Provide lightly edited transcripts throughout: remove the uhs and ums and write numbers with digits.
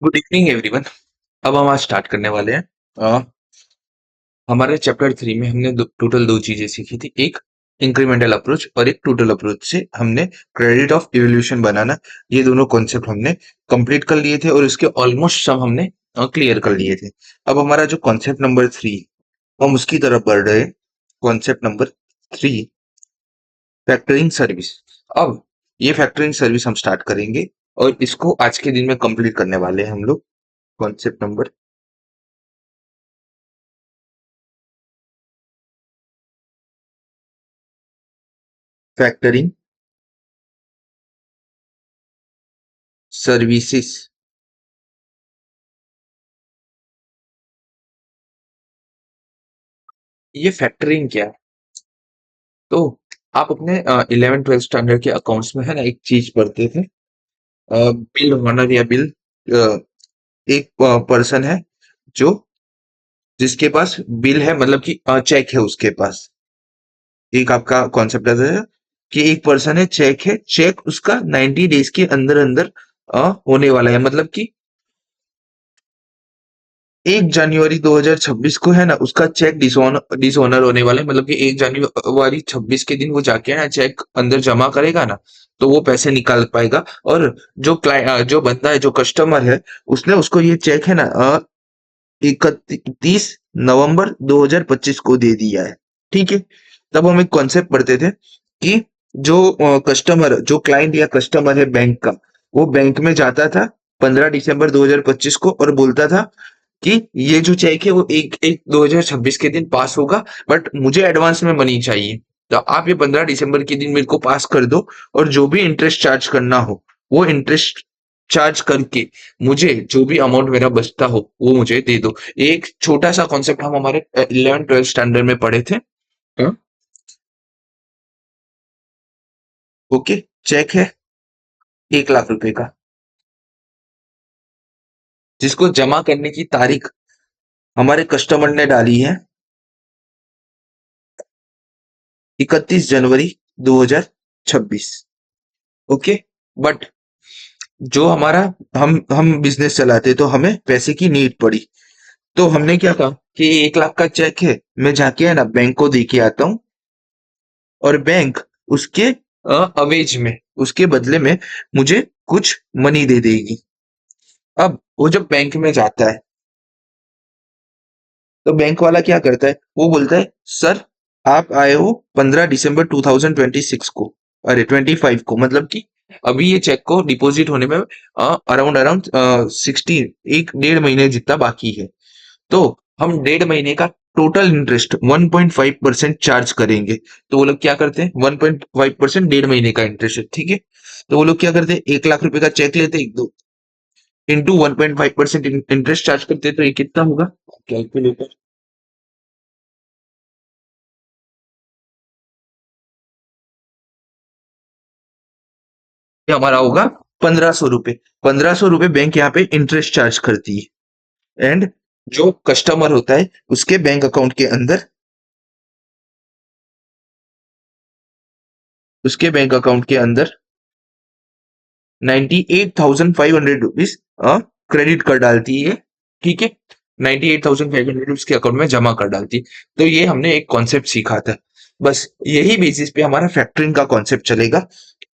Good evening everyone. अब हम आज स्टार्ट करने वाले हैं। हमारे चैप्टर 3 में हमने टोटल दो चीजें सीखी थी। एक इंक्रीमेंटल अप्रोच और एक टोटल अप्रोच से हमने क्रेडिट ऑफ इवोल्यूशन बनाना, ये दोनों कॉन्सेप्ट हमने कंप्लीट कर लिए थे और इसके ऑलमोस्ट सब हमने क्लियर कर लिए थे। अब हमारा जो कॉन्सेप्ट नंबर 3, हम उसकी तरफ बढ़ रहे हैं। Concept number 3, factoring service. अब ये फैक्टरिंग सर्विस हम स्टार्ट करेंगे और इसको आज के दिन में कंप्लीट करने वाले हैं हम लोग। Concept number factoring services. ये फैक्टरिंग क्या है? तो आप अपने 11th 12th स्टैंडर्ड के अकाउंट्स में है ना एक चीज पढ़ते थे, बिल ऑनर या बिल। एक पर्सन है जो जिसके पास बिल है, मतलब कि चेक है उसके पास। एक आपका कॉन्सेप्ट आता है कि एक पर्सन है, चेक है, चेक उसका 90 डेज के अंदर अंदर होने वाला है, मतलब कि 1 जनवरी 2026 को है ना उसका चेक डिसऑनर होने वाला है। मतलब कि 1 जनवरी 26 के दिन वो जाके ना चेक अंदर जमा करेगा ना, तो वो पैसे निकाल पाएगा। और जो क्लाइंट, जो बंदा है, जो कस्टमर है, उसने उसको ये चेक है ना 31 नवंबर 2025 को दे दिया है। ठीक है। तब हम एक कॉन्सेप्ट पढ़ते थे कि जो कस्टमर, जो क्लाइंट या कस्टमर है बैंक का, वो बैंक में जाता था 15 दिसंबर 2025 को और बोलता था कि ये जो चेक है वो 1/1/2026 के दिन पास होगा, बट मुझे एडवांस में मनी चाहिए। तो आप ये 15 दिसंबर के दिन मेरे को पास कर दो और जो भी इंटरेस्ट चार्ज करना हो वो इंटरेस्ट चार्ज करके मुझे जो भी अमाउंट मेरा बचता हो वो मुझे दे दो। एक छोटा सा कॉन्सेप्ट हम हमारे 11th 12th स्टैंडर्ड में पढ़े थे। हाँ? ओके। चेक है 1 लाख रुपए का, जिसको जमा करने की तारीख हमारे कस्टमर ने डाली है 31 जनवरी 2026। ओके। बट जो हमारा, हम बिजनेस चलाते तो हमें पैसे की नीड पड़ी। तो हमने क्या कहा कि 1 लाख का चेक है, मैं जाके है ना बैंक को दे के आता हूँ और बैंक उसके अवेज में, उसके बदले में मुझे कुछ मनी दे देगी। अब वो जब बैंक में जाता है तो बैंक वाला क्या करता है, वो बोलता है सर आप आए हो 15 दिसंबर 2026 को, अरे 25 को, मतलब कि अभी ये चेक को डिपॉजिट होने में अराउंड अराउंड 16, 1 डेढ़ महीने जितना बाकी है। तो हम 1.5 महीने का टोटल इंटरेस्ट 1.5% चार्ज करेंगे। तो वो लोग क्या करते हैं, 1.5% 1.5 महीने का इंटरेस्ट है, ठीक है। तो वो लोग क्या करते हैं, 1 लाख रुपए का चेक लेते हैं, एक दो इंटू 1.5% इंटरेस्ट चार्ज करते हैं, तो ये कितना होगा? कैलकुलेटर। ये हमारा होगा 1500 रुपए। 1500 रुपए बैंक यहाँ पे इंटरेस्ट चार्ज करती है। एंड जो कस्टमर होता है उसके बैंक अकाउंट के अंदर, उसके बैंक अकाउंट के अंदर 98,500 रुपीज क्रेडिट कर डालती है। ठीक है। 98,500 उसके अकाउंट में जमा कर डालती है। तो ये हमने एक कॉन्सेप्ट सीखा था। बस यही बेसिस पे हमारा फैक्टरिंग का कॉन्सेप्ट चलेगा।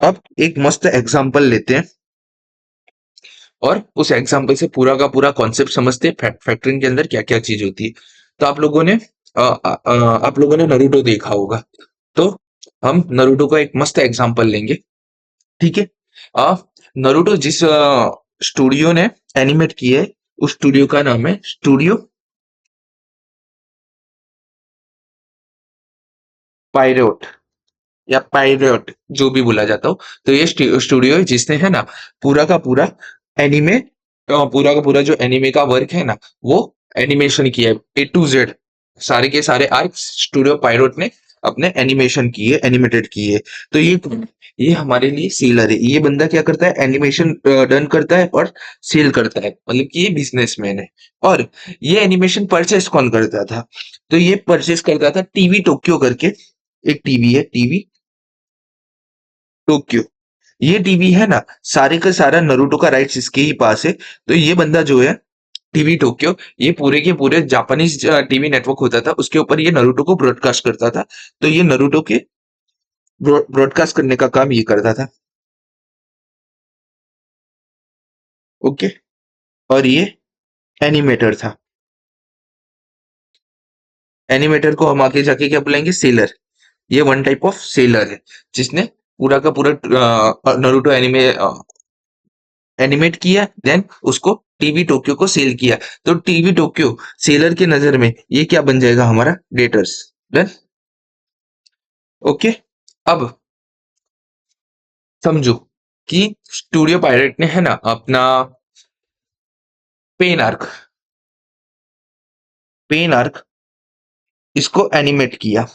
अब एक मस्त एग्जांपल लेते हैं और उस एग्जांपल से पूरा का पूरा कॉन्सेप्ट समझते हैं, फैक्टरिंग के अंदर क्या क्या चीज होती है। तो आप लोगों ने नरूटो देखा होगा। तो हम नरूटो का एक मस्त एग्जांपल लेंगे। ठीक है। आ, नरूटो जिस स्टूडियो ने एनिमेट किया है, उस स्टूडियो का नाम है स्टूडियो पायरोट या पायरोट, जो भी बोला जाता हो। तो ये स्टूडियो है जिसने है ना पूरा का पूरा एनिमे, पूरा का पूरा जो एनिमे का वर्क है ना वो एनिमेशन किया है, A to Z सारे के सारे आर्क स्टूडियो पायरोट ने अपने एनिमेशन किए, एनिमेटेड किए। तो ये हमारे लिए सेलर है। ये बंदा क्या करता है, एनिमेशन डन करता है और सेल करता है, मतलब कि ये बिजनेसमैन है। और ये एनिमेशन परचेस कौन करता था? तो ये परचेस करता था टीवी टोक्यो करके, एक टीवी है, टीवी टोक्यो। ये टीवी है ना, सारे का सारा नरूटो का राइट्स इसके ही पास है। तो ये बंदा जो है टीवी टोक्यो, ये पूरे के पूरे जापानीज टीवी नेटवर्क होता था, उसके ऊपर ये नरूटो को ब्रॉडकास्ट करता था। तो ये नरूटो के ब्रॉडकास्ट करने का काम ये करता था। ओके। और ये एनिमेटर था। एनिमेटर को हम आगे जाके क्या बुलाएंगे, सेलर। ये वन टाइप ऑफ सेलर है, जिसने पूरा का पूरा नरूटो एनिमेट किया, देन उसको टीवी टोक्यो को सेल किया। तो टीवी टोक्यो सेलर के नजर में ये क्या बन जाएगा, हमारा डेटर्स। डन। ओके। अब समझो कि स्टूडियो पायरेट ने है ना अपना पेन आर्क, पेन आर्क इसको एनिमेट किया।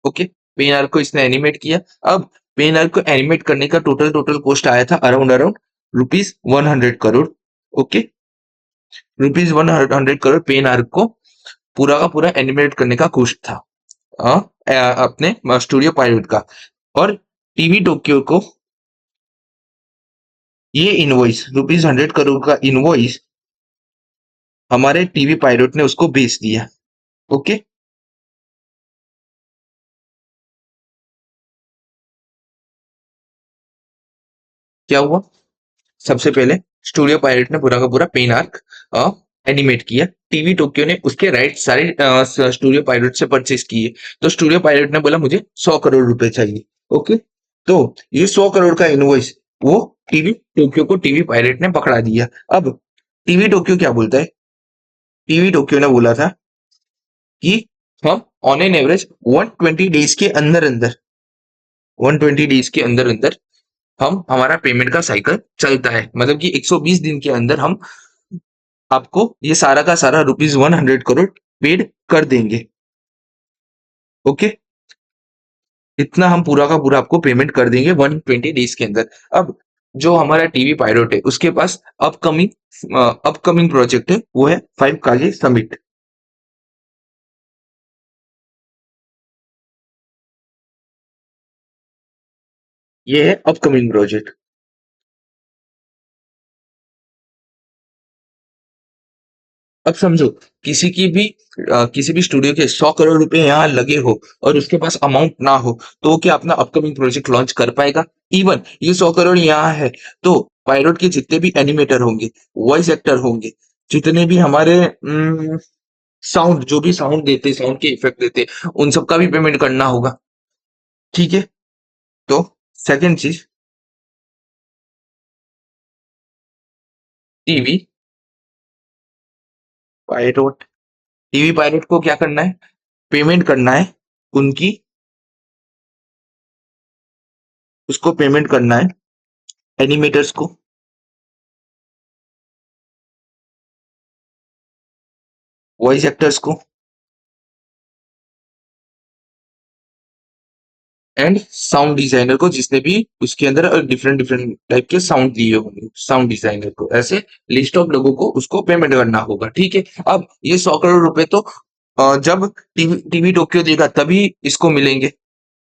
ओके। पेन आर्क को इसने एनिमेट किया। अब पेन आर्क को एनिमेट करने का टोटल टोटल कॉस्ट आया था around around ₹100 crore. Okay. ₹100 crore पेन आर्क को पूरा का पूरा एनिमेट करने का कॉस्ट था अपने स्टूडियो पायरेट का। और टीवी टोक्यो को ये इनवॉइस ₹100 करोड़ का इनवॉइस हमारे टीवी पायरेट ने उसको बेच दिया। ओके। क्या हुआ, सबसे पहले स्टूडियो पायरेट ने पूरा का पूरा पेन आर्क एनिमेट किया। टीवी टोक्यो ने उसके राइट सारे स्टूडियो पायरेट से परचेज किए। तो स्टूडियो पायरेट ने बोला मुझे ₹100 करोड़ चाहिए। ओके। तो ये ₹100 करोड़ का इनवॉइस वो टीवी टोक्यो को टीवी पायरेट ने पकड़ा दिया। अब टीवी टोक्यो क्या बोलता है, टीवी टोक्यो ने बोला था कि हम ऑन एन एवरेज 120 डेज के अंदर अंदर 120 डेज के अंदर अंदर हम हमारा पेमेंट का साइकिल चलता है, मतलब कि 120 दिन के अंदर हम आपको ये सारा का सारा ₹100 करोड़ पेड कर देंगे। ओके। इतना हम पूरा का पूरा आपको पेमेंट कर देंगे 120 डेज के अंदर। अब जो हमारा टीवी पायरोट है उसके पास अपकमिंग प्रोजेक्ट है, वो है 5 कागे समिट। ये है अपकमिंग प्रोजेक्ट। अब समझो किसी भी स्टूडियो के 100 करोड़ रुपए यहाँ लगे हो और उसके पास अमाउंट ना हो, तो वो क्या अपना अपकमिंग प्रोजेक्ट लॉन्च कर पाएगा? इवन ये 100 करोड़ यहाँ है तो पायलट के जितने भी एनिमेटर होंगे, वॉइस एक्टर होंगे, जितने भी हमारे साउंड, जो भी साउंड देते, साउंड के इफेक्ट देते, उन सबका भी पेमेंट करना होगा। ठीक है। तो सेकंड चीज, टीवी पायलट, टीवी पायलट को क्या करना है, पेमेंट करना है उनकी, उसको पेमेंट करना है एनिमेटर्स को, वॉइस एक्टर्स को एंड साउंड डिजाइनर को, जिसने भी उसके अंदर डिफरेंट डिफरेंट टाइप के साउंड दिए होंगे, साउंड डिजाइनर को, ऐसे लिस्ट ऑफ लोगों को उसको पेमेंट करना होगा। ठीक है। अब ये 100 करोड़ रुपए तो जब टीवी टोक्यो देगा तभी इसको मिलेंगे।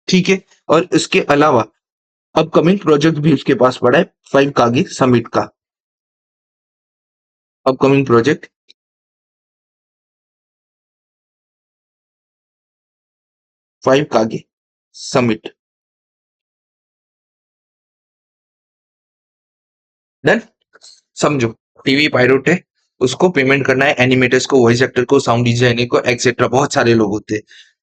ठीक है। और इसके अलावा अपकमिंग प्रोजेक्ट भी उसके पास पड़ा है, 5 कागी समिट का अपकमिंग प्रोजेक्ट, 5 कागी समिट। डन। समझो, टीवी पायरोट है, उसको पेमेंट करना है एनिमेटर्स को, वॉइस एक्टर को, साउंड डिजाइनर को, एक्सेट्रा, बहुत सारे लोग होते हैं।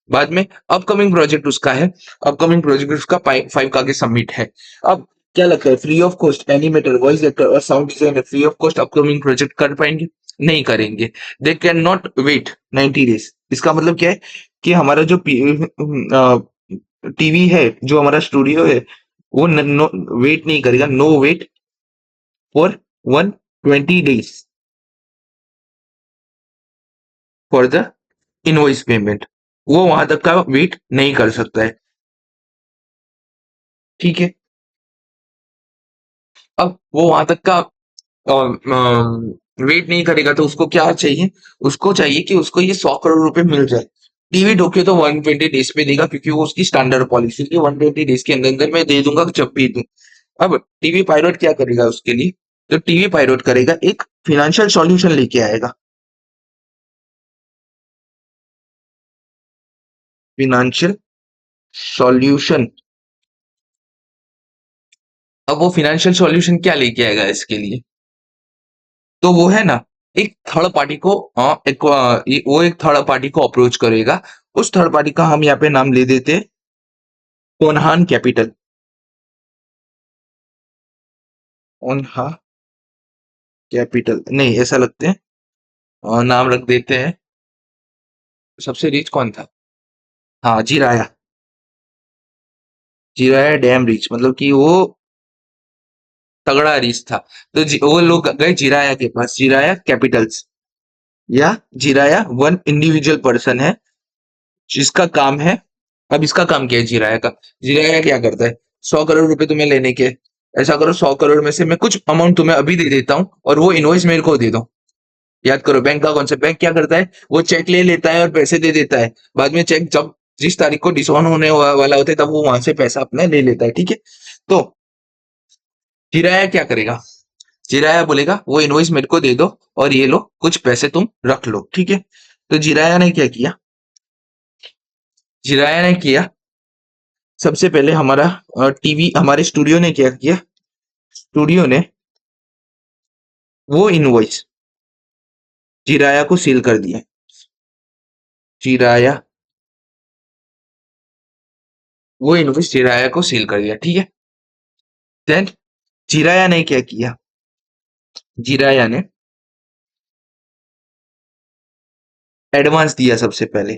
बाद में अपकमिंग प्रोजेक्ट उसका है, अपकमिंग प्रोजेक्ट उसका 5 का आगे सबमिट है। अब क्या लगता है, free of cost animator, voice actor और sound designer free of cost upcoming project कर पाएंगे? नहीं करेंगे। They can not wait 90 days. इसका मतलब क्या है कि हमारा जो टीवी है, जो हमारा स्टूडियो है, वो वेट नहीं करेगा, no wait for 120 days for the invoice payment. वो वहां तक का वेट नहीं कर सकता है। ठीक है। अब वो वहां तक का वेट नहीं करेगा तो उसको क्या चाहिए, उसको चाहिए कि उसको ये 100 करोड़ रुपए मिल जाए। टीवी टोक्यो तो 120 डेज पे देगा, क्योंकि वो उसकी स्टैंडर्ड पॉलिसी है, 120 डेज के अंदर अंदर मैं दे दूंगा जब भी दूं। अब टीवी पायरेट क्या करेगा उसके लिए? तो टीवी पायरेट करेगा, एक फिनेंशियल सॉल्यूशन लेके आएगा। Financial solution. अब वो फिनेंशियल सॉल्यूशन क्या लेके आएगा इसके लिए? तो वो है ना, एक थर्ड पार्टी को वो एक थर्ड पार्टी को अप्रोच करेगा। उस थर्ड पार्टी का हम यहाँ पे नाम ले देते हैं ओनहान कैपिटल। ओनहा कैपिटल नहीं, ऐसा लगते हैं, नाम रख देते हैं। सबसे रिच कौन था? हाँ, जीराया। जीराया डैम रिच, मतलब कि वो तगड़ा रिच था। तो वो लोग गए जीराया के पास, जीराया कैपिटल्स या जीराया वन इंडिविजुअल पर्सन है जिसका काम है। अब इसका काम क्या है जीराया का? जीराया क्या करता है? 100 करोड़ रुपए तुम्हें लेने के, ऐसा करो 100 करोड़ में से मैं कुछ अमाउंट तुम्हें अभी दे देता हूँ और वो इनवॉइस मेरे को दे दो। याद करो बैंक का कॉन्सेप्ट। बैंक क्या करता है? वो चेक ले लेता है और पैसे दे देता है। बाद में चेक जब जिस तारीख को डिसऑन होने वाला होता है तब वो वहां से पैसा अपना ले लेता है, ठीक है। तो किराया क्या करेगा? जिराया बोलेगा वो इनवॉइस मेरे को दे दो और ये लो कुछ पैसे तुम रख लो, ठीक है। तो जिराया ने क्या किया? जिराया ने किया, सबसे पहले हमारा टीवी, हमारे स्टूडियो ने क्या किया? स्टूडियो ने वो इनवॉइस जिराया को सील कर दिया। जिराया, वो इनवॉइस जिराया को सील कर दिया, ठीक है। देन जिराया ने क्या किया? जिराया ने एडवांस दिया सबसे पहले,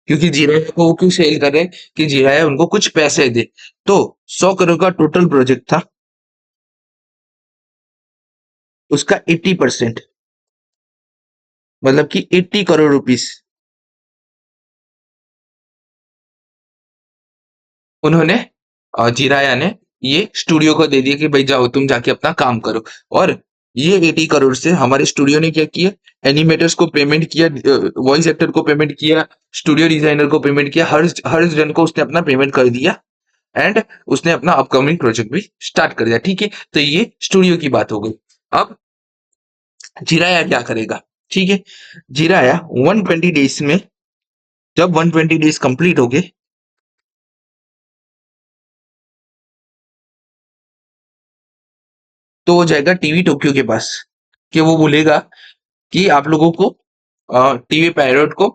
क्योंकि जिराया को वो क्यों सेल कर रहे हैं? कि जिराया उनको कुछ पैसे दे। तो 100 करोड़ का टोटल प्रोजेक्ट था, उसका 80%, मतलब कि 80 करोड़ रुपीस उन्होंने, जिराया ने ये स्टूडियो को दे दिया कि भाई जाओ तुम जाके अपना काम करो। और ये 80 करोड़ से हमारे स्टूडियो ने क्या किया? एनिमेटर्स को पेमेंट किया, वॉइस एक्टर को पेमेंट किया, स्टूडियो डिजाइनर को पेमेंट किया, हर हर जन को उसने अपना पेमेंट कर दिया। एंड उसने अपना अपकमिंग प्रोजेक्ट भी स्टार्ट कर दिया, ठीक है। तो ये स्टूडियो की बात हो गई। अब जिराया क्या करेगा? ठीक है, जिराया 120 डेज में, जब 120 डेज कंप्लीट हो गए, तो वो जाएगा टीवी टोक्यो के पास, कि वो बोलेगा कि आप लोगों को टीवी पैरोट को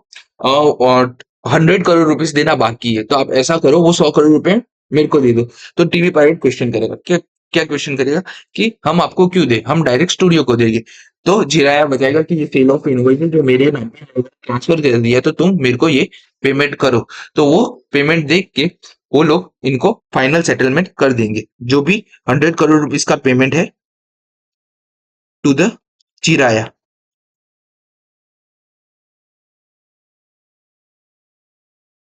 100 करोड़ रुपीस देना बाकी है, तो आप ऐसा करो वो 100 करोड़ रुपए मेरे को दे दो। तो टीवी पैरोट क्वेश्चन करेगा, क्या क्या क्वेश्चन करेगा? कि हम आपको क्यों दे, हम डायरेक्ट स्टूडियो को देंगे। तो जिराया बताएगा कि ये सेल ऑफ इनवॉइस जो मेरे नाम पे ट्रांसफर कर दिया, तो तुम मेरे को ये पेमेंट करो। तो वो पेमेंट देख के वो लोग इनको फाइनल सेटलमेंट कर देंगे, जो भी 100 करोड़ रुपीस का पेमेंट है टू द चिराया।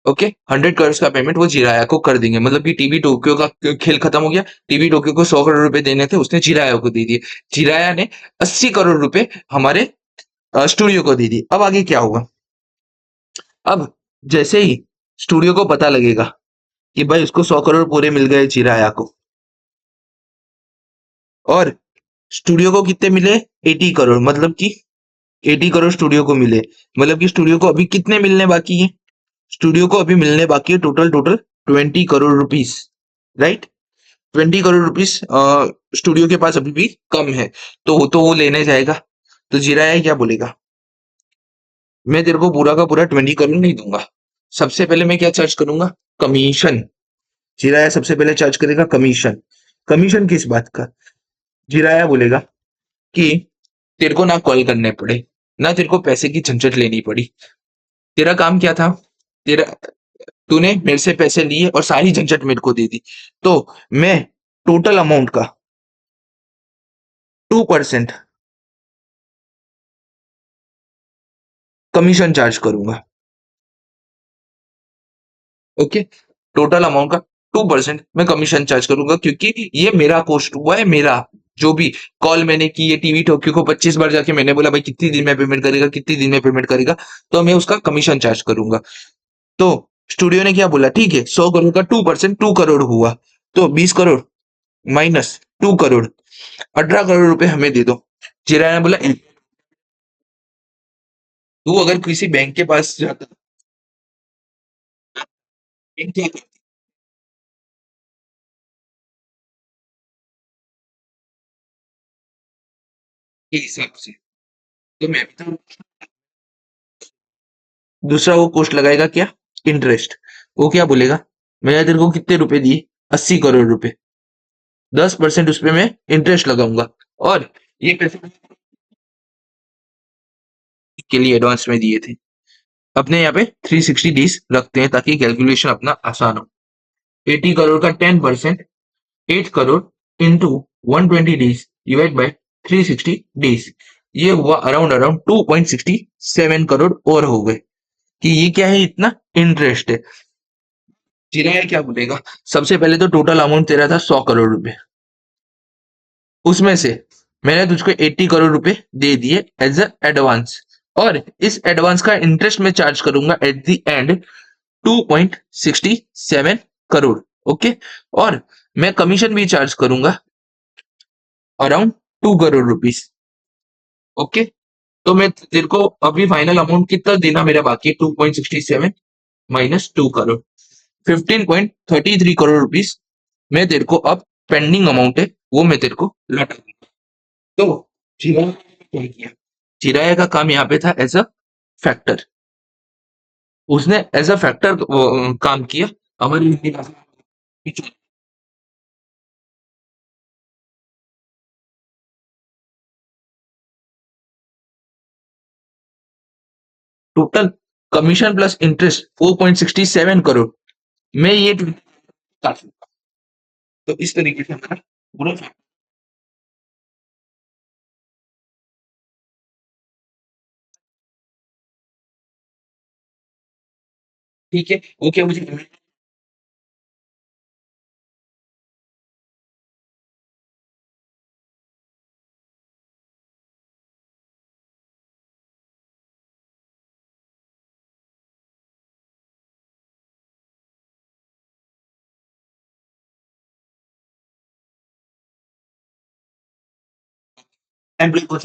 ओके, 100 करोड़ का पेमेंट वो जिराया को कर देंगे, मतलब कि टीवी टोक्यो का खेल खत्म हो गया। टीवी टोक्यो को 100 करोड़ रुपए देने थे, उसने जिराया को दे दिए। जिराया ने 80 करोड़ रुपए हमारे स्टूडियो को दे दिए। अब आगे क्या होगा? अब जैसे ही स्टूडियो को पता लगेगा कि भाई उसको 100 करोड़ पूरे मिल गए जिराया को, और स्टूडियो को कितने मिले? 80 करोड़, मतलब कि 80 करोड़ स्टूडियो को मिले। मतलब कि स्टूडियो को अभी कितने मिलने बाकी है? स्टूडियो को अभी मिलने बाकी है total total 20 crore rupees, right. 20 crore rupees studio के पास अभी भी कम है, तो वो लेने जाएगा। तो जिराया क्या बोलेगा? मैं तेरे को पूरा का पूरा 20 करोड़ नहीं दूंगा। सबसे पहले मैं क्या चार्ज करूंगा? कमीशन। जिराया सबसे पहले चार्ज करेगा कमीशन। कमीशन किस बात का? जिराया बोलेगा कि तेरे को ना कॉल करने पड़े, ना तेरे को पैसे की झंझट लेनी पड़ी। तेरा काम क्या था? तेरा तूने मेरे से पैसे लिए और सारी झंझट मेरे को दे दी। तो मैं टोटल अमाउंट का 2% कमीशन चार्ज करूंगा। ओके, टोटल अमाउंट का 2% मैं कमीशन चार्ज करूंगा, क्योंकि ये मेरा कॉस्ट हुआ है, मेरा जो भी कॉल मैंने की है टीवी टोक्यो को 25 बार जाके मैंने बोला भाई कितनी दिन में पेमेंट करेगा, कितनी दिन में पेमेंट करेगा, तो मैं उसका कमीशन चार्ज करूंगा। तो स्टूडियो ने क्या बोला, ठीक है 100 करोड़ का 2% 2 करोड़ हुआ, तो 20 करोड़ माइनस 2 करोड़ 18 करोड़ रुपए हमें दे दो। चिराग ने बोला तू अगर किसी बैंक के पास जाता, बैंक क्या करती के हिसाब से, तो मैं भी तो दूसरा वो कोस्ट लगाएगा क्या, इंटरेस्ट। वो क्या बोलेगा, मैंने तेरे को कितने रुपए दिए, 80 करोड़ रुपए, 10% उस पे मैं इंटरेस्ट लगाऊंगा, और ये पैसे के लिए एडवांस में दिए थे। अपने यहाँ पे 360 डेज रखते हैं ताकि कैलकुलेशन अपना आसान हो। 80 करोड़ का 10%, 8 crore into 120 days divide by 360 days, ये हुआ अराउंड अराउंड 2.67 करोड़ और हो गए, कि ये क्या है, इतना इंटरेस्ट है। चिराया क्या बोलेगा, सबसे पहले तो टोटल अमाउंट तेरा था 100 करोड़ रुपए, उसमें से मैंने तुझको 80 करोड़ रुपए दे दिए एज अ एडवांस, और इस एडवांस का इंटरेस्ट मैं चार्ज करूंगा at the end 2.67 crore. Okay, और मैं कमीशन भी चार्ज करूंगा अराउंड 2 करोड़ रुपीस। ओके, तो मैं तेरे को अभी फाइनल अमाउंट कितना देना मेरा बाकी है, 2.67 माइनस 2 करोड़, 15.33 करोड़ रुपीस मैं तेरे को अब पेंडिंग अमाउंट है वो मैं तेरे को लौटा दूंगा। तो चिराया ने क्या किया, चिराया का काम यहाँ पे था एज अ फैक्टर, उसने एज अ फैक्टर काम किया। हमारी हिंदी भाषा में total commission plus interest 4.67 crore, मैं ये काट सकता हूँ। तो इस तरीके से हमारा पूरा ठीक है। ओके, मुझे एम्प्लॉय को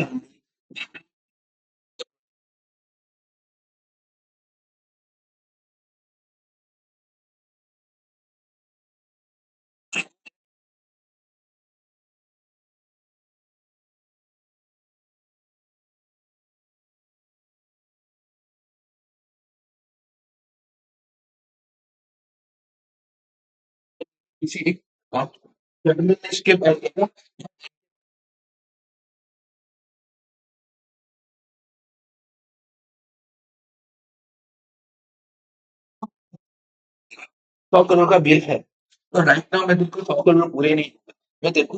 100 करोड़ का बिल है, तो राइट नाउ मैं तुमको 100 करोड़ पूरे नहीं दूंगा, मैं तेरे को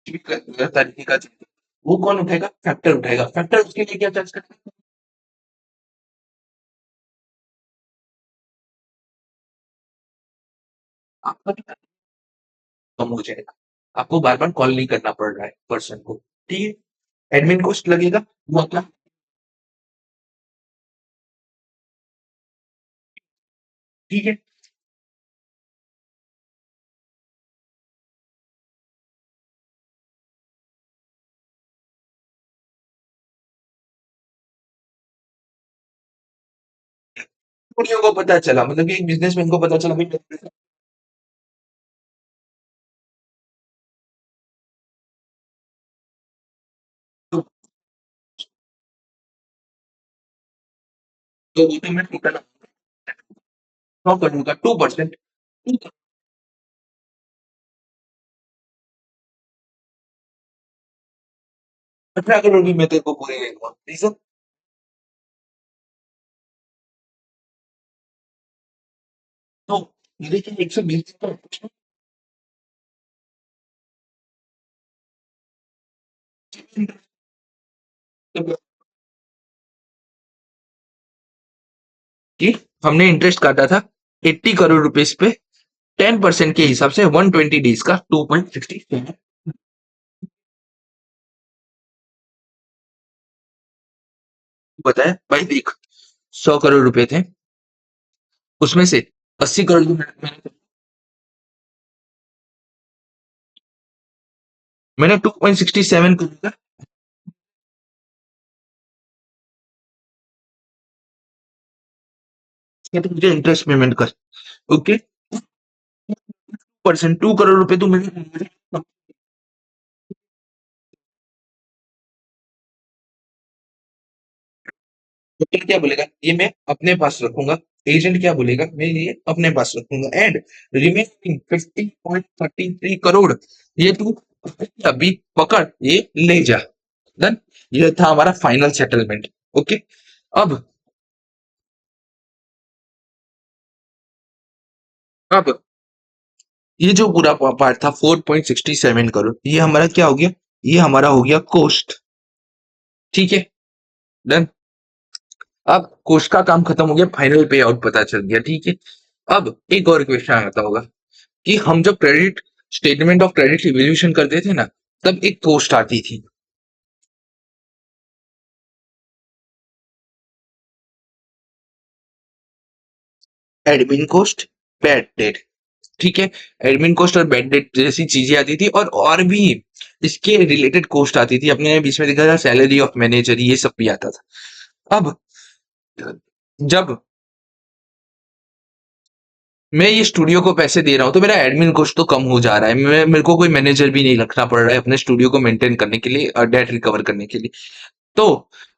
कुछ भी तरीके का चाहिए। वो कौन उठाएगा, फैक्टर उठाएगा, फैक्टर उसके लिए क्या चार्ज करेगा, आपका भी कम हो जाएगा, आपको बार बार कॉल नहीं करना पड़ रहा है पर्सन को। ठीक है, एडमिन कॉस्ट लगेगा वो क्या, ठीक है। स्टूडियो को पता चला, मतलब कि एक बिजनेसमैन को पता चला भाई, तो वो तो मैं टोटल 100 करोड़ का 2%, 18 करोड़ भी मैं तेरे को पूरे नहीं दूंगा, रीजन, तो देखिए 120 का कि हमने इंटरेस्ट काटा था 80 करोड़ रुपीस पे, 10% के हिसाब से 120 डेज का 2.67, बताया भाई देख, 100 करोड़ रुपए थे, उसमें से 80 करोड़ की मैंने 2.67 करोड़ का तो मुझे इंटरेस्ट पेमेंट कर। ओके, 2 करोड़ रुपए तू मुझे वकील क्या बोलेगा, ये मैं अपने पास रखूंगा। एजेंट क्या बोलेगा, मैं ये अपने पास रखूंगा। एंड रिमेनिंग 50.33 करोड़ ये तू अभी पकड़, ये ले जा। डन। ये था हमारा फाइनल सेटलमेंट। ओके। अब अब ये जो पूरा पार्ट था 4.67 करोड़, ये हमारा क्या हो गया, ये हमारा हो गया कोस्ट। ठीक है। डन। अब कोस्ट का काम खत्म हो गया, फाइनल पे आउट पता चल गया। ठीक है। अब एक और क्वेश्चन आता होगा कि हम जब credit statement of credit evaluation करते थे ना, तब एक कोस्ट आती थी, एडमिन कोस्ट, बैड डेट। ठीक है। एडमिन कोस्ट और बैड डेट जैसी चीजें आती थी, और भी इसके रिलेटेड कोस्ट आती थी। अपने बीच में देखा था सैलरी ऑफ मैनेजर, ये सब भी आता था। अब जब मैं ये स्टूडियो को पैसे दे रहा हूँ तो मेरा एडमिन कॉस्ट तो कम हो जा रहा है, मेरे को कोई मैनेजर भी नहीं रखना पड़ रहा है अपने स्टूडियो को मेंटेन करने के लिए और डेट रिकवर करने के लिए। तो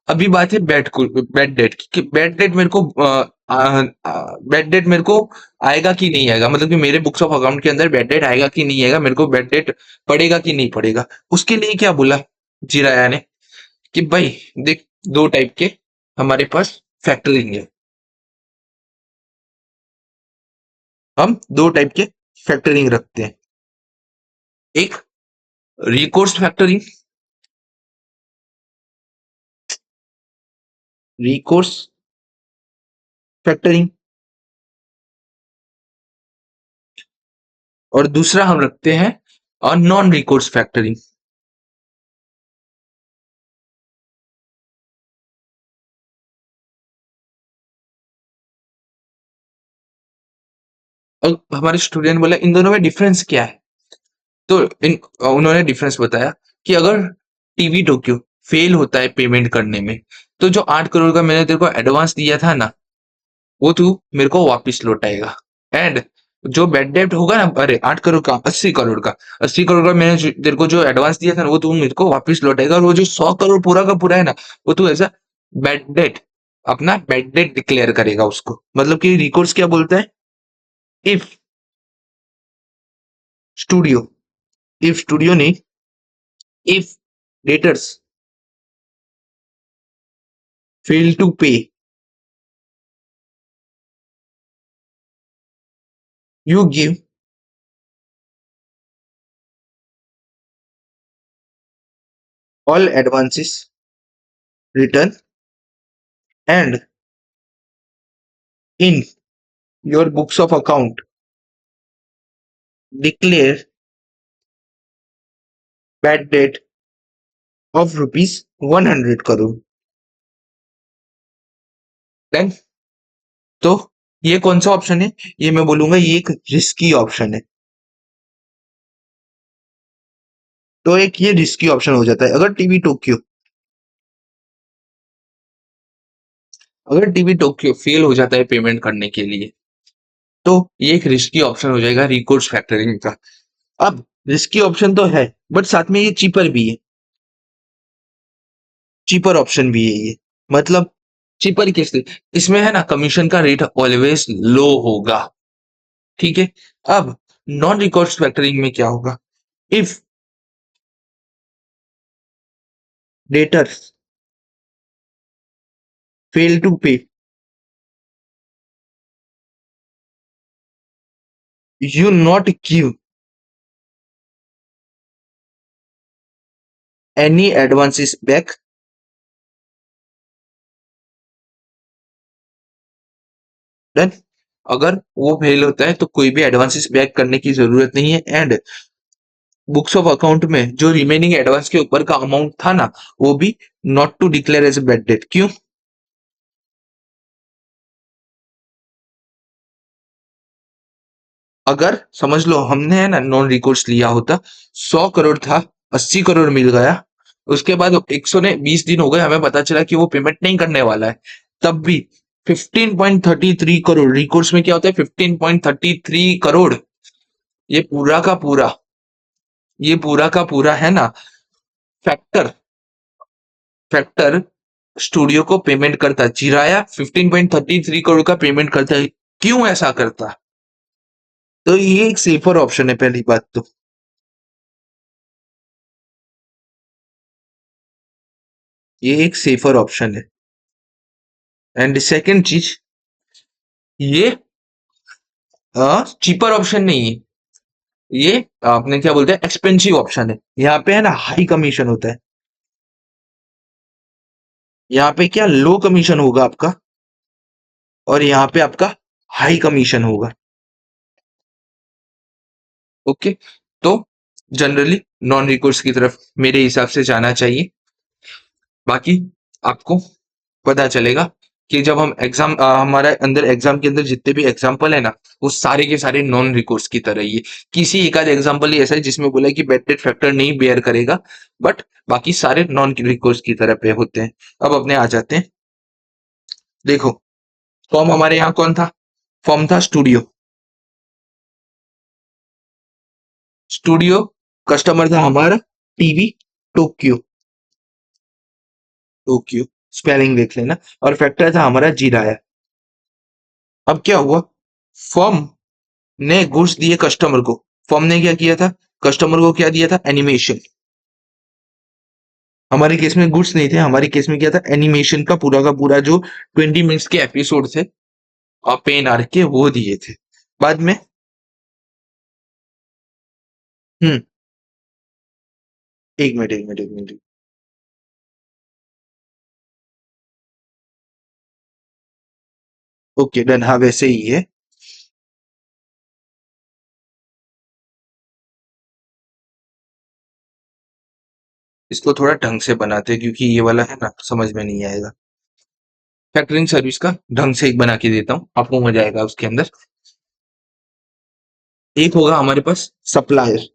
अभी बात है बैड डेट की, कि बैड डेट मेरे को बैड डेट मेरे को आएगा कि नहीं आएगा, मतलब कि मेरे बुक्स ऑफ अकाउंट के अंदर बैड डेट आएगा कि नहीं आएगा, मेरे को बैड डेट पड़ेगा कि नहीं पड़ेगा। उसके लिए क्या बोला जीराया ने कि भाई देख, दो टाइप के हमारे पास फैक्टरिंग है। हम दो टाइप के फैक्टरिंग रखते हैं। एक रिकोर्स फैक्टरिंग, रिकोर्स फैक्टरिंग, और दूसरा हम रखते हैं और नॉन रिकोर्स फैक्टरिंग। और हमारे स्टूडेंट बोला इन दोनों में डिफरेंस क्या है, तो इन उन्होंने डिफरेंस बताया कि अगर टीवी टोक्यो फेल होता है पेमेंट करने में, तो जो 8 करोड़ का मैंने तेरे को एडवांस दिया था ना, वो तू मेरे को वापस लौटाएगा। एंड जो बैड डेब्ट होगा ना, अरे 8 करोड़ का, 80 करोड़ का, 80 करोड़ का मैंने तेरे को जो एडवांस दिया था ना, वो तू मेरे को वापस लौटाएगा। और वो जो 100 करोड़ पूरा का पूरा है ना, वो तू ऐसा बैड डेट, अपना बैड डेट डिक्लेयर करेगा उसको। मतलब कि रिकोर्स क्या बोलता है, इफ स्टूडियो, इफ स्टूडियो नहीं, if debtors fail to pay, you give all advances return, and in your books of account declare bad debt of rupees 100 crore। Then तो ये कौन सा ऑप्शन है, ये मैं बोलूंगा ये एक रिस्की ऑप्शन है। तो एक ये रिस्की ऑप्शन हो जाता है अगर टीवी टोक्यो, अगर टीवी टोक्यो फेल हो जाता है पेमेंट करने के लिए, तो ये एक रिस्की ऑप्शन हो जाएगा रिकोर्स फैक्टरिंग का। अब रिस्की ऑप्शन तो है, बट साथ में ये चीपर भी है, चीपर ऑप्शन भी है ये। मतलब चीपर किस लिए, इसमें है ना कमीशन का रेट ऑलवेज लो होगा। ठीक है। अब नॉन रिकॉर्ड्स फैक्टरिंग में क्या होगा, if debtors fail to pay, you not give any advances back, then अगर वो फेल होता है तो कोई भी एडवांसेस बैक करने की जरूरत नहीं है। एंड बुक्स ऑफ अकाउंट में जो रिमेनिंग एडवांस के ऊपर का अमाउंट था ना, वो भी not to declare as bad debt. क्यों, अगर समझ लो हमने है ना नॉन रिकोर्स लिया होता, 100 करोड़ था, 80 करोड़ मिल गया, उसके बाद 120 दिन हो गए, हमें पता चला कि वो पेमेंट नहीं करने वाला है, तब भी 15.33 करोड़, रिकोर्स में क्या होता है 15.33 करोड़, ये पूरा का पूरा, ये पूरा का पूरा है ना फैक्टर, फैक्टर स्टूडियो को पेमेंट करता, चिराया 15.33 करोड़ का पेमेंट करता है। क्यों ऐसा करता? तो ये एक सेफर ऑप्शन है, पहली बात तो ये एक सेफर ऑप्शन है। एंड सेकंड चीज, ये चीपर ऑप्शन नहीं है, ये आपने क्या बोलते हैं एक्सपेंसिव ऑप्शन है। यहाँ पे है ना हाई कमीशन होता है, यहाँ पे क्या लो कमीशन होगा आपका, और यहाँ पे आपका हाई कमीशन होगा। ओके, तो जनरली नॉन रिकोर्स की तरफ मेरे हिसाब से जाना चाहिए। बाकी आपको पता चलेगा कि जब हम एग्जाम हमारे अंदर एग्जाम के अंदर जितने भी एग्जाम्पल है ना, वो सारे के सारे नॉन रिकोर्स की तरह ही है। किसी एक आध एग्जाम्पल ही ऐसा है जिसमें बोला है कि बैड डेट फैक्टर नहीं बेयर करेगा, बट बाकी सारे नॉन रिकोर्स की तरह पे होते हैं। अब अपने आ जाते हैं, देखो फॉर्म हमारे यहाँ कौन था, फॉर्म था स्टूडियो, स्टूडियो कस्टमर था हमारा टीवी टोक्यो, टोक्यो स्पेलिंग देख लेना, और फैक्टर था हमारा जीराया। अब क्या हुआ, फॉर्म ने गुड्स दिए कस्टमर को, फॉर्म ने क्या किया था, कस्टमर को क्या दिया था एनिमेशन, हमारे केस में गुड्स नहीं थे, हमारे केस में क्या था एनिमेशन का पूरा जो 20 मिनट्स के एपिसोड थे पेन आर्क के, वो दिए थे। बाद में हम्म एक मिनट एक मिनट एक मिनट, ओके डन, हाँ वैसे ही है। इसको थोड़ा ढंग से बनाते हैं क्योंकि ये वाला है ना समझ में नहीं आएगा। फैक्टरिंग सर्विस का ढंग से एक बना के देता हूँ, आपको मजा आएगा उसके अंदर। एक होगा हमारे पास सप्लायर,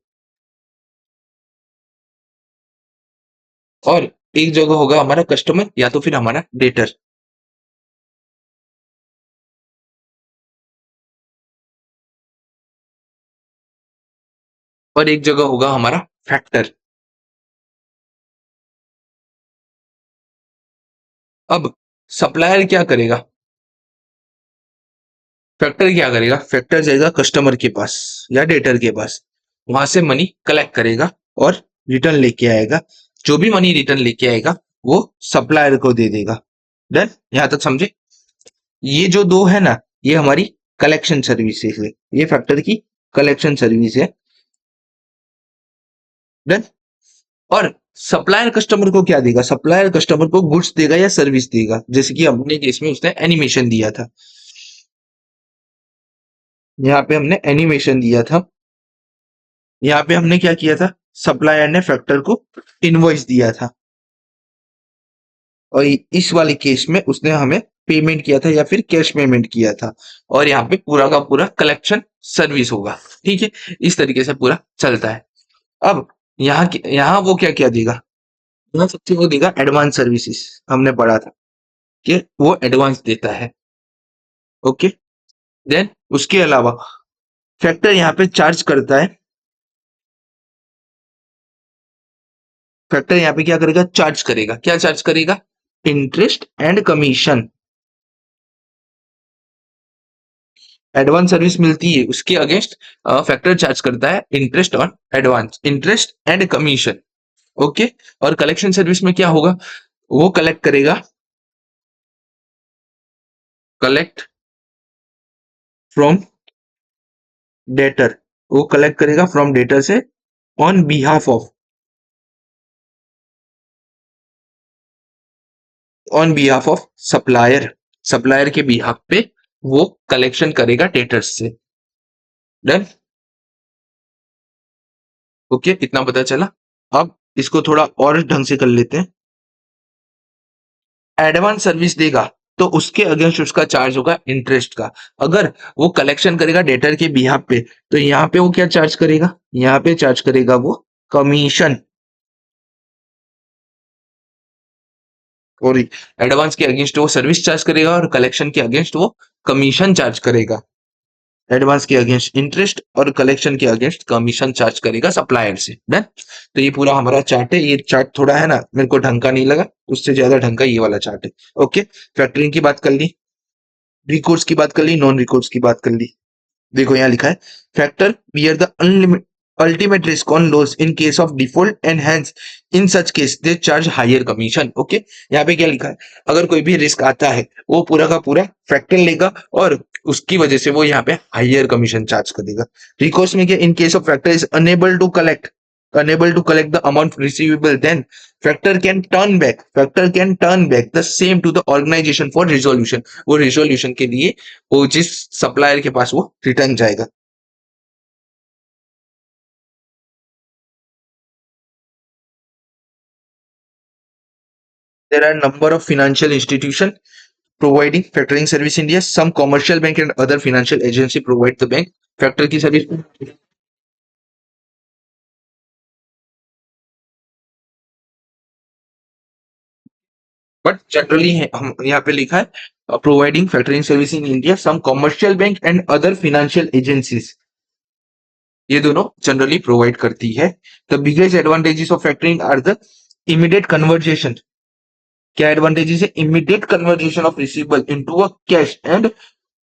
और एक जगह होगा हमारा कस्टमर या तो फिर हमारा डेटर, और एक जगह होगा हमारा फैक्टर। अब सप्लायर क्या करेगा, फैक्टर क्या करेगा, फैक्टर जाएगा कस्टमर के पास या डेटर के पास, वहां से मनी कलेक्ट करेगा और रिटर्न लेके आएगा, जो भी मनी रिटर्न लेके आएगा वो सप्लायर को दे देगा। डन, यहां तक समझे? ये जो दो है ना, ये हमारी कलेक्शन सर्विसेज है, ये फैक्टर की कलेक्शन सर्विस है। डन। और सप्लायर कस्टमर को क्या देगा, सप्लायर कस्टमर को गुड्स देगा या सर्विस देगा, जैसे कि अपने केस में उसने एनिमेशन दिया था, यहाँ पे हमने एनिमेशन दिया था, यहाँ पे हमने क्या किया था, सप्लायर ने फैक्टर को इनवॉइस दिया था, और इस वाले केस में उसने हमें पेमेंट किया था या फिर कैश पेमेंट किया था, और यहाँ पे पूरा का पूरा कलेक्शन सर्विस होगा। ठीक है, इस तरीके से पूरा चलता है। अब यहाँ वो क्या क्या देगा, यहाँ सबसे वो देगा एडवांस सर्विसेज, हमने पढ़ा था कि वो एडवांस देता है। ओके, देन उसके अलावा फैक्टर यहाँ पे चार्ज करता है, फैक्टर यहाँ पे क्या करेगा, चार्ज करेगा, क्या चार्ज करेगा, interest and commission. Advance service मिलती है उसके अगेंस्ट फैक्टर चार्ज करता है interest on advance, interest and commission. Okay, और कलेक्शन सर्विस में क्या होगा, वो कलेक्ट करेगा, कलेक्ट फ्रॉम डेटर, वो कलेक्ट करेगा फ्रॉम डेटर से on behalf of, on behalf of supplier, supplier के बिहाफ पे वो कलेक्शन करेगा डेटर्स से। डन। ओके, इतना पता चला। अब इसको थोड़ा और ढंग से कर लेते हैं, एडवांस सर्विस देगा तो उसके अगेंस्ट उसका चार्ज होगा इंटरेस्ट का। अगर वो कलेक्शन करेगा डेटर के बिहाफ पे, तो यहाँ पे वो क्या चार्ज करेगा, यहाँ पे चार्ज करेगा वो कमीशन। और एडवांस के अगेंस्ट वो सर्विस चार्ज करेगा और कलेक्शन के अगेंस्ट वो कमीशन चार्ज करेगा। एडवांस के अगेंस्ट इंटरेस्ट और कलेक्शन के अगेंस्ट कमीशन चार्ज करेगा सप्लायर से। डन। तो ये पूरा हमारा चार्ट है। ये चार्ट थोड़ा है ना मेरे को ढंग का नहीं लगा, उससे ज्यादा ढंग का ये वाला चार्ट है। ओके, फैक्टरिंग की बात कर ली, रिकॉर्ड्स की बात कर ली, नॉन रिकॉर्ड्स की बात कर ली। देखो यहाँ लिखा है, factor bear the ultimate risk on loss in case of default and hence in such case they charge higher commission. Okay, यहाँ पे क्या लिखा है, अगर कोई भी रिस्क आता है वो पूरा का पूरा फैक्टर लेगा और उसकी वजह से वो यहाँ पे हायर कमीशन चार्ज करेगा। रिकॉर्ड्स में क्या, इन case of factor is unable to collect the amount receivable, then factor can turn back the same to the organization for resolution। वो रिजोल्यूशन के लिए वो जिस सप्लायर के पास वो रिटर्न जाएगा। There are number of financial institution providing factoring service in India. Some commercial bank and other financial agency provide the bank factor की सर्विस। बट जनरली हम यहाँ पे लिखा है providing factoring service in India, some commercial bank and other financial agencies, ये दोनों generally provide करती है। The biggest advantages of factoring are the immediate conversion. क्या एडवांटेजेस है, immediate conversion of receivable into a cash and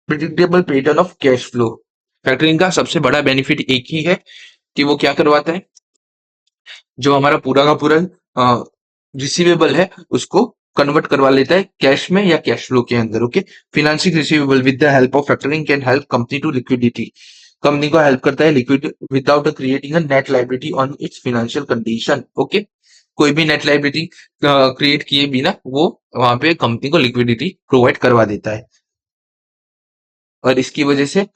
predictable pattern of cash flow. Factoring का सबसे बड़ा benefit एक ही है कि वो क्या करवाता है, जो हमारा पूरा का पूरा रिसीवेबल है उसको कन्वर्ट करवा लेता है कैश में या कैश फ्लो के अंदर। Okay, financial receivable with the help of factoring can help company to liquidity. Company को हेल्प करता है liquid without creating a net liability on its financial condition. Okay, कोई भी नेट लाइबिलिटी क्रिएट किए बिना वो वहां पे कंपनी को लिक्विडिटी प्रोवाइड करवा देता है। और इसकी वजह से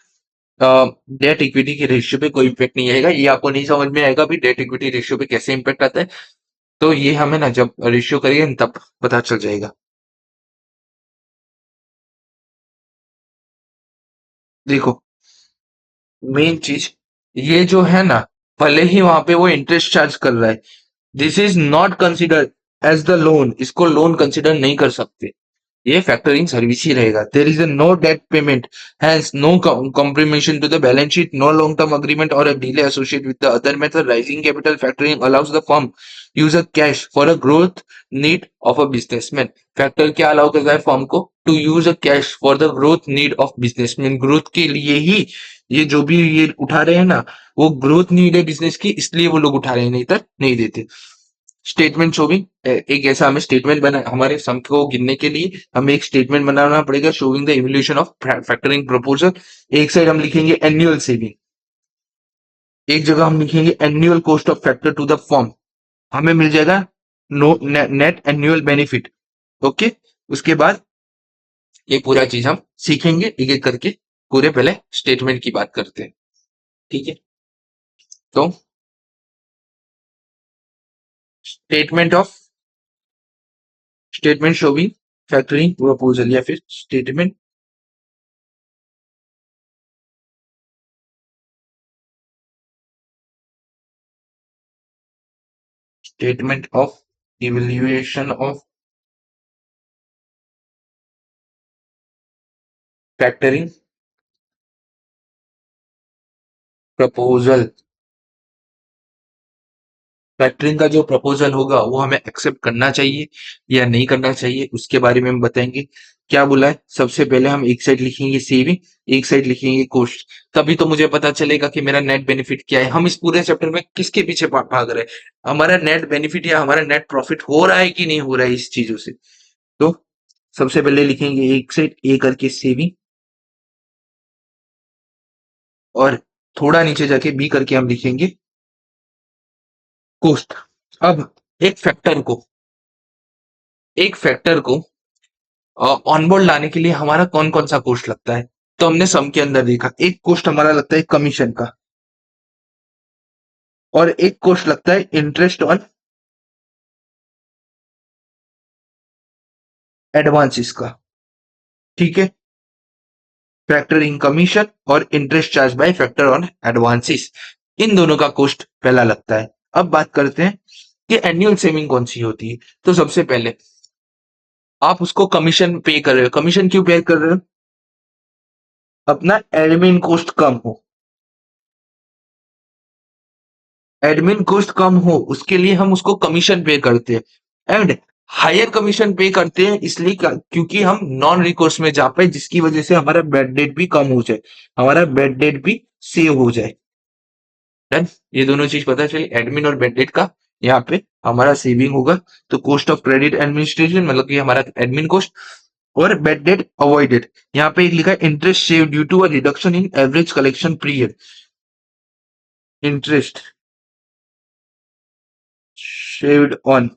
डेट इक्विटी के रेशियो पे कोई इम्पेक्ट नहीं आएगा। ये आपको नहीं समझ में आएगा भी डेट इक्विटी रेशियो पे कैसे इम्पेक्ट आता है, तो ये हमें ना जब रेशियो करेंगे तब पता चल जाएगा। देखो, मेन चीज ये जो है ना, भले ही वहां पे वो इंटरेस्ट चार्ज कर रहा है, this is not considered as the loan. इसको लोन कंसिडर नहीं कर सकते, ये फैक्टरिंग सर्विस ही रहेगा। There is a no debt payment, hence no compromission to the balance sheet, no long term agreement or a delay associated with the other method। Rising capital factoring allows the firm use a cash for a growth need of a businessman। Factor क्या allow करता है firm को, to use a cash for the growth need of businessman. Growth के लिए ही ये जो भी ये उठा रहे हैं ना, वो ग्रोथ नीड है बिजनेस की, इसलिए वो लोग उठा रहे हैं, नहीं तो नहीं देते। स्टेटमेंट शोविंग, एक ऐसा हमें स्टेटमेंट बना, हमारे सम को गिनने के लिए हमें एक स्टेटमेंट बनाना पड़ेगा showing the evolution of factoring proposal. एक साइड हम लिखेंगे एनुअल सेविंग, एक जगह हम लिखेंगे annual cost of factor to the firm, हमें मिल जाएगा no net annual benefit. Okay, उसके बाद ये पूरा चीज हम सीखेंगे एक एक करके। पूरे पहले स्टेटमेंट की बात करते हैं, ठीक है। तो statement of statement showing factoring proposal, या फिर statement of evaluation of factoring proposal. Factoring का जो प्रपोजल होगा वो हमें एक्सेप्ट करना चाहिए या नहीं करना चाहिए, उसके बारे में हम बताएंगे। क्या बोला है, सबसे पहले हम एक साइड लिखेंगे सेविंग, एक साइड लिखेंगे कॉस्ट। तभी तो मुझे पता चलेगा कि मेरा नेट बेनिफिट क्या है। हम इस पूरे चैप्टर में किसके पीछे भाग रहे हैं, हमारा नेट बेनिफिट या हमारा नेट प्रॉफिट हो रहा है कि नहीं हो रहा है इस चीजों से। तो सबसे पहले लिखेंगे एक साइड ए करके सेविंग, और थोड़ा नीचे जाके बी करके हम लिखेंगे कॉस्ट। अब एक फैक्टर को एक फैक्टर को ऑनबोर्ड लाने के लिए हमारा कौन कौन सा कॉस्ट लगता है, तो हमने सम के अंदर देखा एक कॉस्ट हमारा लगता है कमीशन का, और एक कॉस्ट लगता है इंटरेस्ट ऑन एडवांसेस का। ठीक है, फैक्टरिंग कमीशन और interest charge by factor on advances, इन दोनों का कॉस्ट पहला लगता है। अब बात करते हैं कि एनुअल सेविंग कौन सी होती है। तो सबसे पहले आप उसको कमीशन पे कर रहे हो। कमीशन क्यों पे कर रहे हो? अपना एडमिन कॉस्ट कम हो, एडमिन कॉस्ट कम हो उसके लिए हम उसको कमीशन पे करते हैं। एंड हायर कमीशन पे करते हैं इसलिए क्योंकि हम नॉन रिकोर्स में जा पाए, जिसकी वजह से हमारा बेड डेट भी कम हो जाए, हमारा बेड डेट भी सेव हो जाए। डन, ये दोनों चीज पता चली, एडमिन और बेड डेट का। यहाँ पे हमारा सेविंग होगा, तो कॉस्ट ऑफ क्रेडिट एडमिनिस्ट्रेशन मतलब कि हमारा एडमिन कॉस्ट, और बेड डेट अवॉइडेड। यहाँ पे एक लिखा है interest save due to a reduction in average collection period. Interest saved on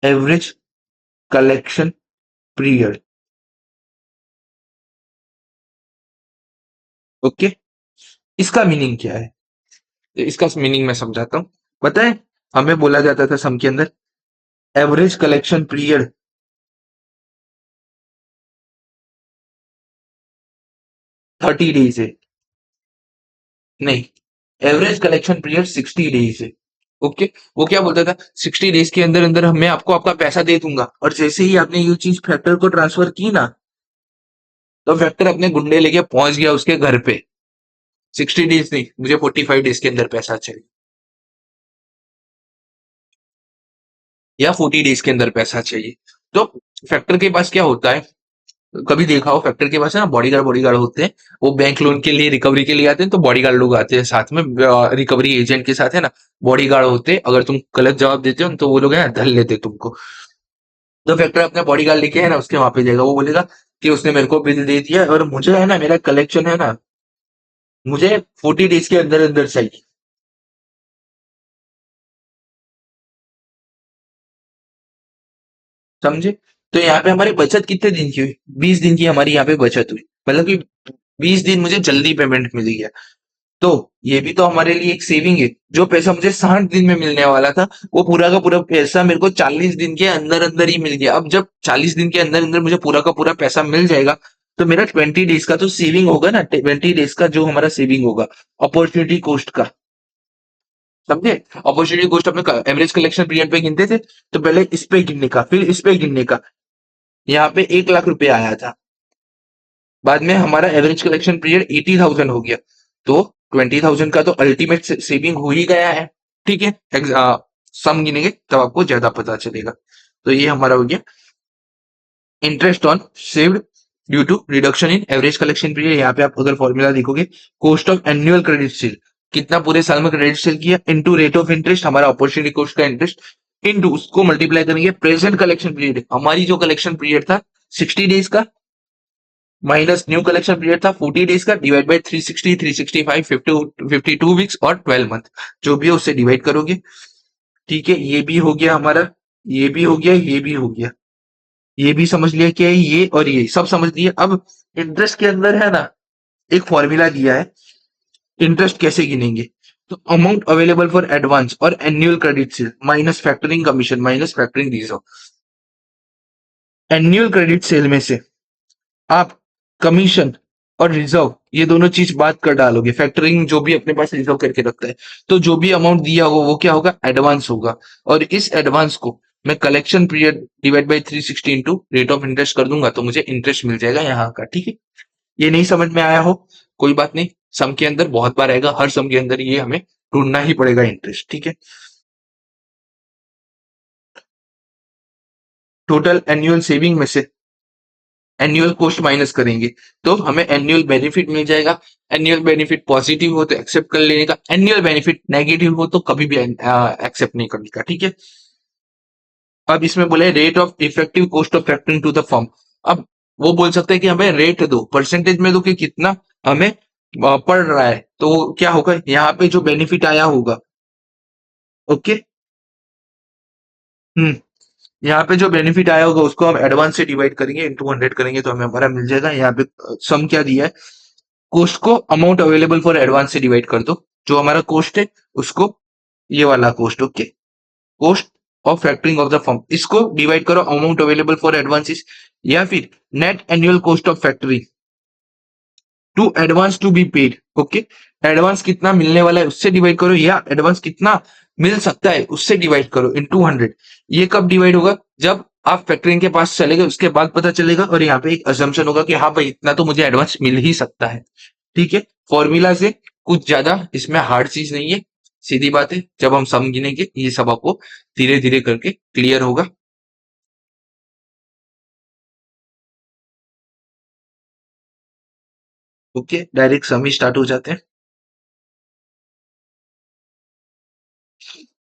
average collection period. Okay, इसका मीनिंग क्या है? तो इसका मीनिंग मैं समझाता हूँ। पता है, हमें बोला जाता था सम के अंदर एवरेज कलेक्शन पीरियड 30 डेज है। नहीं, एवरेज कलेक्शन पीरियड 60 डेज है। ओके, वो क्या बोलता था, 60 डेज के अंदर अंदर मैं आपको आपका पैसा दे दूंगा, और जैसे ही आपने ये चीज फैक्टर को ट्रांसफर की ना, तो फैक्टर अपने गुंडे लेके पहुंच गया उसके घर पे। 60 डेज नहीं, मुझे 45 डेज के अंदर पैसा चाहिए, या 40 डेज के अंदर पैसा चाहिए। तो फैक्टर के पास क्या होता है, कभी देखा हो फैक्टर के पास है ना, बॉडीगार्ड बॉडीगार्ड होते हैं। वो बैंक लोन के लिए रिकवरी के लिए आते हैं, तो बॉडीगार्ड लोग आते हैं साथ में, रिकवरी एजेंट के साथ है ना, बॉडीगार्ड होते हैं। अगर तुम गलत जवाब देते हो तो वो लोग है ना धल लेते हैं तुमको। तो फैक्टर अपना बॉडीगार्ड लेके है ना उसके वहां पे जाएगा, वो बोलेगा कि उसने मेरे को बिल दे दिया और मुझे है ना मेरा कलेक्शन है ना, मुझे 40 डेज के अंदर अंदर चाहिए। समझे? तो यहाँ पे हमारी बचत कितने दिन की हुई? 20 दिन की हमारी यहाँ पे बचत हुई, मतलब कि 20 दिन मुझे जल्दी पेमेंट मिल गया। तो ये भी तो हमारे लिए एक सेविंग है। जो पैसा मुझे 60 दिन में मिलने वाला था, वो पूरा का पूरा पैसा मेरे को 40 दिन के अंदर अंदर ही मिल गया। अब जब 40 दिन के अंदर अंदर मुझे पूरा का पूरा पैसा मिल जाएगा, तो मेरा 20 डेज का तो सेविंग होगा ना, 20 डेज का जो हमारा सेविंग होगा अपॉर्चुनिटी कॉस्ट का। समझे? अपॉर्चुनिटी कॉस्ट अपने एवरेज कलेक्शन पीरियड पे गिनते थे, तो पहले इस पे गिनने का, फिर इस पे गिनने का। यहाँ पे 1 लाख रुपए आया था, बाद में हमारा एवरेज कलेक्शन पीरियड 80,000 हो गया, तो 20,000 का तो अल्टीमेट सेविंग हो ही गया है। ठीक है, सम गिनेंगे तब आपको ज्यादा पता चलेगा। तो ये हमारा हो गया interest on saved due to reduction in average collection period. यहाँ पे आप अगर फॉर्मूला देखोगे, cost of annual credit sale, कितना पूरे साल में क्रेडिट सेल किया, इनटू रेट ऑफ इंटरेस्ट, हमारा अपॉर्चुनिटी कॉस्ट का इंटरेस्ट, इनटू उसको मल्टीप्लाई करेंगे प्रेजेंट कलेक्शन पीरियड, हमारी जो कलेक्शन पीरियड था 60 डेज का, माइनस न्यू कलेक्शन पीरियड था 40 डेज का, डिवाइड बाय 360, 365, 52 वीक्स और 12 मंथ, जो भी है उससे डिवाइड करोगे। ठीक है, ये भी हो गया हमारा, ये भी हो गया, ये भी हो गया, ये भी समझ लिया क्या है, ये और ये सब समझ लिए। अब इंटरेस्ट के अंदर है ना एक फॉर्मूला दिया है, इंटरेस्ट कैसे गिनेंगे। तो अमाउंट अवेलेबल फॉर एडवांस और annual credit cell minus factoring commission minus factoring reserve. Annual credit cell में से आप कमीशन और रिजर्व ये दोनों चीज बात कर डालोगे, फैक्टरिंग जो भी अपने पास रिजर्व करके रखता है, तो जो भी अमाउंट दिया होगा वो क्या होगा, एडवांस होगा। और इस एडवांस को मैं collection period divide by 360 into rate of interest कर दूंगा, तो मुझे इंटरेस्ट मिल जाएगा यहाँ का। ठीक है, ये नहीं समझ में आया हो कोई बात नहीं, सम के अंदर बहुत बार आएगा, हर सम के अंदर ये हमें ढूंढना ही पड़ेगा इंटरेस्ट। ठीक है, टोटल एनुअल सेविंग में से एनुअल कॉस्ट माइनस करेंगे, तो हमें एनुअल बेनिफिट मिल जाएगा। एनुअल बेनिफिट पॉजिटिव हो तो एक्सेप्ट कर लेने का, एनुअल बेनिफिट नेगेटिव हो तो कभी भी एक्सेप्ट नहीं करने का। ठीक है, अब इसमें बोले rate of effective cost of factoring to the firm. अब वो बोल सकते हैं कि हमें रेट दो, परसेंटेज में दो कि कितना हमें पड़ रहा है, तो क्या होगा यहाँ पे जो बेनिफिट आया होगा। ओके, हम्म, यहाँ पे जो बेनिफिट आया होगा उसको हम एडवांस से डिवाइड करेंगे, इंटू 100 करेंगे, तो हमें हमारा मिल जाएगा। यहाँ पे सम क्या दिया है, कोस्ट को अमाउंट अवेलेबल फॉर एडवांस से डिवाइड कर दो, जो हमारा कोस्ट है उसको, ये वाला cost. Okay, cost of factoring of the firm, इसको डिवाइड करो अमाउंट अवेलेबल फॉर एडवांसेस, या फिर net annual cost of factory to advance to be paid. Okay, advance कितना मिलने वाला है उससे डिवाइड करो, या एडवांस कितना मिल सकता है उससे डिवाइड करो इन 200। ये कब डिवाइड होगा? जब आप फैक्टरिंग के पास चले गए उसके बाद पता चलेगा, और यहाँ पे एक अजम्पशन होगा कि हाँ भाई इतना तो मुझे एडवांस मिल ही सकता है। ठीक है, फॉर्मूला से कुछ ज्यादा इसमें हार्ड चीज नहीं है, सीधी बात है। जब हम सम गिनेंगे ये सब आपको धीरे धीरे करके क्लियर होगा। ओके, डायरेक्ट सम ही स्टार्ट हो जाते हैं।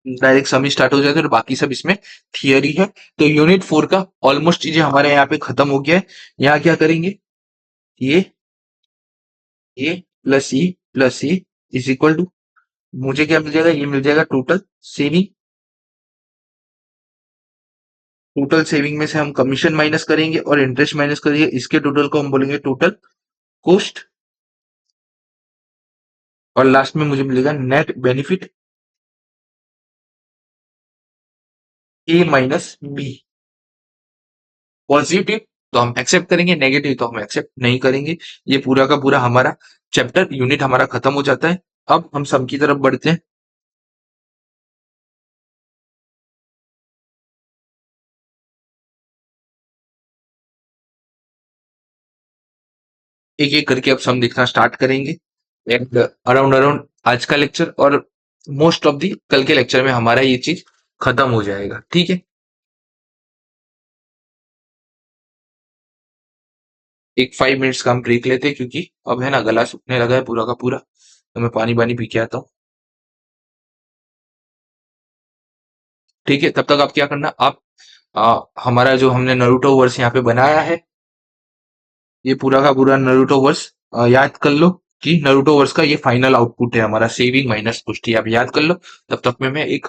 डायरेक्ट सम ही स्टार्ट हो जाते हैं और बाकी सब इसमें थियरी है। तो यूनिट 4 का ऑलमोस्ट चीजें हमारे यहाँ पे खत्म हो गया है। यहाँ क्या करेंगे? ये A plus E is equal to, मुझे क्या मिल जाएगा? ये मिल जाएगा टोटल सेविंग। टोटल सेविंग में से हम कमीशन माइनस करेंगे और इंटरेस्ट माइनस करेंगे, इसके टोटल को हम बोलेंगे टोटल कॉस्ट। और लास्ट में मुझे मिलेगा नेट बेनिफिट ए माइनस बी। पॉजिटिव तो हम एक्सेप्ट करेंगे, नेगेटिव तो हम एक्सेप्ट नहीं करेंगे। ये पूरा का पूरा हमारा चैप्टर यूनिट हमारा खत्म हो जाता है। अब हम सम की तरफ बढ़ते हैं। एक एक करके अब सम देखना स्टार्ट करेंगे, एंड अराउंड अराउंड आज का लेक्चर और मोस्ट ऑफ दी कल के लेक्चर में हमारा ये चीज खत्म हो जाएगा। ठीक है, एक 5 मिनट्स का हम ब्रेक लेते हैं, क्योंकि अब है ना गला सूखने लगा है पूरा का पूरा, तो मैं पानी पानी पी के आता हूँ। ठीक है, तब तक आप क्या करना, आप हमारा जो हमने नरूटो वर्स यहाँ पे बनाया है, ये पूरा का पूरा नरूटो वर्स याद कर लो कि नरूटो वर्स का ये फाइनल आउटपुट है हमारा, सेविंग माइनस पुष्टि। आप याद कर लो, तब तक में मैं एक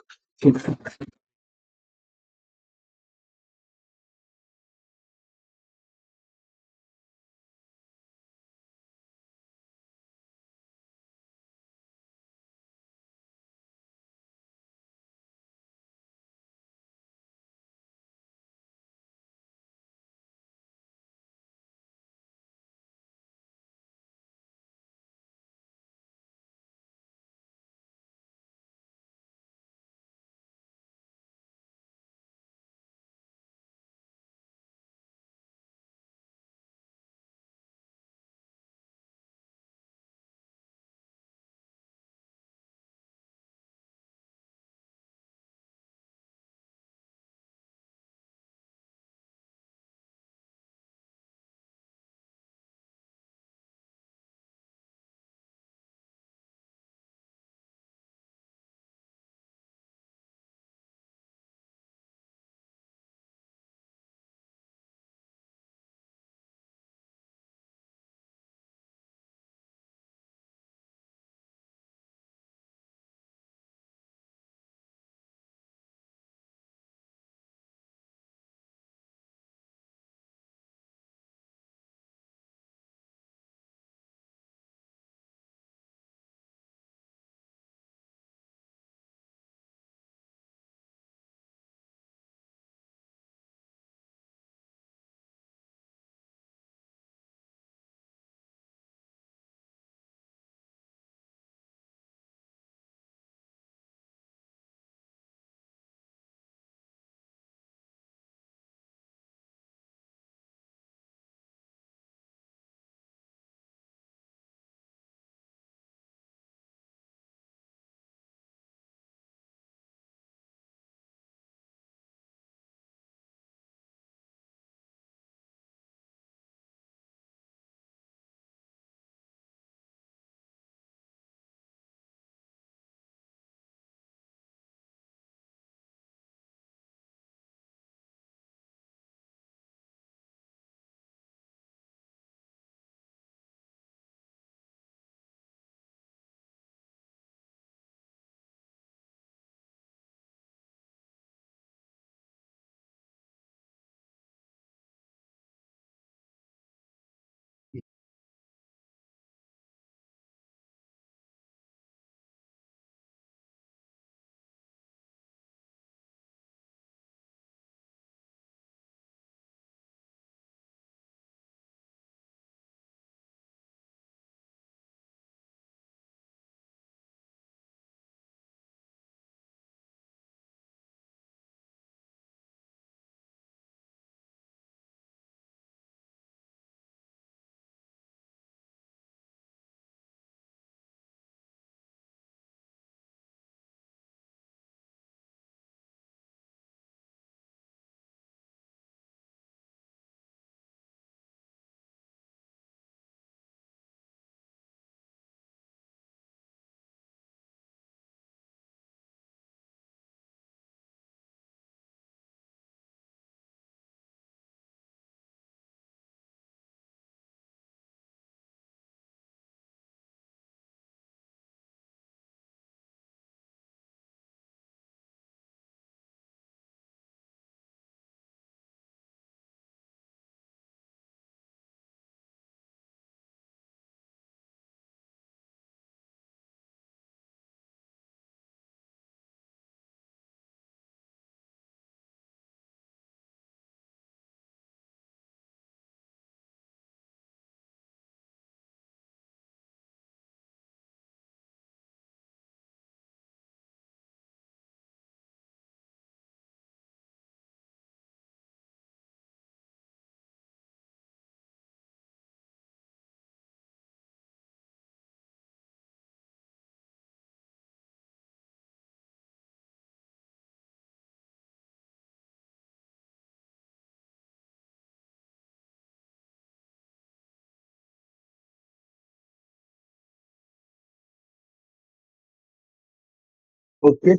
ओके,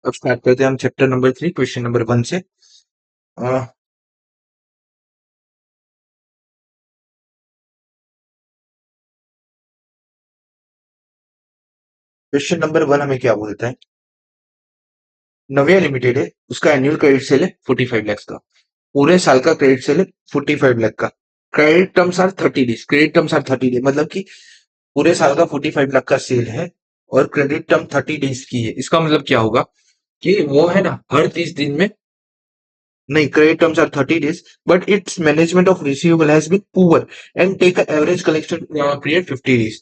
अब स्टार्ट करते हैं हम चैप्टर नंबर 3 क्वेश्चन नंबर 1 से। क्वेश्चन नंबर 1 हमें क्या बोलता है? नव्या लिमिटेड है, उसका एनुअल क्रेडिट सेल है 45 लाख का। पूरे साल का क्रेडिट सेल है 45 लाख का। Credit terms are 30 days. Credit terms are 30 days मतलब कि पूरे साल का 45 लाख का सेल है और क्रेडिट टर्म 30 डेज की है। इसका मतलब क्या होगा कि वो है ना हर 30 दिन में, नहीं, credit terms are 30 days but its management of receivable has been poor and take average collection period 50 days.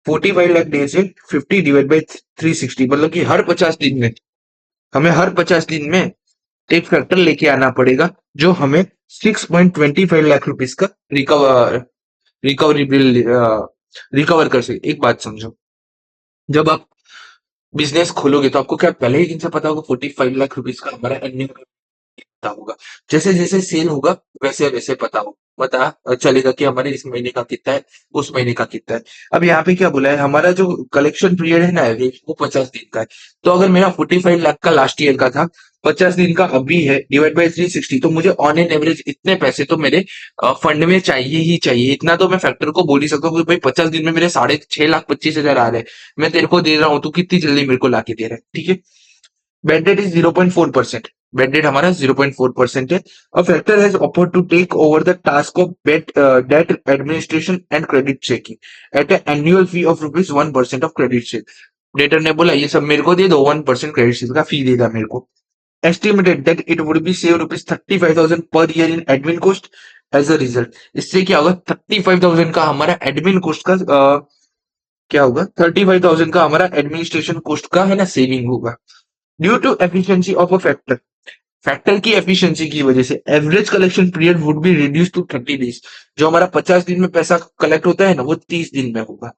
45 lakh days है 50 डिवाइड बाई 360 मतलब कि हर 50 दिन में हमें हर 50 दिन में एक फैक्टर लेके आना पड़ेगा जो हमें 6.25 लाख रुपीस का रिकवरी बिल रिकवर कर सके। एक बात समझो, जब आप बिजनेस खोलोगे तो आपको क्या पहले ही दिन से पता होगा 45 लाख रुपीस का हमारा एनुअल पता होगा? जैसे जैसे सेल होगा वैसे वैसे पता चलेगा कि हमारे इस महीने का कितना है, उस महीने का कितना है। अब यहाँ पे क्या बोला है, हमारा जो कलेक्शन पीरियड है ना एवरेज वो 50 दिन का है। तो अगर मेरा 45 लाख का लास्ट ईयर का था, 50 दिन का अभी है, डिवाइड बाई 360, तो मुझे ऑन एन एवरेज इतने पैसे तो मेरे फंड में चाहिए ही चाहिए। इतना तो मैं फैक्टर को बोल ही सकता हूँ कि भाई 50 दिन में मेरे 6.25 लाख आ रहे हैं, मैं तेरे को दे रहा हूँ, तू कितनी जल्दी मेरे को लाके दे रहा है, ठीक है। Bad debt is 0.4%. Bad debt हमारा 0.4% है। A factor has offered to take over the task of debt administration and credit checking at an annual fee of rupees 1% of credit check. Debtor ने बोला ये सब मेरे को दे दो, 1% क्रेडिट चेक का फी देगा मेरे को। Estimated that it would be save rupees 35,000 per year in admin cost as a result. इससे क्या होगा, 35,000 का हमारा एडमिन कोस्ट का क्या होगा, 35,000 का हमारा एडमिनिस्ट्रेशन कोस्ट का है ना सेविंग होगा। Due to efficiency of a factor, factor की एफिशिएंसी की वजह से average collection period would be reduce to 30 days. जो हमारा 50 दिन में पैसा कलेक्ट होता है ना वो 30 दिन में होगा।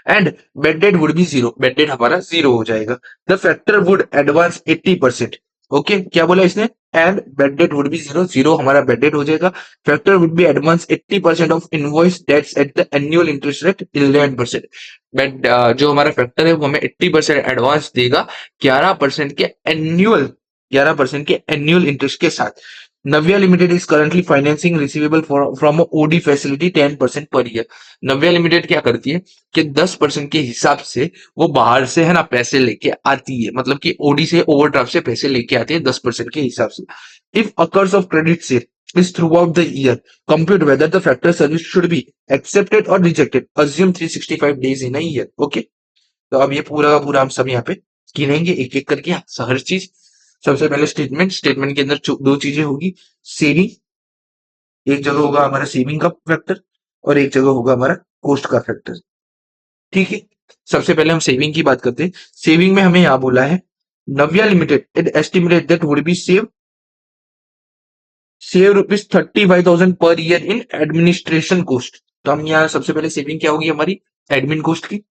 And bad debt would be zero, bad debt हमारा जीरो हो जाएगा। The factor would advance 80%। Okay, क्या बोला इसने? And bad debt would be zero, zero हमारा बेड डेट हो जाएगा। Factor would be advance 80% of invoice debts at the annual interest rate 11%। Bad जो हमारा फैक्टर है वो हमें 80% एडवांस देगा 11% के एनुअल 11% के एनुअल इंटरेस्ट के साथ। Navya limited is currently financing receivable from OD facility 10% per year. Navya limited क्या करती है कि 10% के हिसाब से वो बाहर से है ना पैसे लेके आती है, मतलब कि ओडी से ओवरड्राफ्ट से पैसे लेके आती है 10% के हिसाब से। If occurs of credit cell is throughout the year, compute whether the factor service should be accepted or rejected, assume 365 days in a year. Okay, तो अब ये पूरा का पूरा हम सब यहाँ पे गिनेंगे एक एक करके हर चीज। सबसे पहले स्टेटमेंट, स्टेटमेंट के अंदर दो चीजें होगी, सेविंग, एक जगह होगा हमारा सेविंग का फैक्टर और एक जगह होगा हमारा कोस्ट का फैक्टर, ठीक है। सबसे पहले हम सेविंग की बात करते हैं। सेविंग में हमें यहां बोला है Navya limited it estimated that would be save rupees 35,000 per year in administration coast. तो हम यहाँ सबसे पहले सेविंग क्या होगी हमारी एडमिन कोस्ट की,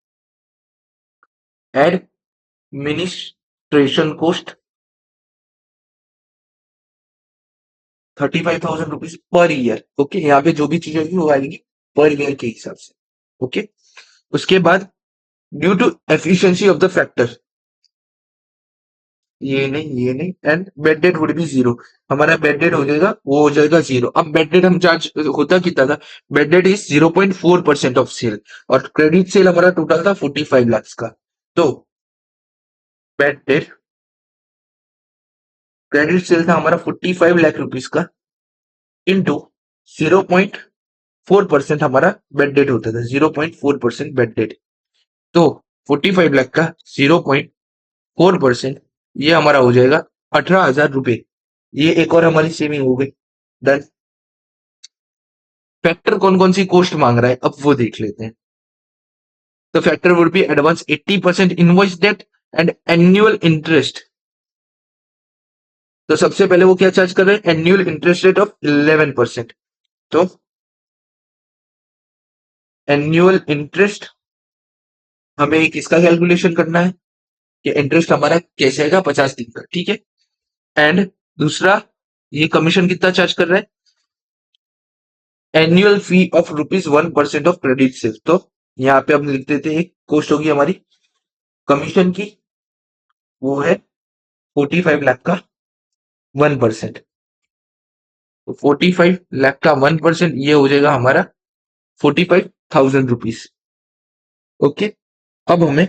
administration cost 35,000 rupees per year. Okay, यहाँ पे जो भी चीजें होगी वो आएगी पर ईयर के हिसाब से। ओके, उसके बाद due to efficiency of the factor, ये नहीं and bad debt would be zero, हमारा बेड डेट हो जाएगा वो हो जाएगा जीरो। अब बेड डेट हम चार्ज होता कितना था, bad debt is 0.4% of sale और क्रेडिट सेल हमारा टोटल था 45 लाख का। तो बेड डेट, क्रेडिट सेल था हमारा 45 लाख रुपीस का इंटू 0.4% हमारा बेड डेट होता था, 0.4% बेड डेट। तो 45 लाख का 0.4% ये हमारा हो जाएगा 18,000 रुपए। ये एक और हमारी सेविंग हो गई। डन। फैक्टर कौन कौन सी कोस्ट मांग रहा है अब वो देख लेते हैं। तो factor would be advance 80% invoice debt and annual interest. तो सबसे पहले वो क्या चार्ज कर रहे हैं, एनुअल इंटरेस्ट रेट ऑफ 11%। तो एनुअल इंटरेस्ट हमें एक इसका कैलकुलेशन करना है कि इंटरेस्ट हमारा कैसे आएगा 50 दिन का, ठीक है। एंड दूसरा, ये कमीशन कितना चार्ज कर रहा है, annual fee of rupees 1% of credit sales. तो यहाँ पे हम लिख देते हैं एक कोस्ट होगी हमारी कमीशन की वो है 45 लाख का 1%। तो 45 लाख का 1% ये हो जाएगा हमारा 45,000 रुपीज। ओके। अब हमें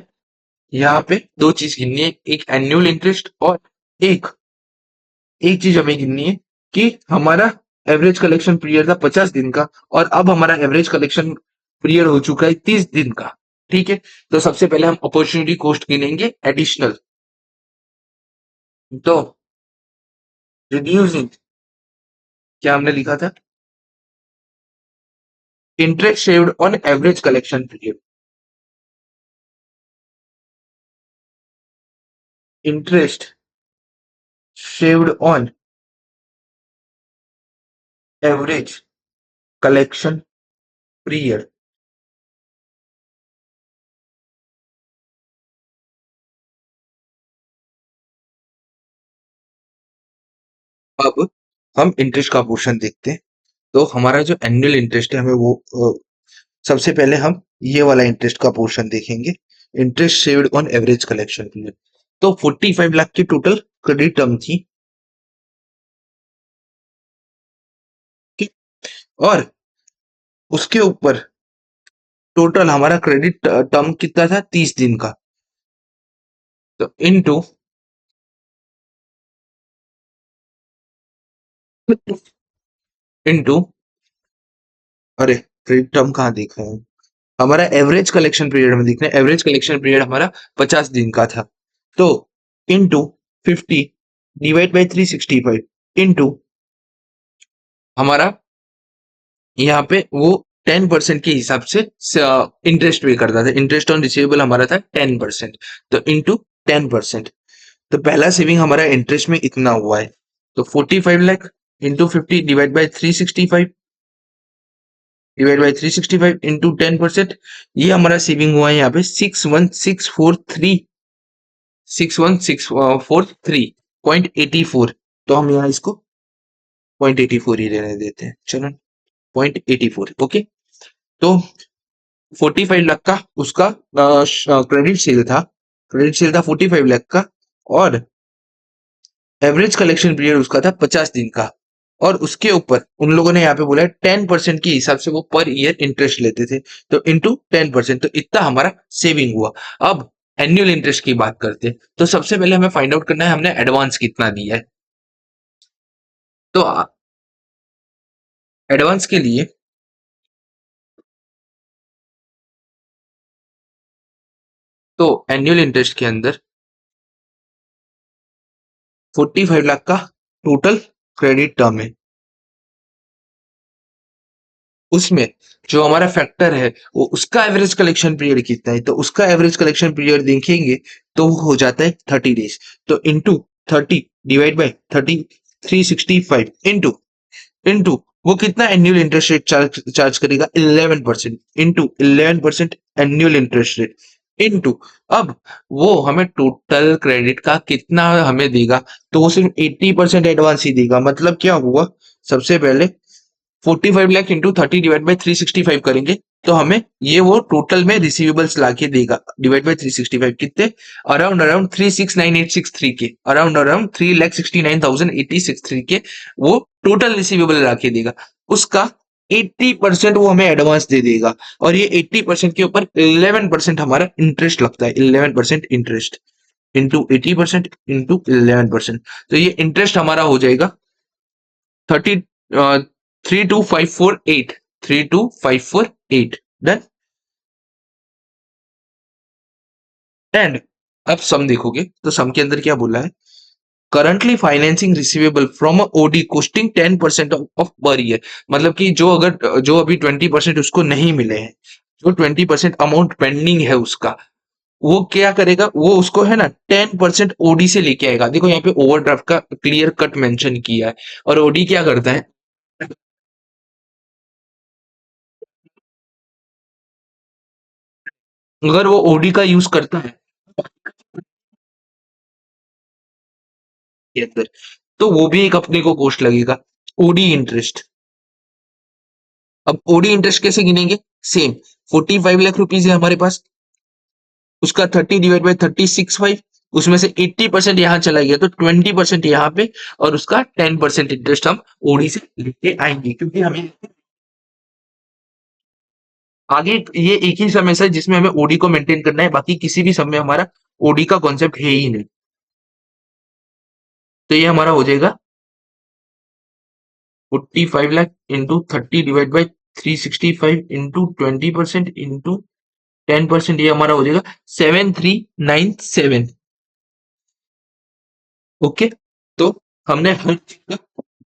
यहाँ पे दो चीज गिननी है, एक एनुअल इंटरेस्ट और एक एक चीज हमें गिननी है कि हमारा एवरेज कलेक्शन पीरियड था 50 दिन का, और अब हमारा एवरेज कलेक्शन पीरियड हो चुका है 30 दिन का। ठीक है। तो सबसे पहले हम अपॉर्चुनिटी कॉस्ट गिनेंगे एडिशनल। तो रिड्यूसिंग, क्या हमने लिखा था, interest saved on average collection period. Interest saved on average collection period. अब हम इंटरेस्ट का पोर्शन देखते हैं। तो हमारा जो एनुअल इंटरेस्ट है हमें वो सबसे पहले हम ये वाला इंटरेस्ट का पोर्शन देखेंगे, interest saved on average collection period. तो 45 लाख की टोटल क्रेडिट टर्म थी। ठीक। और उसके ऊपर टोटल हमारा क्रेडिट टर्म कितना था, 30 दिन का। तो इनटू, अरे क्रेडिट टर्म कहाँ देखा है, हमारा एवरेज कलेक्शन पीरियड में देखना है। एवरेज कलेक्शन पीरियड हमारा 50 दिन का था। तो इनटू 50 डिवाइड बाई 365 इनटू हमारा यहाँ पे वो 10% के हिसाब से इंटरेस्ट पे करता था। इंटरेस्ट ऑन रिसीवेबल हमारा था 10%। तो इंटू 10%। तो पहला सेविंग हमारा इंटरेस्ट में इतना हुआ है। तो 45 lakh into 50 divide by 365 into 10%। ये हमारा सेविंग हुआ है यहाँ पे 61643 तो हम यहाँ इसको 0.84 ही रहने देते हैं, चलो 0.84। ओके। तो 45 लाख का उसका क्रेडिट सेल था। क्रेडिट सेल था 45 लाख का, और एवरेज कलेक्शन पीरियड उसका था 50 दिन का। और उसके ऊपर उन लोगों ने यहाँ पे बोला है 10% के हिसाब से वो पर ईयर इंटरेस्ट लेते थे। तो इंटू 10%, तो इतना हमारा सेविंग हुआ। अब एनुअल इंटरेस्ट की बात करते हैं। तो सबसे पहले हमें फाइंड आउट करना है हमने एडवांस कितना दिया है। तो एडवांस के लिए तो एनुअल इंटरेस्ट के अंदर 45 लाख का टोटल क्रेडिट टर्म है। उसमें जो हमारा फैक्टर है वो उसका एवरेज कलेक्शन पीरियड कितना है, तो उसका एवरेज कलेक्शन पीरियड देखेंगे तो वो हो जाता है 30 डेज। तो इंटू 30 डिवाइड बाई 365 इंटू वो कितना एनुअल इंटरेस्ट रेट चार्ज करेगा, 11%। Into 11% annual interest rate into, अब वो हमें टोटल क्रेडिट का कितना हमें देगा, तो वो सिर्फ 80% एडवांस ही देगा। मतलब क्या हुआ, सबसे पहले 45 लाख इंटू 30 डिवाइड बाई 365 करेंगे तो हमें ये वो टोटल में रिसीवेबल्स लाके देगा। डिवाइड बाई 365 कितने, अराउंड अराउंड 369,863 के, अराउंड 3,69,863 के वो टोटल रिसीवेबल लाके देगा। उसका 80% वो हमें एडवांस दे देगा, और ये 80% के ऊपर 11% हमारा इंटरेस्ट लगता है। 11% इंटरेस्ट इंटू 80% इंटू 11%, तो ये इंटरेस्ट हमारा हो जाएगा 30 32548, 32548 डन। एंड अब सम देखोगे तो सम के अंदर क्या बोला है, currently financing receivable from OD costing 10% of per year. मतलब कि जो अभी 20% उसको नहीं मिले हैं, जो 20% अमाउंट पेंडिंग है उसका, वो क्या करेगा, वो उसको है ना 10% ओडी से लेके आएगा। देखो यहाँ पे ओवरड्राफ्ट का क्लियर कट मेंशन किया है। और ओडी क्या करता है, अगर वो ओडी का यूज करता है के अंदर, तो वो भी एक अपने को कॉस्ट लगेगा, ओडी इंटरेस्ट। अब ओडी इंटरेस्ट कैसे गिनेंगे, सेम 45 लाख रुपीज है हमारे पास, उसका 30 डिवाइड बाई 365 उसमें से 80% यहाँ चला गया तो 20% यहाँ पे और उसका 10% इंटरेस्ट हम ओडी से लेके आएंगे, क्योंकि हमें आगे ये एक ही समय है जिसमें हमें ओडी को मेंटेन करना है, बाकी किसी भी समय हमारा ओडी का कॉन्सेप्ट है ही नहीं। तो ये हमारा हो जाएगा 45 lakh into 30 divide by 365 into 20% into 10%, ये हमारा हो जाएगा 7397। ओके, तो हमने हर चीज का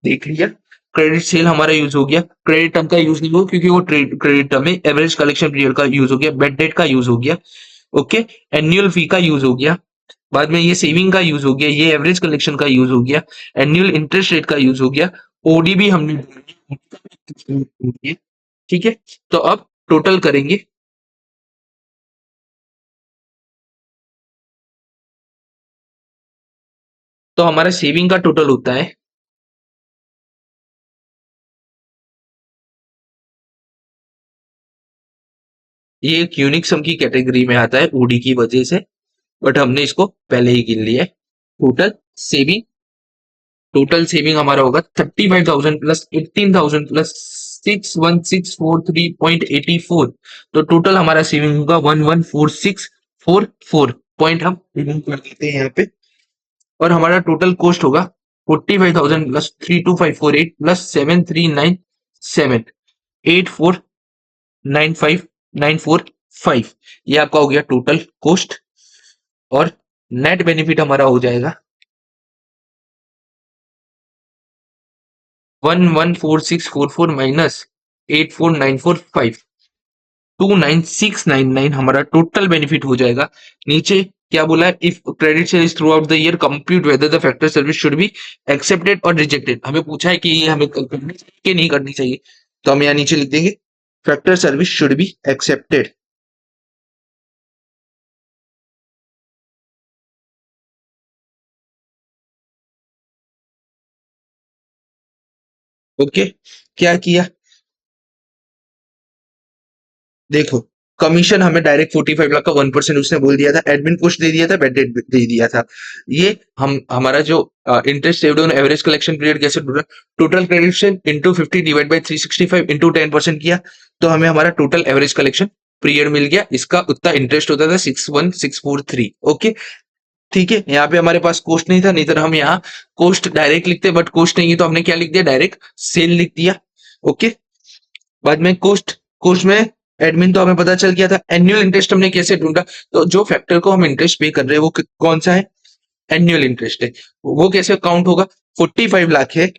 देख लिया। क्रेडिट सेल हमारा यूज हो गया, क्रेडिट टर्म का यूज नहीं हुआ क्योंकि वो क्रेडिट टर्म में एवरेज कलेक्शन पीरियड का यूज हो गया, बेड डेट का यूज हो गया। ओके, एनुअल फी का यूज हो गया, बाद में ये सेविंग का यूज हो गया, ये एवरेज कलेक्शन का यूज हो गया, एनुअल इंटरेस्ट रेट का यूज हो गया, ओडी भी हमने ठीक है। तो अब टोटल करेंगे, तो हमारा सेविंग का टोटल होता है, ये एक यूनिक सम की कैटेगरी में आता है ओडी की वजह से, बट हमने इसको पहले ही गिन लिया है। टोटल सेविंग, टोटल सेविंग हमारा होगा 35,000 प्लस 18,000 प्लस 61,643.84। तो टोटल हमारा सेविंग होगा 114644 पॉइंट, हम रिमूव कर देते हैं यहाँ पे। और हमारा टोटल कॉस्ट होगा 45,000 प्लस 32548 प्लस 7397 8495,945, ये आपका हो गया टोटल कॉस्ट। और नेट बेनिफिट हमारा हो जाएगा 114644 माइनस 84945, 29699 हमारा टोटल बेनिफिट हो जाएगा। नीचे क्या बोला है, if credit sales throughout the year compute whether the factor service should be accepted और रिजेक्टेड, हमें पूछा है कि ये हमें करनी चाहिए कि नहीं करनी चाहिए, तो हम यहाँ नीचे लिख देंगे factor service should be accepted. Okay, क्या किया, देखो, कमीशन हमें डायरेक्ट 45 लाख का 1% उसने बोल दिया था, एडमिन कॉस्ट दे दिया था, बेड डेट दे दिया था। ये हम हमारा जो interest saved on average collection period कैसे ढूंढा, total credit into 50 divide by 365 into 10% किया, तो हमें हमारा टोटल एवरेज कलेक्शन पीरियड मिल गया, इसका उतना इंटरेस्ट होता था 61643। ओके, ठीक है, यहाँ पे हमारे पास कोस्ट नहीं था, नहीं तो हम यहाँ कोस्ट डायरेक्ट लिखते, बट कोस्ट नहीं है तो हमने क्या लिख दिया, डायरेक्ट सेल लिख दिया। ओके, बाद में कोस्ट, कोस्ट में एडमिन तो हमें पता चल गया था। एनुअल इंटरेस्ट हमने कैसे ढूंढा, तो जो फैक्टर को हम इंटरेस्ट पे कर रहे हैं वो कौन सा है, एनुअल इंटरेस्ट है, वो कैसे काउंट होगा, 45 लाख है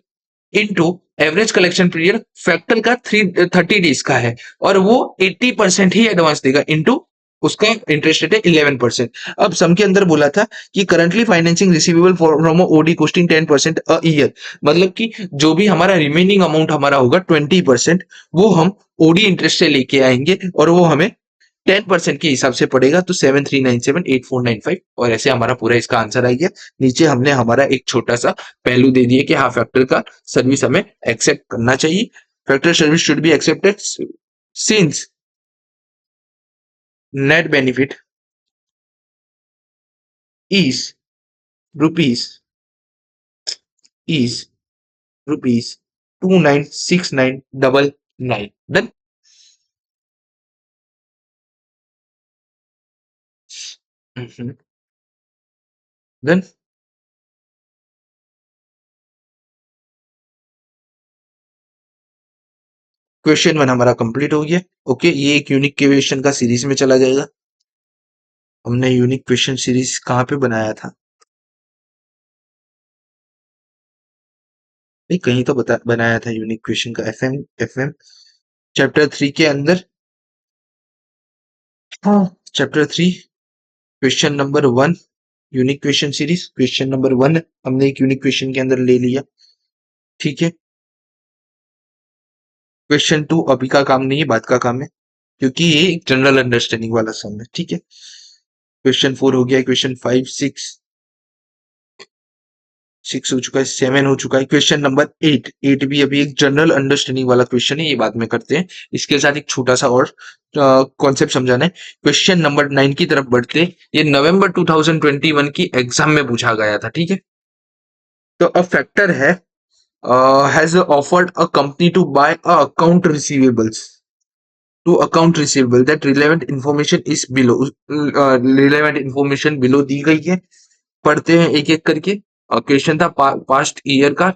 into average collection period factor का 30 डेज का है, और वो 80% ही एडवांस देगा इनटू उसका इंटरेस्ट रेट है 11%। अब सम के अंदर बोला था कि currently financing receivable from OD costing 10% a year, मतलब कि जो भी हमारा रिमेनिंग अमाउंट हमारा होगा 20%, वो हम ओडी इंटरेस्ट से लेके आएंगे और वो हमें 10% के हिसाब से पड़ेगा, तो 73978495, और ऐसे हमारा पूरा इसका आंसर आ गया। नीचे हमने हमारा एक छोटा सा पहलू दे दिया कि हाँ फैक्टर का सर्विस हमें एक्सेप्ट करना चाहिए, factor service should be accepted since net benefit is rupees is rupees 296999। Done. Done. Question one हमारा कंप्लीट हो गया। ओके, ये एक यूनिक क्वेश्चन का सीरीज में चला जाएगा। हमने यूनिक क्वेश्चन सीरीज कहाँ पे बनाया था, नहीं कहीं तो बनाया था यूनिक क्वेश्चन का, एफएम चैप्टर 3 के अंदर। हाँ, chapter 3 question number 1, unique question series question number 1 हमने एक यूनिक क्वेश्चन के अंदर ले लिया। ठीक है, क्वेश्चन 2 अभी का काम नहीं है, बात का काम है, क्योंकि ये एक जनरल अंडरस्टैंडिंग वाला सम है। ठीक है, क्वेश्चन 4 हो गया, क्वेश्चन 5 6 6 हो चुका है, 7 हो चुका है। क्वेश्चन नंबर 8, 8 भी अभी एक जनरल अंडरस्टैंडिंग वाला क्वेश्चन है, ये बाद में करते हैं। इसके साथ एक छोटा सा और कॉन्सेप्ट समझाना है। क्वेश्चन नंबर 9 की तरफ बढ़ते हैं। ये नवंबर 2021 की एग्जाम में पूछा गया था, ठीक है। तो अ फैक्टर है has offered a company to buy a account receivables to account receivable that relevant information is below, relevant information below दी गई है। पढ़ते हैं एक एक करके। क्वेश्चन था पास्ट ईयर का,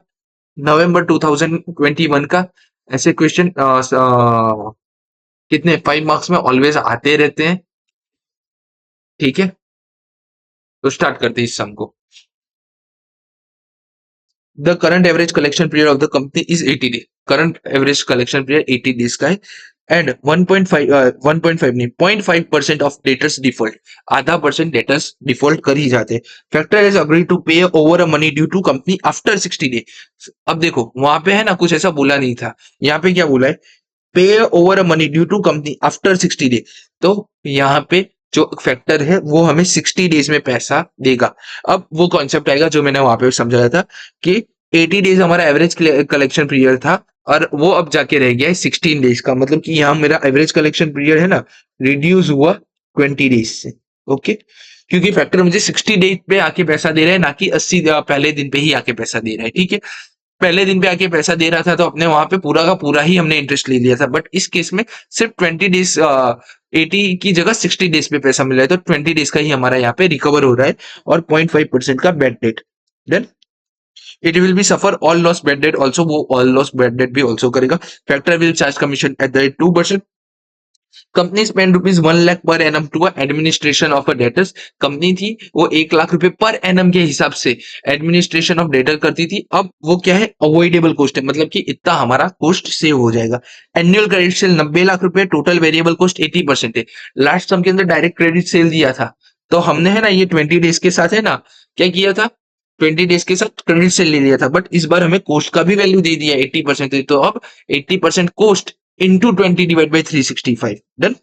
नवंबर 2021 का। ऐसे क्वेश्चन कितने 5 मार्क्स में ऑलवेज आते रहते हैं, ठीक है। तो स्टार्ट करते हैं इस सम को। The current average collection period of the company is 80 days. Current average collection period 80 days का है and 1.5 नहीं 0.5% of debtors default, आधा परसेंट debtors default कर ही जाते हैं। Factor has agreed to pay over a money due to company after 60 days। अब देखो वहां पे है ना कुछ ऐसा बोला नहीं था, यहाँ पे क्या बोला है, pay over a money due to company after 60 day. तो यहाँ पे जो फैक्टर है वो हमें 60 डेज में पैसा देगा। अब वो कॉन्सेप्ट आएगा जो मैंने वहां पे समझाया था कि 80 डेज हमारा एवरेज कलेक्शन पीरियड था और वो अब जाके रह गया है 16 डेज का। मतलब कि यहाँ मेरा एवरेज कलेक्शन पीरियड है ना रिड्यूस हुआ 20 डेज से। ओके, क्योंकि फैक्टर मुझे 60 डेज पे आके पैसा दे रहा है, ना कि 80 पहले दिन पे ही आके पैसा दे रहा है, ठीक है। पहले दिन पे आके पैसा दे रहा था तो अपने वहां पे पूरा का पूरा ही हमने इंटरेस्ट ले लिया था, बट इस केस में सिर्फ 20 डेज 80 की जगह 60 डेज पे पैसा मिल रहा है, तो 20 डेज का ही हमारा यहाँ पे रिकवर हो रहा है और 0.5% का bad debt. Then it will be suffer all loss bad debt also, वो ऑल लॉस बेड डेट भी ऑल्सो करेगा। Factor will charge commission at the rate 2%। Company spend rupees 1 lakh per annum to administration of a debtors. Company थी वो 1 लाख रुपए per annum के हिसाब से administration of debtor करती थी। अब वो क्या है, अवॉइडेबल कॉस्ट है, मतलब कि इतना हमारा कॉस्ट सेव हो जाएगा। एनुअल क्रेडिट सेल 90 लाख रुपए, टोटल वेरिएबल कॉस्ट 80% है। लास्ट सम के अंदर डायरेक्ट क्रेडिट सेल दिया था, तो हमने है ना ये 20 डेज के साथ है ना क्या किया था, 20 डेज के साथ क्रेडिट सेल ले लिया था, बट इस बार हमें कॉस्ट का भी वैल्यू दे दिया 80%। तो अब 80% cost into 20 divided by 365, done।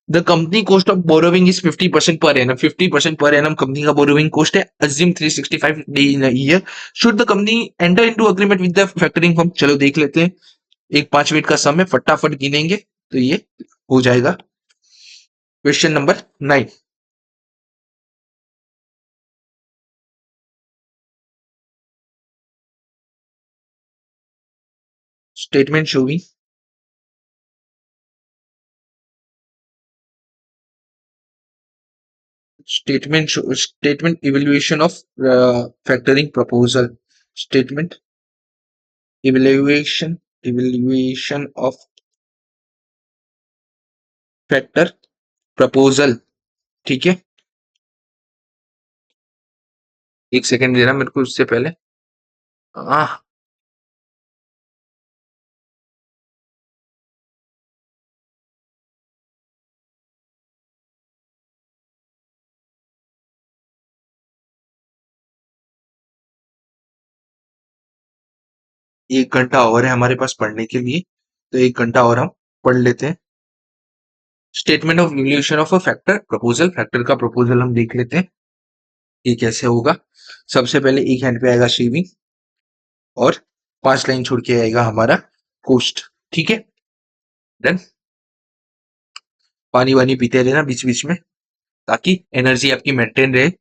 The company cost of borrowing is 50% per annum, 50% per annum company का borrowing cost है। assume 365 day in a year। should the company enter into agreement with the factoring firm, चलो देख लेते हैं। एक 5 minute का सम है, फटाफट गिनेंगे तो ये हो जाएगा। Question number 9, statement showing statement evaluation of factoring proposal, statement evaluation of factor proposal, ठीक है। एक सेकंड दे रहा मेरे को उससे पहले। आह, एक घंटा और है हमारे पास पढ़ने के लिए, तो एक घंटा और हम पढ़ लेते हैं। Statement of evaluation of a factor proposal, factor का प्रपोजल हम देख लेते हैं ये कैसे होगा। सबसे पहले एक हैंड पे आएगा शेविंग और 5 लाइन छोड़ के आएगा हमारा कोस्ट, ठीक है। डन। पानी वानी पीते रहना बीच बीच में ताकि एनर्जी आपकी मेंटेन रहे।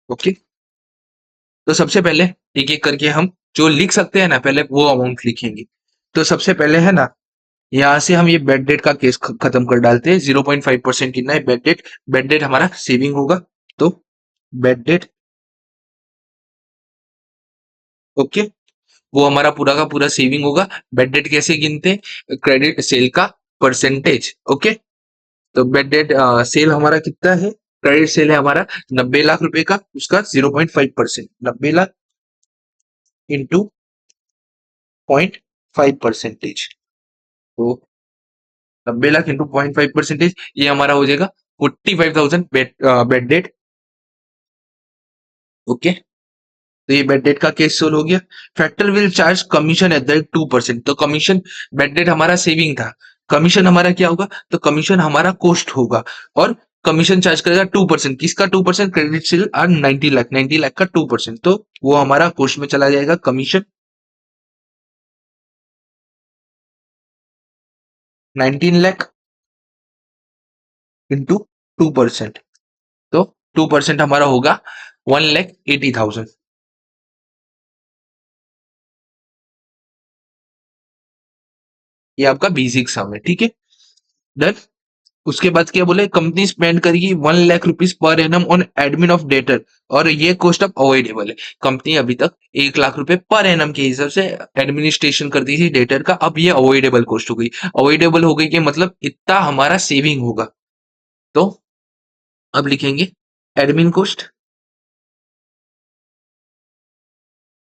ओके, तो सबसे पहले एक एक करके हम जो लिख सकते हैं ना पहले वो अमाउंट लिखेंगे। तो सबसे पहले है ना यहाँ से हम ये बेड डेट का केस खत्म कर डालते हैं। 0.5% कितना है बेड डेट, बेड डेट हमारा सेविंग होगा, तो बेड डेट ओके वो हमारा पूरा का पूरा सेविंग होगा। बेड डेट कैसे गिनते हैं, क्रेडिट सेल का परसेंटेज, ओके। तो बेड डेट सेल हमारा कितना है, क्रेडिट सेल है हमारा 90 लाख रुपए का, उसका 0.5%, 90 लाख इंटू 0.5%। तो 90 लाख इंटू 0.5%, ये हमारा हो जाएगा 45,000 बेड डेट, ओके। तो ये बेड डेट का केस सोल्व हो गया। Factor will charge commission at the 2%, तो कमीशन, बेड डेट हमारा सेविंग था, कमीशन हमारा क्या होगा, तो कमीशन हमारा कॉस्ट होगा और कमीशन चार्ज करेगा 2%। किसका 2%? क्रेडिट सेल और 90 लाख, 90 लाख का 2%, तो वो हमारा कोस्ट में चला जाएगा कमीशन। 19 लाख इंटू 2%, तो 2% हमारा होगा 1,80,000। ये आपका बेसिक सम है, ठीक है, डन। उसके बाद क्या बोले, कंपनी स्पेंड करेगी 1 lakh rupees per annum on admin of debtor, और ये कॉस्ट अब अवॉइडेबल है। कंपनी अभी तक 1 लाख रुपए पर एनम के हिसाब से एडमिनिस्ट्रेशन करती थी डेटर का, अब ये अवॉइडेबल कॉस्ट हो गई। अवॉइडेबल हो गई कि मतलब इतना हमारा सेविंग होगा। तो अब लिखेंगे एडमिन कॉस्ट,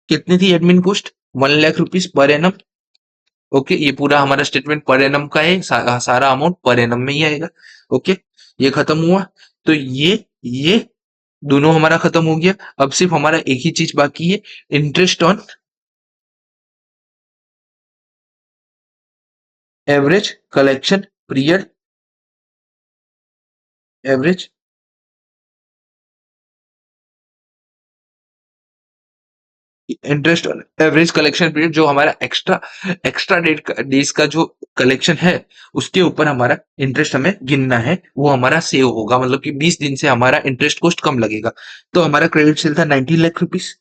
कितनी थी admin cost? 1 lakh rupees per annum. Okay, ये पूरा हमारा स्टेटमेंट पर एनम का है, सारा अमाउंट पर एनम में ही आएगा। ओके, ये खत्म हुआ। तो ये दोनों हमारा खत्म हो गया। अब सिर्फ हमारा एक ही चीज बाकी है, interest on average collection period. Average interest on average collection period, जो हमारा एक्स्ट्रा एक्स्ट्रा डेज का जो कलेक्शन है, उसके ऊपर हमारा इंटरेस्ट हमें गिनना है, वो हमारा सेव होगा, मतलब कि 20 दिन से हमारा इंटरेस्ट कॉस्ट कम लगेगा। तो हमारा क्रेडिट सेल था 19 लाख रुपीज,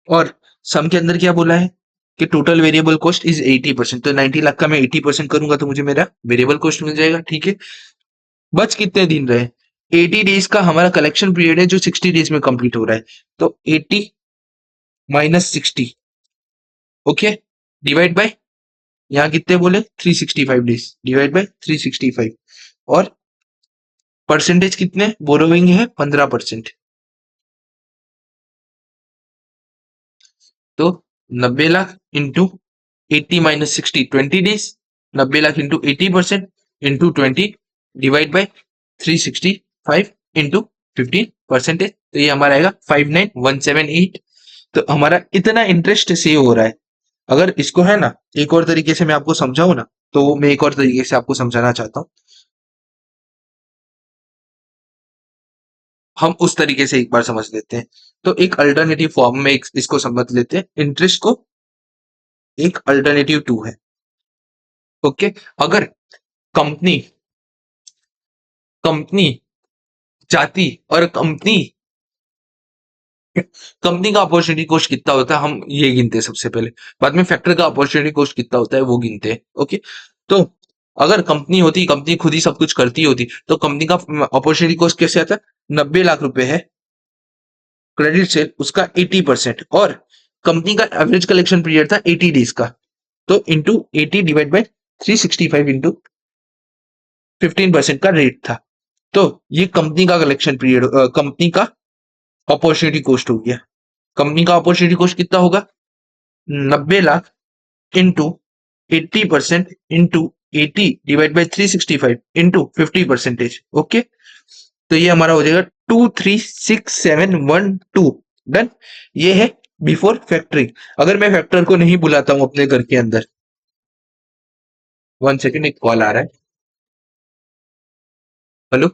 और सम के अंदर क्या बोला है कि टोटल वेरिएबल कॉस्ट इज 80%। तो 90 लाख का मैं 80% करूंगा तो मुझे मेरा वेरिएबल कॉस्ट मिल जाएगा, ठीक है। बच कितने दिन रहे? 80 डेज का हमारा कलेक्शन पीरियड है, जो 60 डेज में कंप्लीट हो रहा है। तो 80 - 60, ओके, डिवाइड बाय, यहाँ कितने बोले? 365 डेज, डिवाइड बाय 365, और परसेंटेज कितने बोरोइंग है? 15%। तो 90 lakh into 80 - 60, 20 days. 90 lakh into 80% into 20 divide by 365 into 15%। तो ये हमारा आएगा 59,178। तो हमारा इतना इंटरेस्ट सेव हो रहा है। अगर इसको है ना, एक और तरीके से मैं आपको समझाऊं ना, तो मैं एक और तरीके से आपको समझाना चाहता हूँ। हम उस तरीके से एक बार समझ लेते हैं। तो एक अल्टरनेटिव फॉर्म में इसको समझ लेते हैं, इंटरेस्ट को एक अल्टरनेटिव टू है। ओके, अगर कंपनी कंपनी जाती और कंपनी कंपनी का अपॉर्चुनिटी कॉस्ट कितना होता है, हम ये गिनते हैं सबसे पहले। बाद में फैक्टर का अपॉर्चुनिटी कॉस्ट कितना होता है वो गिनते हैं। ओके, तो अगर कंपनी होती, कंपनी खुद ही सब कुछ करती होती, तो कंपनी का अपॉर्चुनिटी कॉस्ट कैसे आता है? 90 लाख रुपए है क्रेडिट सेल, उसका 80%, और कंपनी का एवरेज कलेक्शन पीरियड था 80 डेज का। तो इंटू 80 डिवाइड बाई 365 इंटू 15% का रेट था। तो ये कंपनी का कलेक्शन पीरियड, कंपनी का अपॉर्चुनिटी कॉस्ट हो गया। कंपनी का अपॉर्चुनिटी कॉस्ट कितना होगा? 90 lakh into 80% into 80 divide by 365 into 50%। Okay, तो ये हमारा हो जाएगा 236712। डन। ये है बिफोर फैक्टरिंग। अगर मैं फैक्टर को नहीं बुलाता हूं अपने घर के अंदर, 1 सेकेंड, एक कॉल आ रहा है। हेलो,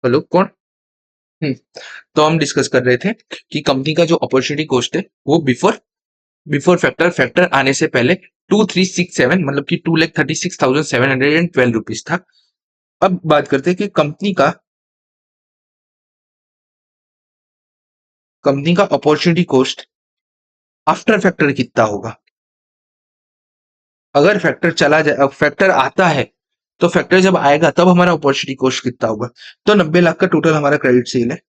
हेलो, कौन? हम्म, तो हम डिस्कस कर रहे थे कि कंपनी का जो अपॉर्चुनिटी कॉस्ट है वो बिफोर बिफोर फैक्टर, फैक्टर आने से पहले 2367, मतलब कि 2,36,712 रुपीज था। अब बात करते हैं कि कंपनी का अपॉर्चुनिटी कॉस्ट आफ्टर फैक्टर कितना होगा। अगर फैक्टर चला जाए, फैक्टर आता है, तो फैक्टर जब आएगा तब हमारा अपॉर्चुनिटी कॉस्ट कितना होगा? तो 90 लाख का टोटल हमारा क्रेडिट सेल है,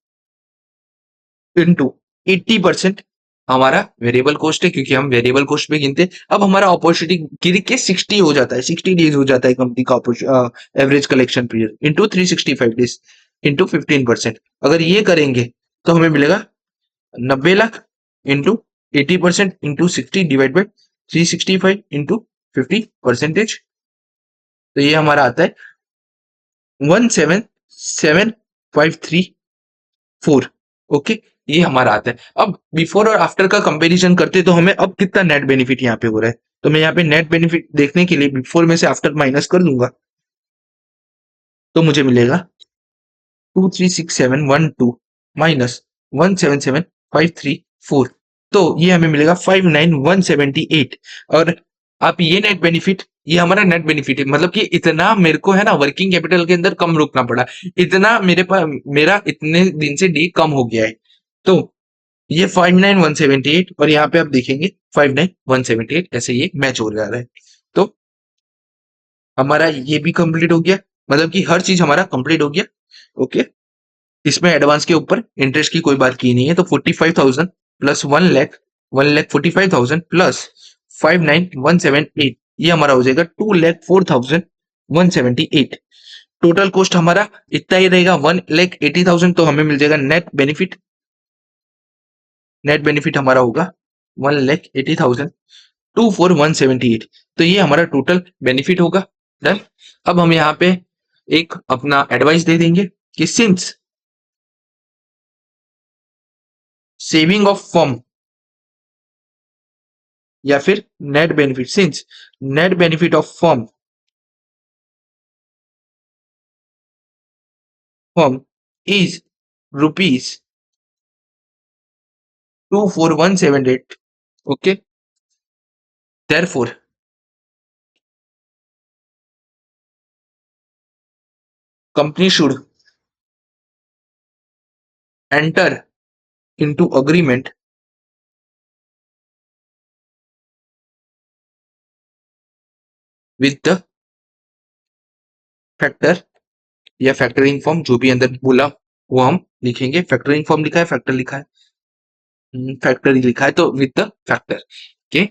इंटू 80% हमारा वेरिएबल कॉस्ट है, क्योंकि हम वेरिएबल कॉस्ट में गिनते हैं। अब हमारा अपॉर्चुनिटी गिर के 60 हो जाता है, 60 डेज हो जाता है कंपनी का average collection period, into 365 days into 15%। अगर ये करेंगे तो हमें मिलेगा 90 lakh into 80% into 60 divide by 365 into 50%। तो ये हमारा आता है 177534। ओके, ये हमारा आता है। अब बिफोर और आफ्टर का कंपैरिजन करते तो हमें अब कितना नेट बेनिफिट यहाँ पे हो रहा है। तो मैं यहाँ पे नेट बेनिफिट देखने के लिए बिफोर में से आफ्टर माइनस कर दूंगा। तो मुझे मिलेगा 236712 माइनस 177534। तो ये हमें मिलेगा 59178। और आप ये नेट बेनिफिट, ये हमारा नेट बेनिफिट है, मतलब कि इतना मेरे को है ना वर्किंग कैपिटल के अंदर कम रुकना पड़ा, इतना मेरे पास मेरा इतने दिन से डी कम हो गया है। तो ये 59178 और यहाँ पे आप देखेंगे 59178 ऐसे ये मैच हो जा रहा है। तो हमारा ये भी कंप्लीट हो गया, मतलब कि हर चीज हमारा कंप्लीट हो गया। ओके, इसमें एडवांस के ऊपर इंटरेस्ट की कोई बात की नहीं है। तो 45,000 प्लस 1 लाख, 1,45,000 प्लस 59178, ये हमारा हो जाएगा 2,04,178। टोटल कॉस्ट हमारा इतना ही रहेगा 1,80,000। तो हमें मिल जाएगा नेट बेनिफिट, नेट बेनिफिट हमारा होगा 1,80,000 24,178। तो ये हमारा टोटल बेनिफिट होगा। डन। अब हम यहाँ पे एक अपना एडवाइस दे देंगे कि सिंस सेविंग ऑफ फर्म या फिर net benefit, since net benefit of firm is rupees 24,178, okay, therefore company should enter into agreement with the factor या फैक्टरिंग फॉर्म, जो भी अंदर बोला वो हम लिखेंगे। फैक्टरिंग फॉर्म लिखा है, फैक्टर लिखा है, फैक्टरी लिखा है, तो with the factor. Okay,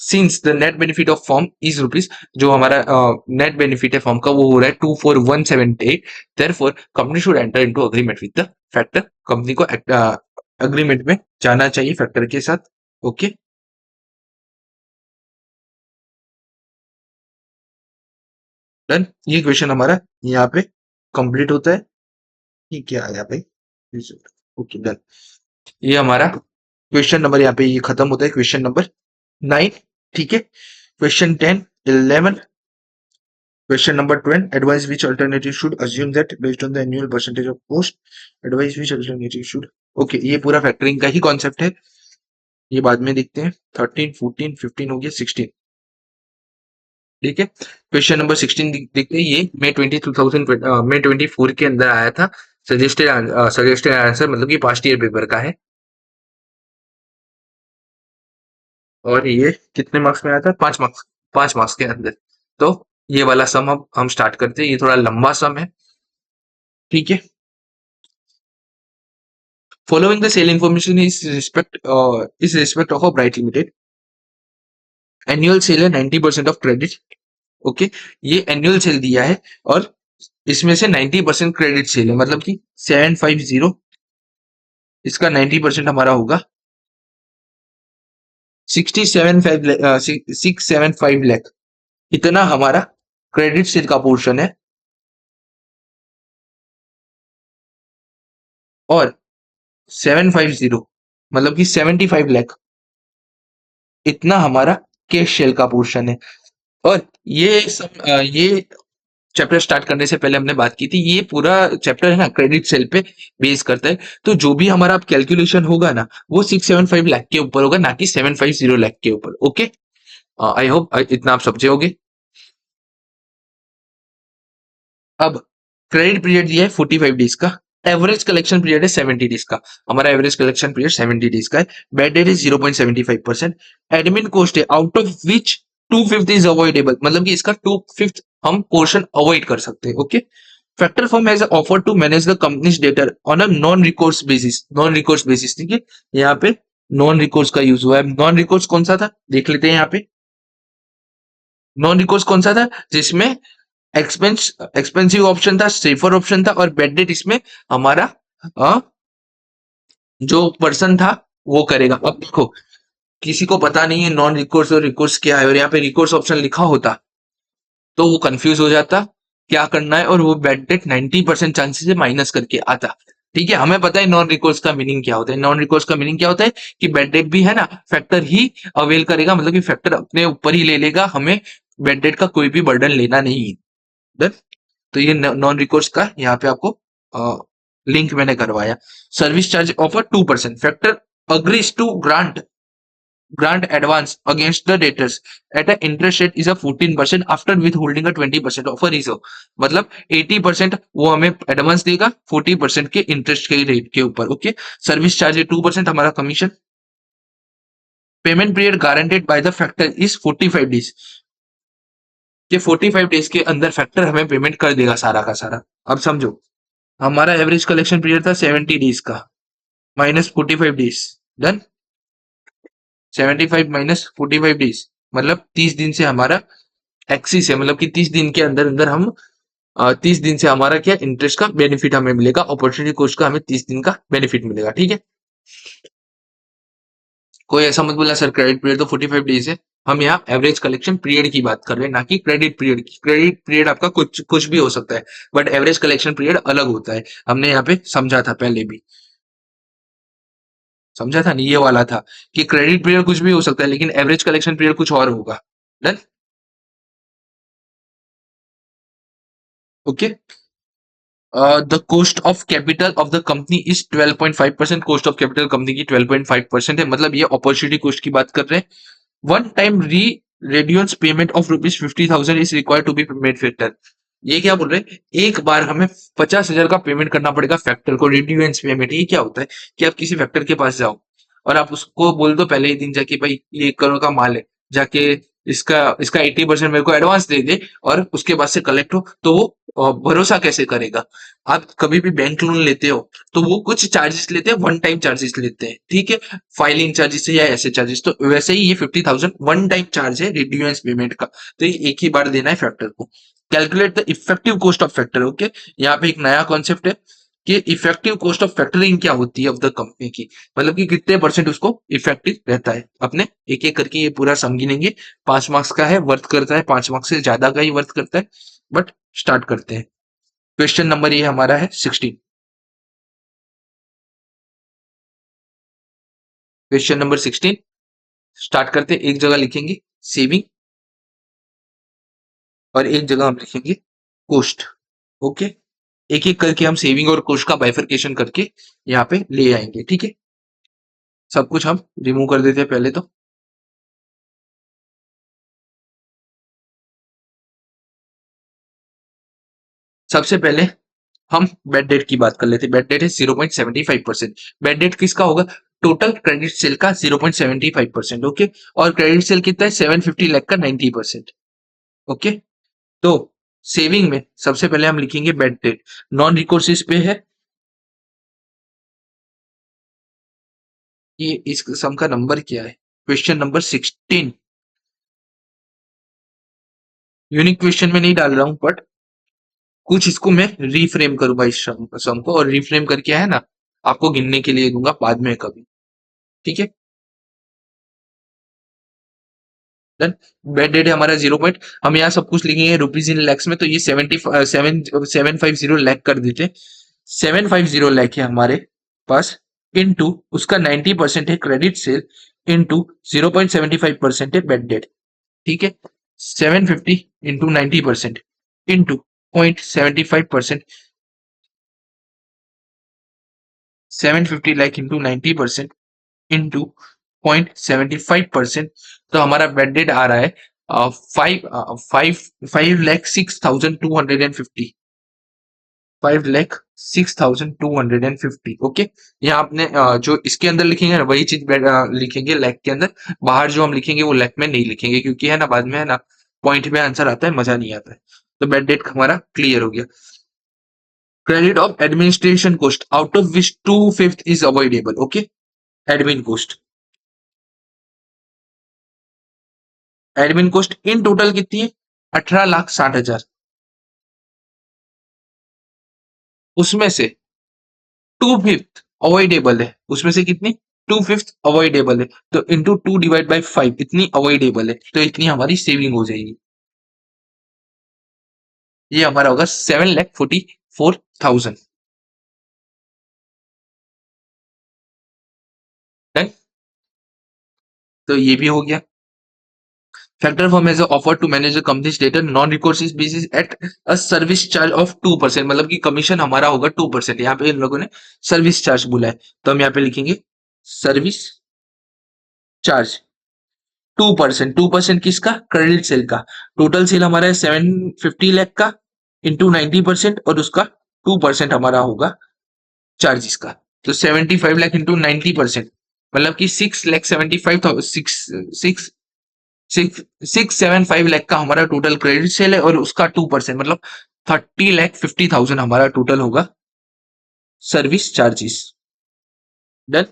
since the net benefit of form is rupees, जो हमारा नेट बेनिफिट है फॉर्म का वो हो रहा है 24,178, therefore company should enter into agreement with the factor. Company को अग्रीमेंट में जाना चाहिए फैक्टर के साथ। Okay, done. ये क्वेश्चन हमारा यहाँ पे कंप्लीट होता है। ये क्या आया भाई? Okay, done. ये हमारा क्वेश्चन नंबर यहाँ पे ये खत्म होता है, क्वेश्चन नंबर 9। ठीक है, question 10, 11, question number 12, advise which alternative should assume that based on the annual percentage of cost, advise which alternative should, okay, ये पूरा फैक्टरिंग का ही कॉन्सेप्ट है, ये बाद में देखते हैं। 13, 14, 15 हो गया, 16। ठीक है, क्वेश्चन नंबर 16 देखते हैं। ये मई 24 के अंदर आया था। सजेस्टेड आंसर, मतलब कि पास्ट ईयर पेपर का है। और ये कितने मार्क्स में आया था? 5 मार्क्स, 5 मार्क्स के अंदर। तो ये वाला सम अब हम स्टार्ट करते हैं, ये थोड़ा लंबा सम है। ठीक है, following the sale information is respect of a Bright Limited, annual sale है 90% ऑफ क्रेडिट। ओके, ये एनुअल सेल दिया है और इसमें से 90% क्रेडिट सेल है, मतलब कि 750, इसका 90% हमारा होगा 675 लाख, इतना हमारा क्रेडिट सेल का पोर्शन है। और 750 मतलब कि 75 लाख, इतना हमारा कैश सेल का पोर्शन है। और ये चैप्टर स्टार्ट करने से पहले हमने बात की थी, ये पूरा चैप्टर है ना क्रेडिट सेल पे बेस करता है। तो जो भी हमारा कैलकुलेशन होगा ना, वो 675 लाख के ऊपर होगा, ना कि 750 लाख के ऊपर। ओके, आई होप इतना आप समझे होगे। अब क्रेडिट पीरियड दिया है 45 डेज का, एवरेज कलेक्शन पीरियड है 70 डेज का। हमारा एवरेज कलेक्शन पीरियड 70 डेज का है। Bad debt is 0.75%। Admin cost है out of which 2/5 is avoidable, मतलब कि इसका 2/5 हम पोर्शन अवॉइड कर सकते हैं। Okay, factor firm has offer to manage the company's debtor on a non recourse basis, non recourse basis. ठीक है, यहाँ पे नॉन रिकोर्स का यूज हुआ है। नॉन रिकोर्स कौन सा था देख लेते हैं। यहाँ पे नॉन रिकोर्स कौन सा था? जिसमें एक्सपेंसिव ऑप्शन था, सेफर ऑप्शन था, और बेड डेट इसमें हमारा अ, जो पर्सन था वो करेगा। अब देखो, किसी को पता नहीं है नॉन रिकोर्स और रिकोर्स क्या है, और यहाँ पे रिकोर्स ऑप्शन लिखा होता तो वो कंफ्यूज हो जाता क्या करना है, और वो बेड डेट 90% चांसेस से माइनस करके आता। ठीक है, हमें पता है नॉन रिकोर्स का मीनिंग क्या होता है। नॉन रिकोर्स का मीनिंग क्या होता है कि बेड डेट भी है ना फैक्टर ही अवेल करेगा, मतलब कि फैक्टर अपने ऊपर ही ले लेगा, हमें बेड डेट का कोई भी बर्डन लेना नहीं है। तो ये नॉन रिकोर्स का यहाँ पे आपको लिंक मैंने करवाया। Service charge of 2%, factor agrees to grant advance against the debtors at an interest rate is a 14% after withholding a 20% of a reserve। मतलब 80% वो हमें एडवांस देगा 40% के इंटरेस्ट के रेट के ऊपर। ओके, सर्विस चार्ज है 2% हमारा commission. Payment period guaranteed by the factor is 45 days, कि 45 डेज के अंदर फैक्टर हमें पेमेंट कर देगा सारा का सारा। अब समझो, हमारा एवरेज कलेक्शन पीरियड था 70 डेज का, minus 45 days, done. 75 minus 45 days मतलब 30 दिन से हमारा एक्सिस है, मतलब कि 30 दिन के अंदर अंदर हम 30 दिन से हमारा क्या इंटरेस्ट का बेनिफिट हमें मिलेगा, अपॉर्चुनिटी कॉस्ट का हमें 30 दिन का बेनिफिट मिलेगा। ठीक है, कोई ऐसा मत बोला सर क्रेडिट पीरियड तो 45 डेज है। हम यहाँ एवरेज कलेक्शन पीरियड की बात कर रहे हैं, ना कि क्रेडिट पीरियड की। क्रेडिट पीरियड आपका कुछ कुछ भी हो सकता है, बट एवरेज कलेक्शन पीरियड अलग होता है। हमने यहाँ पे समझा था, पहले भी समझा था नहीं, ये वाला था कि क्रेडिट पीरियड कुछ भी हो सकता है लेकिन एवरेज कलेक्शन पीरियड कुछ और होगा। Done, okay. The cost of capital of the company is 12.5%। Cost of capital company की 12.5% है, मतलब ये अपॉर्चुनिटी कॉस्ट की बात कर रहे हैं। One time re radiance payment of ₹50,000 is required to be made factor. ये क्या बोल रहे हैं, एक बार हमें 50,000 का पेमेंट करना पड़ेगा फैक्टर को, रेडियंस पेमेंट। ये क्या होता है कि आप किसी फैक्टर के पास जाओ और आप उसको बोल दो पहले ही दिन जाके, भाई ये 1 करोड़ का माल है, जाके इसका इसका 80% मेरे को एडवांस दे दे और उसके बाद से कलेक्ट हो, तो वो भरोसा कैसे करेगा। आप कभी भी बैंक लोन लेते हो तो वो कुछ चार्जेस लेते हैं, वन टाइम चार्जेस लेते हैं, ठीक है, फाइलिंग चार्जेस या ऐसे चार्जेस। तो वैसे ही ये 50,000 वन टाइम चार्ज है रिड्यूस पेमेंट का, तो ये एक ही बार देना है फैक्टर को। Calculate the effective cost of factor. Okay, यहाँ पे एक नया कॉन्सेप्ट है कि इफेक्टिव कॉस्ट ऑफ फैक्टरिंग क्या होती है ऑफ द कंपनी की, मतलब कि कितने परसेंट उसको इफेक्टिव रहता है। अपने एक एक करके ये पूरा समझेंगे। 5 मार्क्स का है, वर्थ करता है, 5 मार्क्स से ज्यादा का ही वर्थ करता है। बट स्टार्ट करते हैं। क्वेश्चन नंबर ये हमारा है 16। क्वेश्चन नंबर 16 स्टार्ट करते हैं। एक जगह लिखेंगे सेविंग और एक जगह हम लिखेंगे कोस्ट। ओके, एक एक करके हम सेविंग और कोस्ट का बाइफरकेशन करके यहाँ पे ले आएंगे। ठीक है, सब कुछ हम रिमूव कर देते हैं पहले तो। सबसे पहले हम बेड डेट की बात कर लेते हैं। बेड डेट है 0.75%। बेड डेट किसका होगा, टोटल क्रेडिट सेल का 0.75%। ओके, और क्रेडिट सेल कितना है 750 लाख का 90%। ओके, तो सेविंग में सबसे पहले हम लिखेंगे बेड डेट। नॉन रिकोर्सिस पे है, ये इस सम का नंबर क्या है, क्वेश्चन नंबर 16। यूनिक क्वेश्चन में नहीं डाल रहा हूं, बट कुछ इसको मैं रीफ्रेम करूंगा इस सम को, और रीफ्रेम करके है ना आपको गिनने के लिए दूंगा बाद में कभी। ठीक है, डन। बेड डेट है हमारा 0 पॉइंट, हम यहाँ सब कुछ लिखेंगे रुपीज इन लैक्स में, तो ये 750 लाख कर देते। 750 लाख है हमारे पास, इनटू उसका 90% है क्रेडिट सेल, इनटू 0.75% है बेड डेट। ठीक है, 750 into 90% into 0.75%, 750 lakh into 90% into 0.75%, तो हमारा बेड डेट आ रहा है 5 लाख 6,250। 5 लाख 6,250। ओके, यहाँ आपने जो इसके अंदर लिखेंगे ना वही चीज लिखेंगे लैख के अंदर। बाहर जो हम लिखेंगे वो लैख में नहीं लिखेंगे, क्योंकि है ना बाद में है ना पॉइंट में आंसर आता है, मजा नहीं आता है। तो बेड डेट हमारा क्लियर हो गया। Credit of administration cost out of which 2/5 is avoidable. Okay, admin cost, admin cost in total कितनी है, 18,60,000। उसमें से 2/5 अवॉइडेबल है, उसमें से कितनी, 2/5 अवॉइडेबल है, तो इंटू 2/5 इतनी अवॉइडेबल है, तो इतनी हमारी सेविंग हो जाएगी। ये हमारा होगा 7,44,000। डन, तो ये भी हो गया। Factor form as offer to manage the company's data non recourse basis at a service charge of 2%, मतलब कि कमीशन हमारा होगा 2%। यहाँ पे इन लोगों ने सर्विस चार्ज बोला है, तो हम यहाँ पे लिखेंगे सर्विस चार्ज 2%। 2% किसका? क्रेडिट सेल का। टोटल सेल हमारा है 750 लाख का इंटू 90%, और उसका 2% हमारा होगा चार्जेस का। तो 75 लाख इंटू 90%, मतलब कि 6,75,000, 6,675 लाख का हमारा टोटल क्रेडिट सेल है, और उसका 2% मतलब 30,50,000 हमारा टोटल होगा सर्विस चार्जेस। डन।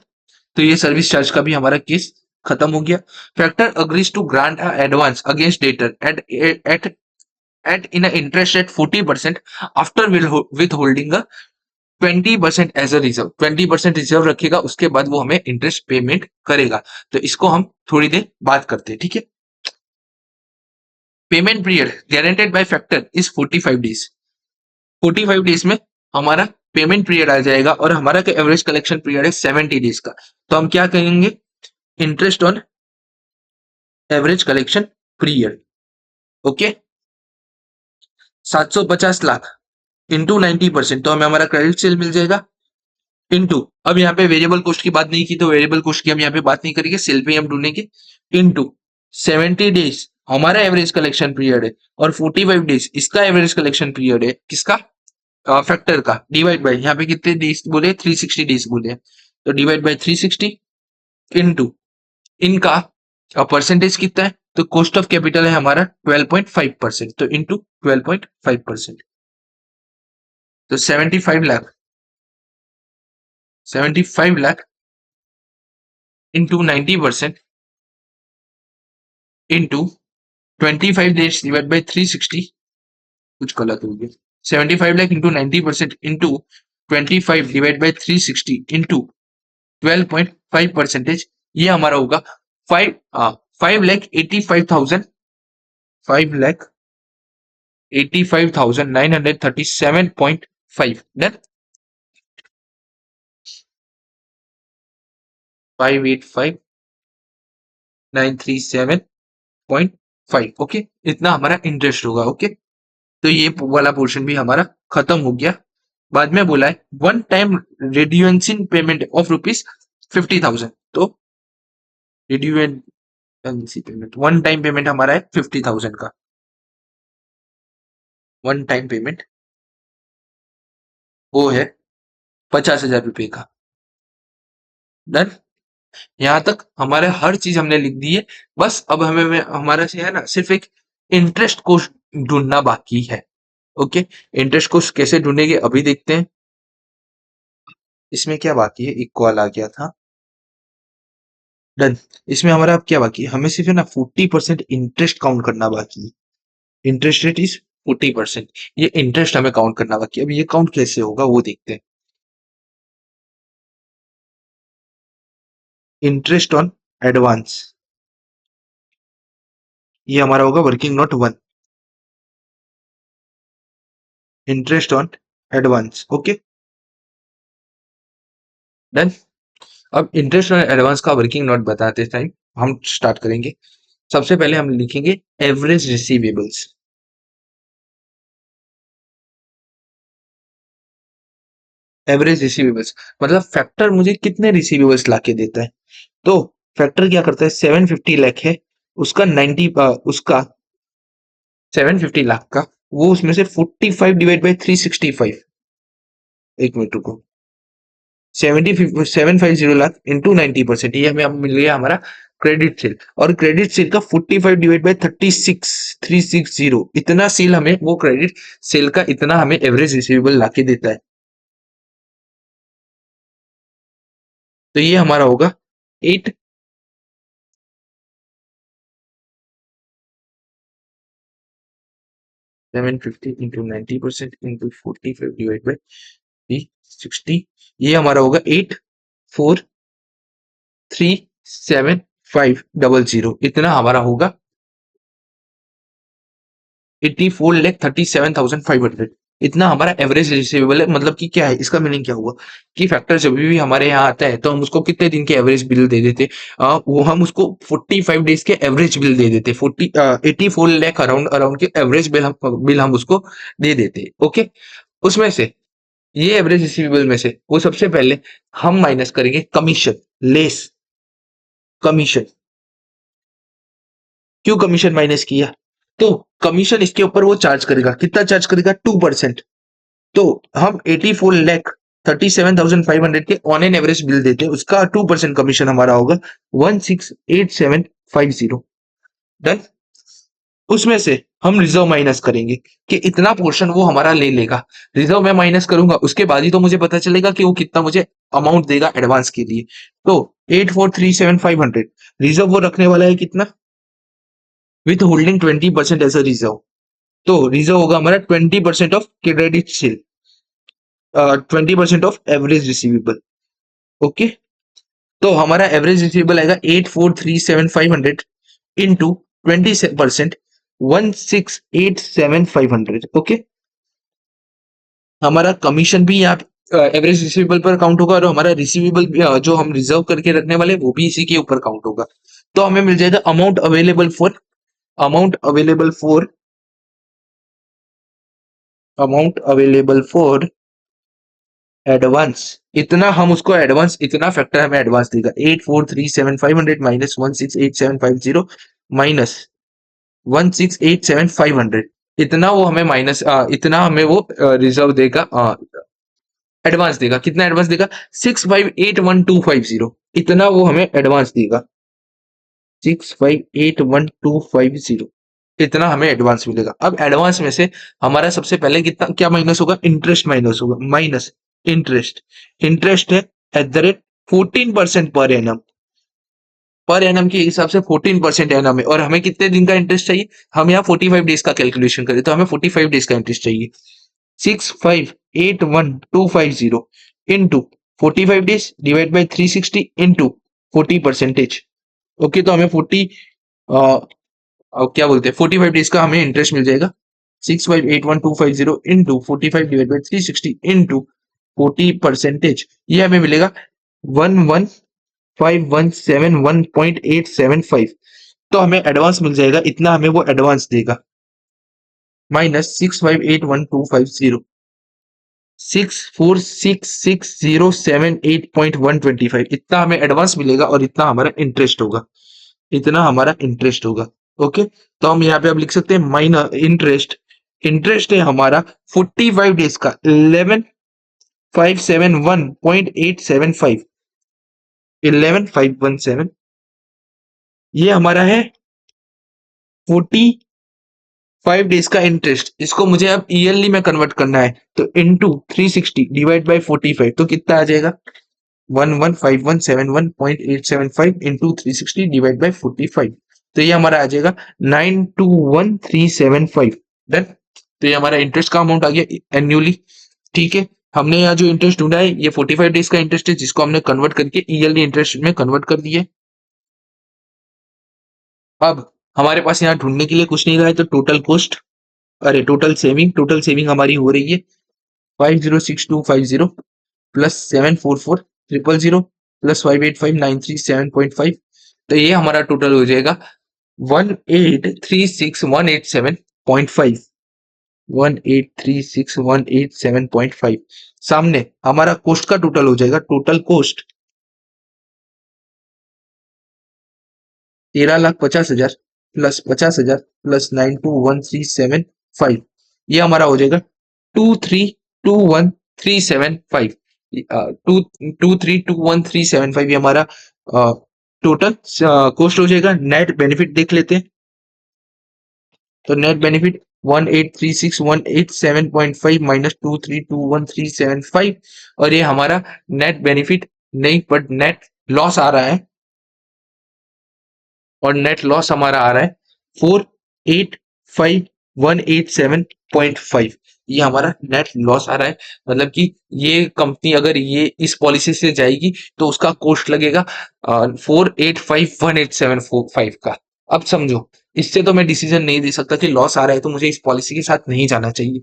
तो ये सर्विस चार्ज का भी हमारा केस खत्म हो गया। Factor agrees to grant advance against debtor at in interest rate 40% after withholding 20% as a reserve. 20% reserve रखेगा, उसके बाद वो हमें इंटरेस्ट पेमेंट करेगा। तो इसको हम थोड़ी देर बात करते हैं, ठीक है। Payment period guaranteed by factor is 45 days. 45 days में हमारा पेमेंट पीरियड आ जाएगा, और हमारा एवरेज कलेक्शन पीरियड है 70 डेज का। तो हम क्या कहेंगे? Interest on average collection period. Okay, 750 lakh into 90%, तो हमें हमारा क्रेडिट सेल मिल जाएगा। इंटू, अब यहाँ पे वेरिएबल कॉस्ट की बात नहीं की, तो वेरिएबल कॉस्ट की हम यहाँ पे बात नहीं करेंगे, सेल पे हम ढूंढेंगे। इंटू 70 डेज हमारा एवरेज कलेक्शन पीरियड है, और 45 डेज इसका एवरेज कलेक्शन पीरियड है। किसका? फैक्टर का। डिवाइड बाय, यहाँ पे कितने डेज बोले? 360 डेज बोले, तो डिवाइड बाय 360 इंटू इनका परसेंटेज कितना है? तो कॉस्ट ऑफ कैपिटल है हमारा 12.5%, तो इंटू 12.5%, तो 75 lakh into 90% into 25 days divide by 360, कुछ गलत हो गया। 75 lakh into 90% into 25 divide by 360 into 12.5%, ये हमारा होगा 5,85,000, 5,85,937.5। डन। 5,85,937.5। ओके, इतना हमारा इंटरेस्ट होगा। ओके, तो ये वाला पोर्शन भी हमारा खत्म हो गया। बाद में बोला है वन टाइम रिड्यूएंसिंग पेमेंट ऑफ ₹50,000। तो रिड्यूएंसी पेमेंट, वन टाइम पेमेंट हमारा है 50,000 का। वन टाइम पेमेंट वो है 50,000 रुपए का। डन। यहां तक हमारे हर चीज हमने लिख दी है। बस अब हमें हमारा से है ना, सिर्फ एक इंटरेस्ट को ढूंढना बाकी है। ओके, इंटरेस्ट को कैसे ढूंढेंगे अभी देखते हैं। इसमें क्या बाकी है? इक्वल आ गया था। डन। इसमें हमारा अब क्या बाकी है? हमें सिर्फ है ना 40% इंटरेस्ट काउंट करना बाकी है। Interest rate is 40%। ये इंटरेस्ट हमें काउंट करना बाकी है। अब ये काउंट कैसे होगा वो देखते हैं। इंटरेस्ट ऑन एडवांस, ये हमारा होगा working note 1। Interest on advance. Okay, done. अब इंटरेस्ट ऑन एडवांस का वर्किंग नोट बताते टाइम हम स्टार्ट करेंगे। सबसे पहले हम लिखेंगे एवरेज रिसीवेबल्स। एवरेज रिसीवेबल्स मतलब फैक्टर मुझे कितने रिसीवेबल्स लाके देता है। तो फैक्टर क्या करता है? 750 लाख है, उसका 90 उसका 750 लाख का, वो उसमें से 45 डिवाइड बाई 365, एक मिनट रुको, 750 लाख इंटू 90%, ये हमें अब मिल गया हमारा क्रेडिट सेल। और क्रेडिट सेल का 45 डिवाइड बाई 360, इतना सेल हमें, वो क्रेडिट सेल का इतना हमें एवरेज रिसीवेबल लाके देता है। तो ये हमारा होगा 8 750 इंटू 90% इंटू 45 डिवाइड बाई 360, ये हमारा होगा 8,4,3,7,500, इतना हमारा होगा 84,37,500। इतना हमारा एवरेज रिसीवेबल है। मतलब कि क्या है, इसका मीनिंग क्या हुआ कि फैक्टर जब भी हमारे यहाँ आता है तो हम उसको कितने दिन के एवरेज बिल दे देते, वो हम उसको 45 डेज के एवरेज बिल दे देते, 84 लाख अराउंड अराउंड के एवरेज बिल हम उसको दे देते। ओके, उसमें से ये एवरेज रिसीवेबल में से वो सबसे पहले हम माइनस करेंगे कमीशन, लेस कमीशन। क्यों कमीशन माइनस किया? तो कमीशन इसके ऊपर वो चार्ज करेगा, कितना चार्ज करेगा? 2%। तो हम 84 लाख 37,500 के ऑन एन एवरेज बिल देते हैं, उसका 2% कमीशन हमारा होगा 168750। डन। उसमें से हम रिजर्व माइनस करेंगे कि इतना पोर्शन वो हमारा ले लेगा। रिजर्व में माइनस करूंगा, उसके बाद ही तो मुझे पता चलेगा कि वो कितना मुझे अमाउंट देगा एडवांस के लिए। तो 84,37,500 रिजर्व वो रखने वाला है कितना? Withholding 20% as a reserve. तो रिजर्व होगा हमारा 20% of credit sale, 20% of average receivable. Okay, तो हमारा एवरेज रिसीवेबल आएगा 84,37,500 इंटू 20%, 16,87,500। ओके, हमारा कमीशन भी यहाँ एवरेज रिसीवेबल पर काउंट होगा और हमारा रिसीवेबल जो हम रिजर्व करके रखने वाले वो भी इसी के ऊपर काउंट होगा। तो हमें मिल जाएगा अमाउंट अवेलेबल फॉर एडवांस। इतना हम उसको एडवांस, इतना फैक्टर हमें एडवांस देगा, 84,37,500 माइनस 16,87,500 माइनस 16,87,500। इतना वो हमें माइनस, इतना हमें वो रिजर्व देगा, एडवांस देगा। कितना एडवांस देगा? 6581250। इतना वो हमें एडवांस देगा, 6581250। इतना हमें एडवांस मिलेगा। अब एडवांस में से हमारा सबसे पहले कितना क्या माइनस होगा? इंटरेस्ट माइनस होगा, माइनस इंटरेस्ट। इंटरेस्ट है eight the rate 14% per annum. Per annum के हिसाब से 14% एनम है, और हमें कितने दिन का इंटरेस्ट चाहिए? हम यहाँ 45 डेज का कैलकुलेशन करें तो हमें 45 डेज का इंटरेस्ट चाहिए। 6581250 into 45 days divide by 360 into 40%। Okay, तो हमें 40 क्या बोलते हैं 45 डेज का हमें इंटरेस्ट मिल जाएगा। 6581250 इंटू 45 डिवाइड बाई 360 इंटू 40%, ये हमें मिलेगा 115171.875। तो हमें एडवांस मिल जाएगा, इतना हमें वो एडवांस देगा, माइनस 6581250, 6466078.125। इतना हमें एडवांस मिलेगा और इतना हमारा इंटरेस्ट होगा, इतना हमारा इंटरेस्ट होगा। ओके, तो हम यहाँ पे अब लिख सकते हैं माइनस इंटरेस्ट। इंटरेस्ट है हमारा 45 डेज का 11,571.875, 11,517। ये हमारा है 45 डेज का इंटरेस्ट। इसको मुझे अब ईयरली में कन्वर्ट करना है, तो इंटू 360 डिवाइड बाई 45, तो कितना आ जाएगा? 115171.875 इंटू 360 डिवाइड बाई 45। तो ये हमारा आ जाएगा 921375। डन। तो ये हमारा इंटरेस्ट का अमाउंट आ गया एन्युअली। ठीक है, हमने यहाँ जो इंटरेस्ट ढूंढा है ये 45 डेज का इंटरेस्ट है, जिसको हमने कन्वर्ट करके ईयरली इंटरेस्ट में कन्वर्ट कर दिया। अब हमारे पास यहाँ ढूंढने के लिए कुछ नहीं रहा है, तो टोटल कॉस्ट, अरे टोटल सेविंग हमारी हो रही है 506250 प्लस 744000 प्लस 585937.5। तो ये हमारा टोटल हो जाएगा 1836187.5, 1836187.5। सामने हमारा कॉस्ट का टोटल हो जाएगा, टोटल कॉस्ट 13,50,000 प्लस 50,000 प्लस 921375। ये हमारा हो जाएगा 2321375, 2321375। ये हमारा टोटल कॉस्ट हो जाएगा। नेट बेनिफिट देख लेते हैं, तो नेट बेनिफिट 1836187.5 माइनस 2321375, और ये हमारा नेट बेनिफिट नहीं बट नेट लॉस आ रहा है, और नेट लॉस हमारा आ रहा है 485,187.5। ये हमारा नेट लॉस आ रहा है। मतलब कि ये कंपनी अगर ये इस पॉलिसी से जाएगी तो उसका कॉस्ट लगेगा 485,187.5 का। अब समझो, इससे तो मैं डिसीजन नहीं दे सकता कि लॉस आ रहा है तो मुझे इस पॉलिसी के साथ नहीं जाना चाहिए।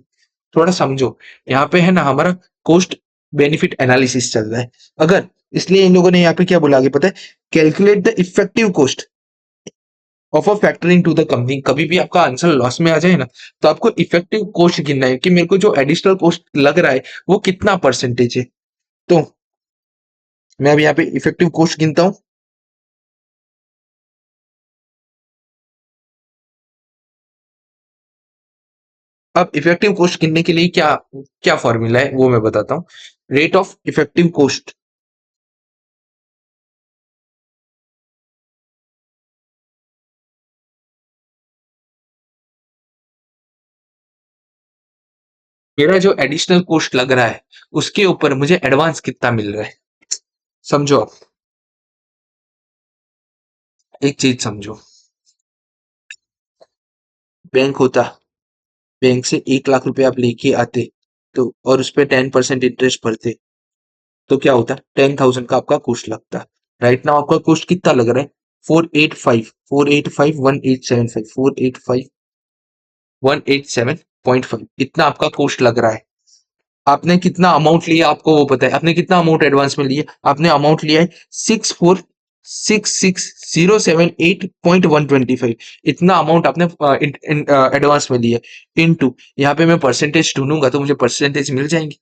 थोड़ा समझो, यहाँ पे है ना हमारा कोस्ट बेनिफिट एनालिसिस चल रहा है। अगर इसलिए इन लोगों ने यहाँ पे क्या बोला आगे पता है, calculate the effective cost of a factoring to the company. कभी भी आपका आंसर लॉस में आ जाए ना, तो आपको इफेक्टिव कॉस्ट गिनना है कि मेरे को जो एडिशनल कॉस्ट लग रहा है वो कितना परसेंटेज है। तो मैं अभी यहाँ पे इफेक्टिव कॉस्ट गिनता हूँ। अब इफेक्टिव कॉस्ट गिनने के लिए क्या क्या फॉर्मूला है वो मैं बताता हूँ। रेट ऑफ इफेक्टिव कॉस्ट, मेरा जो एडिशनल कॉस्ट लग रहा है उसके ऊपर मुझे एडवांस कितना मिल रहा है। समझो आप, एक चीज समझो, बैंक होता, बैंक से 1 लाख रुपए आप लेके आते, तो और उस पर 10% इंटरेस्ट भरते, तो क्या होता, 10,000 का आपका कोस्ट लगता। राइट नाउ आपका कोस्ट कितना लग रहा है, 485, 485, 1875, इतना आपका कोस्ट लग रहा है। आपने कितना अमाउंट लिया आपको वो पता है, आपने कितना अमाउंट एडवांस में लिया, आपने अमाउंट लिया है 64,66078.125, इतना अमाउंट आपने एडवांस में लिया। इनटू यहाँ पे मैं परसेंटेज ढूंढूंगा तो मुझे परसेंटेज मिल जाएंगे।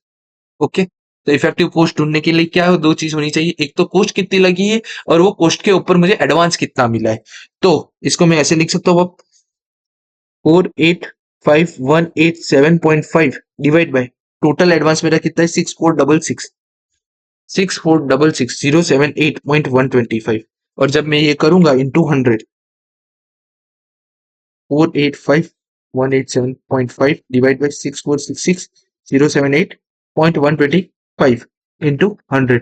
ओके, तो इफेक्टिव कॉस्ट ढूंढने के लिए क्या है, दो चीज होनी चाहिए, एक तो कॉस्ट कितनी लगी है और वो कॉस्ट के ऊपर मुझे एडवांस कितना मिला है। तो इसको मैं ऐसे लिख सकता हूँ, 485,187.5 डिवाइड बाय टोटल एडवांस मेरा कितना है, 6466,078.125, और जब मैं ये करूंगा इंटू 100, 485,187.5 डिवाइड बाय 6466,078.125 इंटू 100।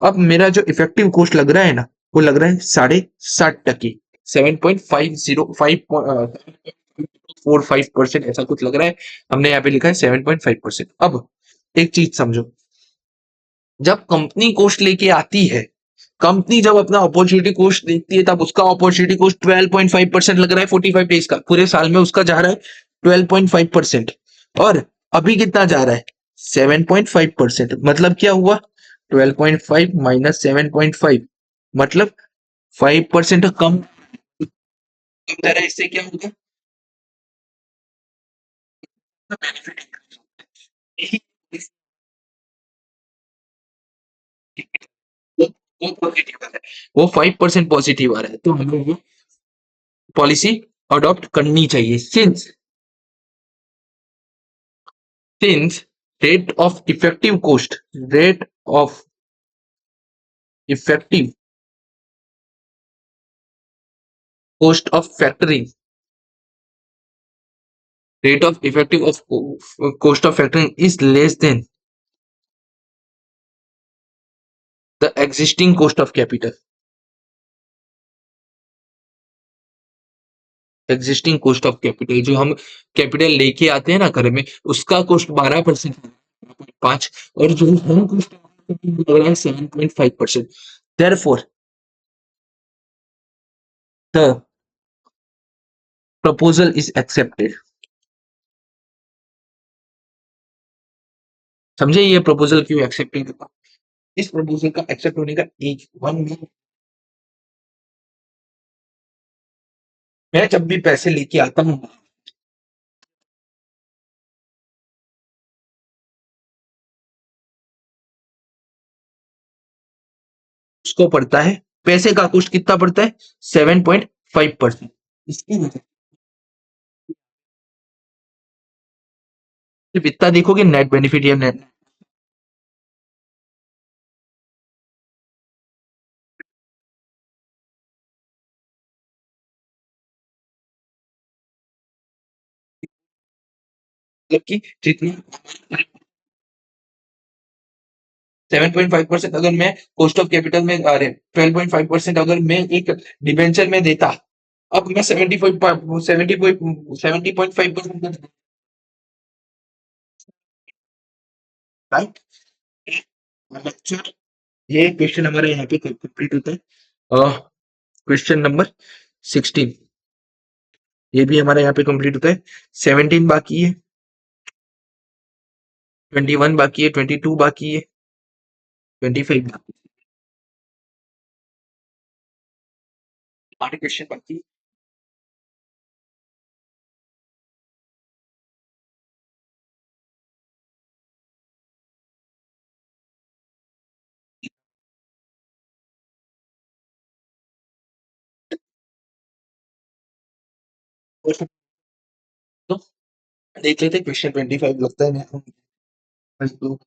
अब मेरा जो इफेक्टिव कॉस्ट लग रहा है ना, वो लग रहा है 7.5%, 7.545% ऐसा कुछ लग रहा है। हमने यहाँ पे लिखा है 7.5%। अब एक चीज समझो, जब कंपनी कोस्ट लेके आती है, कंपनी जब अपना अपॉर्चुनिटी कोस्ट देखती है, तब उसका अपॉर्चुनिटी कोस्ट 12.5% लग रहा है 45 डेज का, पूरे साल में उसका जा रहा है 12.5%। और अभी कितना जा रहा है, 7.5%। मतलब क्या हुआ, 12.5 माइनस 7.5, मतलब 5% कम जा रहा है। इससे क्या होगा, बेनिफिट, यही वो वो पॉजिटिव आ रहा है, वो 5% पॉजिटिव आ रहा है, तो हमें वो पॉलिसी अडॉप्ट करनी चाहिए। Since rate of effective cost, rate of effective cost of factoring, rate of effective of cost of factoring is less than the existing cost of capital. Existing cost of capital, जो हम capital लेके आते हैं ना घर में, उसका cost 12%, 5, और जो हम कॉस्ट लग रहा है 7.5%। Therefore the proposal is accepted. समझे ये प्रपोजल क्यों एक्सेप्टेड होगा, इस प्रपोजल का एक्सेप्ट होने का एक वन, मैं जब भी पैसे लेके आता हूँ उसको पड़ता है, पैसे का कॉस्ट कितना पड़ता है, 7.5%। इसकी वजह सिर्फ इतना देखोगे नेट बेनिफिट या नेट, मतलब कि जितना 7.5% अगर मैं कॉस्ट ऑफ कैपिटल में आ रहे 12.5% अगर मैं एक डिबेंचर में देता, अब मैं 70.5%, राइट। ये क्वेश्चन हमारे यहाँ पे कंप्लीट होता है। क्वेश्चन नंबर 16 ये भी हमारे यहाँ पे कंप्लीट होता है। 17 बाकी है। 21 बाकी है, 22 बाकी है, 25 बाकी है। 8 क्वेश्चन बाकी है। तो देख लेते, क्वेश्चन 25 लगता है मेरे को। बस दो।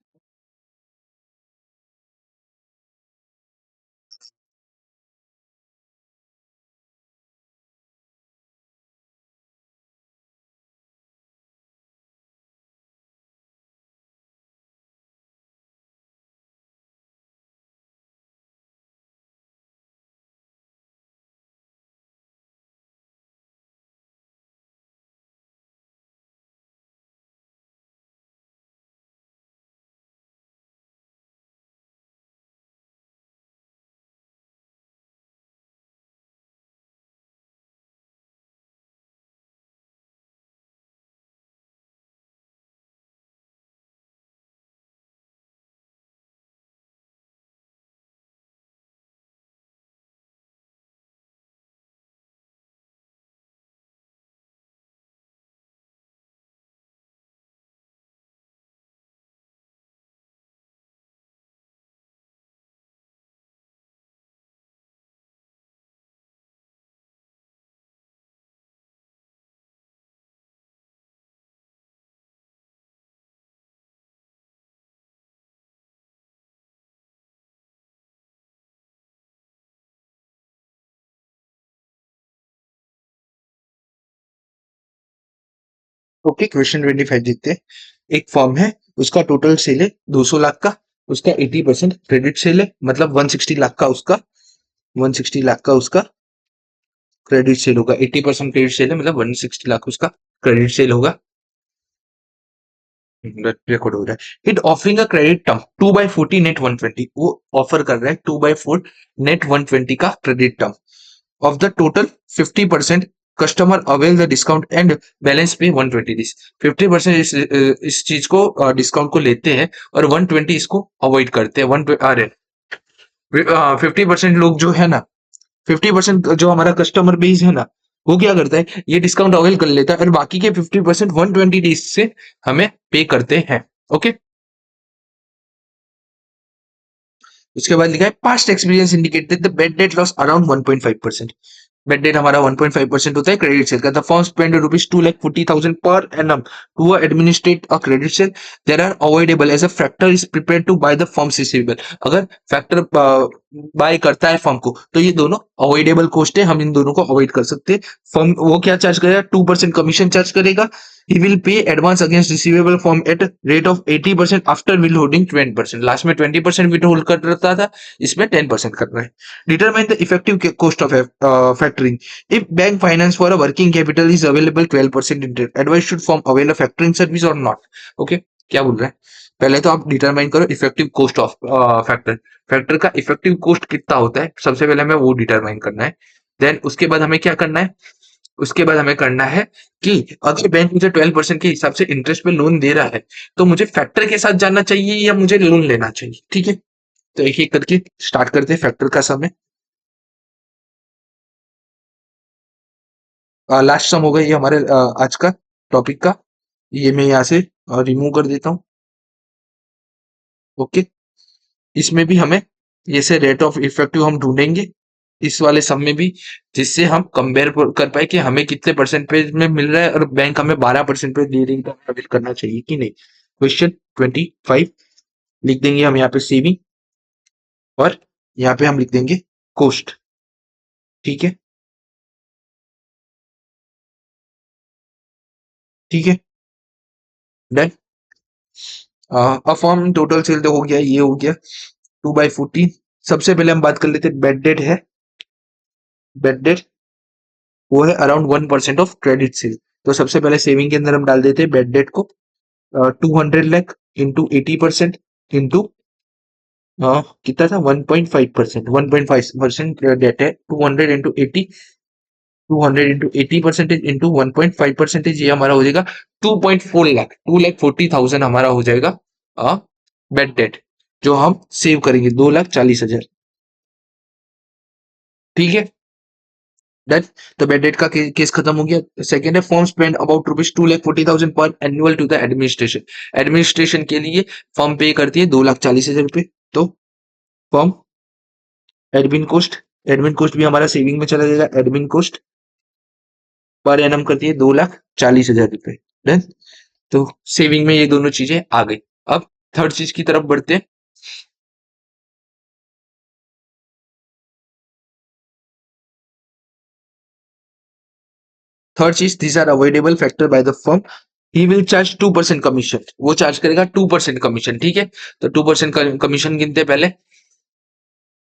ओके, क्वेश्चन 25 देखते हैं। एक फर्म है, उसका टोटल सेल है 200 लाख का, उसका 80% क्रेडिट सेल है, मतलब 160 लाख का उसका, 160 लाख का उसका क्रेडिट सेल होगा। 80% क्रेडिट सेल है, मतलब 160 लाख उसका क्रेडिट सेल होगा। रिकॉर्ड हो रहा है। It offering a credit term 2/40 net 120, वो ऑफर कर रहा है 2/4 नेट 120 का credit term of the total 50%। Customer avail the discount and balance पे 120 दिस। 50% इस चीज को डिस्काउंट को लेते हैं और 120 इसको अवॉइड करते हैं। वन अरे 50% लोग जो है ना, 50% जो हमारा कस्टमर बेस है ना, वो क्या करता है, ये डिस्काउंट अवेल कर लेता है और बाकी के 50% 120 डेज से हमें पे करते हैं। ओके। उसके बाद लिखा है past experience indicated the bad debt loss around 1.5%। Bad debt हमारा 1.5% होता है क्रेडिट सेल का। The firm spend rupees 2,40,000 per annum to administrate a credit sale. There are avoidable as a factor is prepare to buy the firm's receivable. अगर factor buy करता है firm को, तो ये दोनों अवॉइडेबल कॉस्ट है, हम इन दोनों को अवॉइड कर सकते हैं। फर्म वो क्या चार्ज करेगा, 2% कमीशन चार्ज करेगा। ही will pay advance against receivable form at rate of 80% after will holding 20%। Last में 20% विल होल्ड कर रहा था, इसमें 10% कर रहा है। Determine the effective cost of factoring. If bank finance for a working capital is available 12% interest, advice should form avail a factoring service और not. Okay, क्या बोल रहा है, पहले तो आप डिटरमाइन करो effective cost of factor. Factor का इफेक्टिव कॉस्ट कितना होता है, सबसे पहले हमें वो डिटरमाइन करना है। देन उसके बाद हमें क्या करना है, उसके बाद हमें करना है कि अगर बैंक मुझे 12% के हिसाब से इंटरेस्ट पे लोन दे रहा है, तो मुझे फैक्टर के साथ जाना चाहिए या मुझे लोन लेना चाहिए। ठीक है, तो एक एक करके स्टार्ट करते हैं फैक्टर का समय। लास्ट सम होगा ये हमारे आज का टॉपिक का। ये मैं यहाँ से रिमूव कर देता हूँ। ओके, इसमें भी हमें जैसे रेट ऑफ इफेक्टिव हम ढूंढेंगे इस वाले सम में भी, जिससे हम कंपेयर कर पाए कि हमें कितने परसेंटेज में मिल रहा है और बैंक हमें 12% दे रही है, तो हमें अवेल करना चाहिए कि नहीं। क्वेश्चन 25 लिख देंगे हम यहाँ पे सेविंग, और यहाँ पे हम लिख देंगे कोस्ट। ठीक है, ठीक है, डन। फॉर्म टोटल सेल तो हो गया, ये हो गया 2/14। सबसे पहले हम बात कर लेते हैं बेड डेट है। बेड डेट वो है अराउंड 1% ऑफ क्रेडिट सेल। तो सबसे पहले सेविंग के अंदर हम डाल देते हैं बेड डेट को 200 लाख इंटू 80% इंटू कितना था, 1.5%। 1.5% डेट है, 200 इंटू 80 परसेंटेज इंटू 1.5%, ये हमारा हो जाएगा 2.4 लाख, 2,40,000 हमारा हो जाएगा बेड डेट जो हम सेव करेंगे 2,40,000। ठीक है, डन। तो बेड डेट का केस खत्म हो गया। सेकंड है फर्म स्पेंड अबाउट ₹2,40,000 पर annual to the administration. Administration के लिए फर्म पे करती है 2,40,000 रुपए। तो फर्म एडमिन कोस्ट भी हमारा सेविंग में चला जाएगा। एडमिन कोस्ट पर एनम करती है 2,40,000 रुपए। डन। तो सेविंग में ये दोनों चीजें आ गई। अब थर्ड चीज की तरफ बढ़ते हैं। थर्ड चीज, these are avoidable factor by the firm. He will charge 2% commission. वो चार्ज करेगा 2% कमीशन। ठीक है, तो 2% कमीशन गिनते हैं पहले।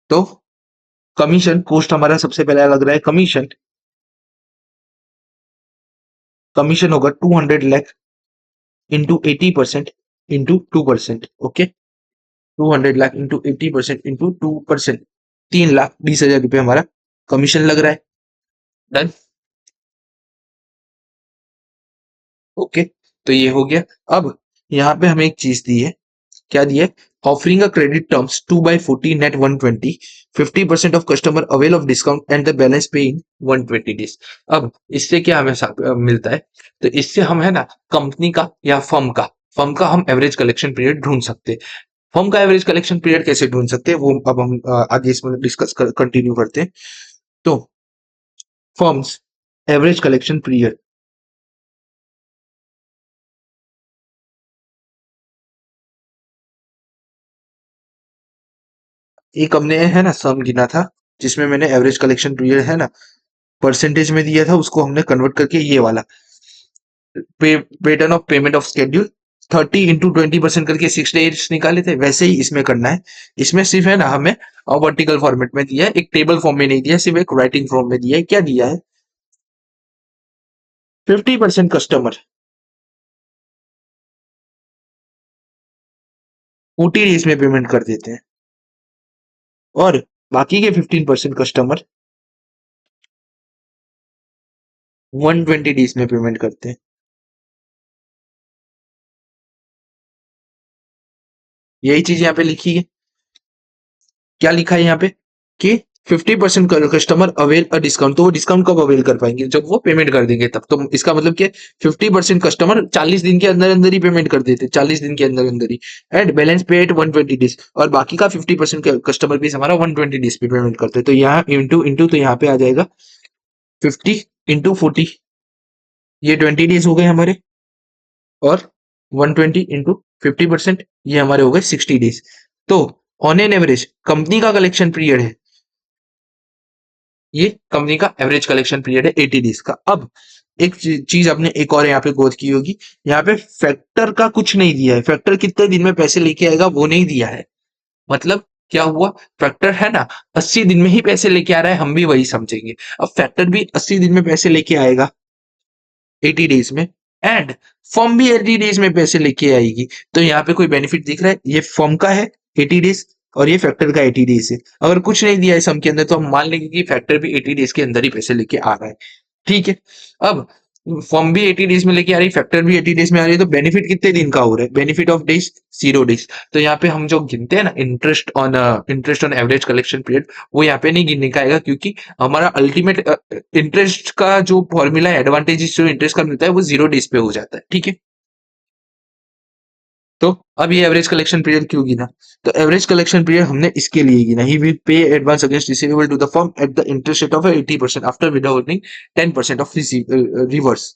तो कमीशन कोस्ट हमारा सबसे पहले लग रहा है कमीशन। कमीशन होगा 200 lakh into 80% into 2%। Okay, 200 lakh into 80% into 2%, 3,20,000 रुपये हमारा कमीशन लग रहा है। डन। ओके, तो ये हो गया। अब यहाँ पे हमें एक चीज दी है। क्या दिया है? Offering a credit terms 2/40 net 120, 50% of customer avail of discount and the balance पे इन 120 डेज। अब इससे क्या हमें मिलता है? तो इससे हम है ना कंपनी का या फर्म का हम एवरेज कलेक्शन पीरियड ढूंढ सकते हैं। फर्म का एवरेज कलेक्शन पीरियड कैसे ढूंढ सकते हैं वो अब हम आगे इसमें डिस्कस कंटिन्यू करते हैं। तो फर्म्स एवरेज कलेक्शन पीरियड, एक हमने है ना सम गिना था जिसमें मैंने एवरेज कलेक्शन पीरियड है ना परसेंटेज में दिया था, उसको हमने कन्वर्ट करके ये वाला pattern of payment of schedule 30 × 20% करके 6 डेज निकाले थे, वैसे ही इसमें करना है। इसमें सिर्फ है ना हमें वर्टिकल फॉर्मेट में दिया है, एक टेबल फॉर्म में नहीं दिया, सिर्फ एक राइटिंग फॉर्म में दिया है। क्या दिया है? 50% कस्टमर 40 डेज में पेमेंट कर देते हैं और बाकी के 15% कस्टमर 120 डेज में पेमेंट करते हैं। यही चीज यहाँ पे लिखी है। क्या लिखा है यहाँ पे कि 50% कस्टमर अवेल अ डिस्काउंट। तो वो डिस्काउंट कब अवेल कर पाएंगे? जब वो पेमेंट कर देंगे तब। तो इसका मतलब कि 50% कस्टमर 40 दिन के अंदर अंदर ही पेमेंट कर देते, 40 दिन के अंदर अंदर ही। एंड बैलेंस पे एट 120 डेज, और बाकी का 50% कस्टमर भी हमारा 120 डेज पे पेमेंट करते हैं। तो यहाँ इंटू इंटू तो यहाँ पे आ जाएगा 50 × 40, ये 20 डेज हो गए हमारे, और 120 × 50% ये हमारे हो गए 60 डेज। तो ऑन एन एवरेज कंपनी का कलेक्शन पीरियड है, ये कंपनी का एवरेज कलेक्शन पीरियड है 80 डेज का। अब एक चीज आपने एक और यहाँ पे गौर की होगी, यहाँ पे फैक्टर का कुछ नहीं दिया है। फैक्टर कितने दिन में पैसे लेके आएगा वो नहीं दिया है। मतलब क्या हुआ? फैक्टर है ना 80 दिन में ही पैसे लेके आ रहा है, हम भी वही समझेंगे। अब फैक्टर भी 80 दिन में पैसे लेके आएगा 80 डेज में, एंड फर्म भी 80 डेज में पैसे लेके आएगी। तो यहाँ पे कोई बेनिफिट दिख रहा है? ये फर्म का है 80 डेज और ये फैक्टर का 80 डेज है। अगर कुछ नहीं दिया है सम के अंदर तो हम मान लेंगे कि फैक्टर भी 80 डेज के अंदर ही पैसे लेके आ रहा है। ठीक है। अब फर्म भी 80 डेज में लेके आ रही है, फैक्टर भी 80 डेज में आ रही है, तो बेनिफिट कितने दिन का हो रहा है? Benefit of days 0 days. तो यहाँ पे हम जो गिनते हैं ना interest on average collection period, वो यहाँ पे नहीं गिनने का आएगा, क्योंकि हमारा अल्टीमेट इंटरेस्ट का जो फॉर्मूला है, एडवांटेजेस जो इंटरेस्ट का मिलता है वो 0 डेज पे हो जाता है। ठीक है। तो अब ये एवरेज कलेक्शन पीरियड क्यों गिना? तो एवरेज कलेक्शन पीरियड हमने इसके लिए गिना, he will pay advance against receivable to the firm at the interest rate of 80% after विदाउटिंग 10% ऑफ रिवर्स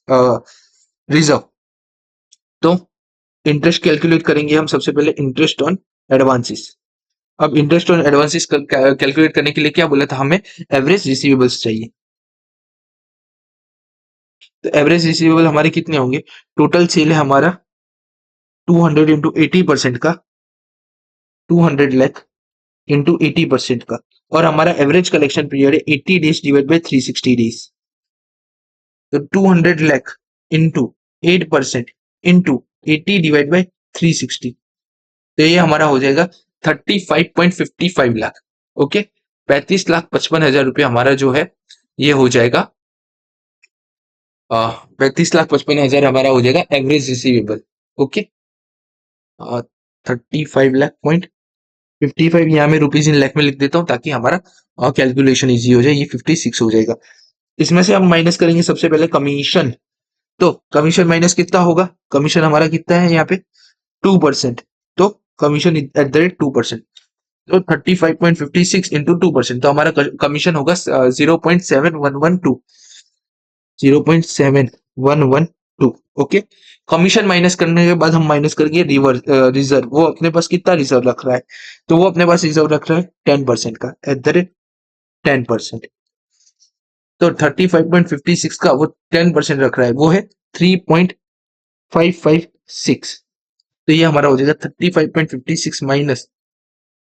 रिजर्व। तो इंटरेस्ट कैलकुलेट करेंगे हम सबसे पहले इंटरेस्ट ऑन एडवांसेस। अब इंटरेस्ट ऑन एडवांसेस कैलकुलेट करने के लिए क्या बोला था हमें? एवरेज रिसीवेबल्स चाहिए। तो एवरेज रिसीवेबल हमारे कितने होंगे? टोटल सेल है हमारा 200 इंटू 80% का, 200 लाख इंटू 80% का, और हमारा एवरेज कलेक्शन पीरियड है 80 डेज डिवाइड बाई 360 डेज। तो 200 lakh into 8% into 80 divide by 360, तो ये हमारा हो जाएगा 35.55 लाख। ओके, 35,55,000 रुपये हमारा जो है ये हो जाएगा 35,55,000 हमारा हो जाएगा average receivable. Okay, 35 lakh point 55, यहाँ में रुपीज इन लाख में लिख देता हूँ ताकि हमारा कैलकुलेशन इजी हो जाए। ये 56 हो जाएगा। इसमें से हम माइनस करेंगे सबसे पहले कमीशन। तो कमीशन माइनस कितना होगा? कमीशन हमारा कितना है यहाँ पे? 2%। तो कमीशन एट द रेट 2%। तो 35.56 इंटू 2%, तो हमारा कमीशन होगा 0.7112। 0.7112। ओके। कमीशन माइनस करने के बाद हम माइनस करेंगे रिजर्व। वो अपने पास कितना रिजर्व रख रहा है? तो वो अपने पास रिजर्व रख रहा है 10% का, एट द रेट 10%। तो 35.56 का वो 10% रख रहा है, वो है 3.556। तो ये हमारा हो जाएगा 35.56 माइनस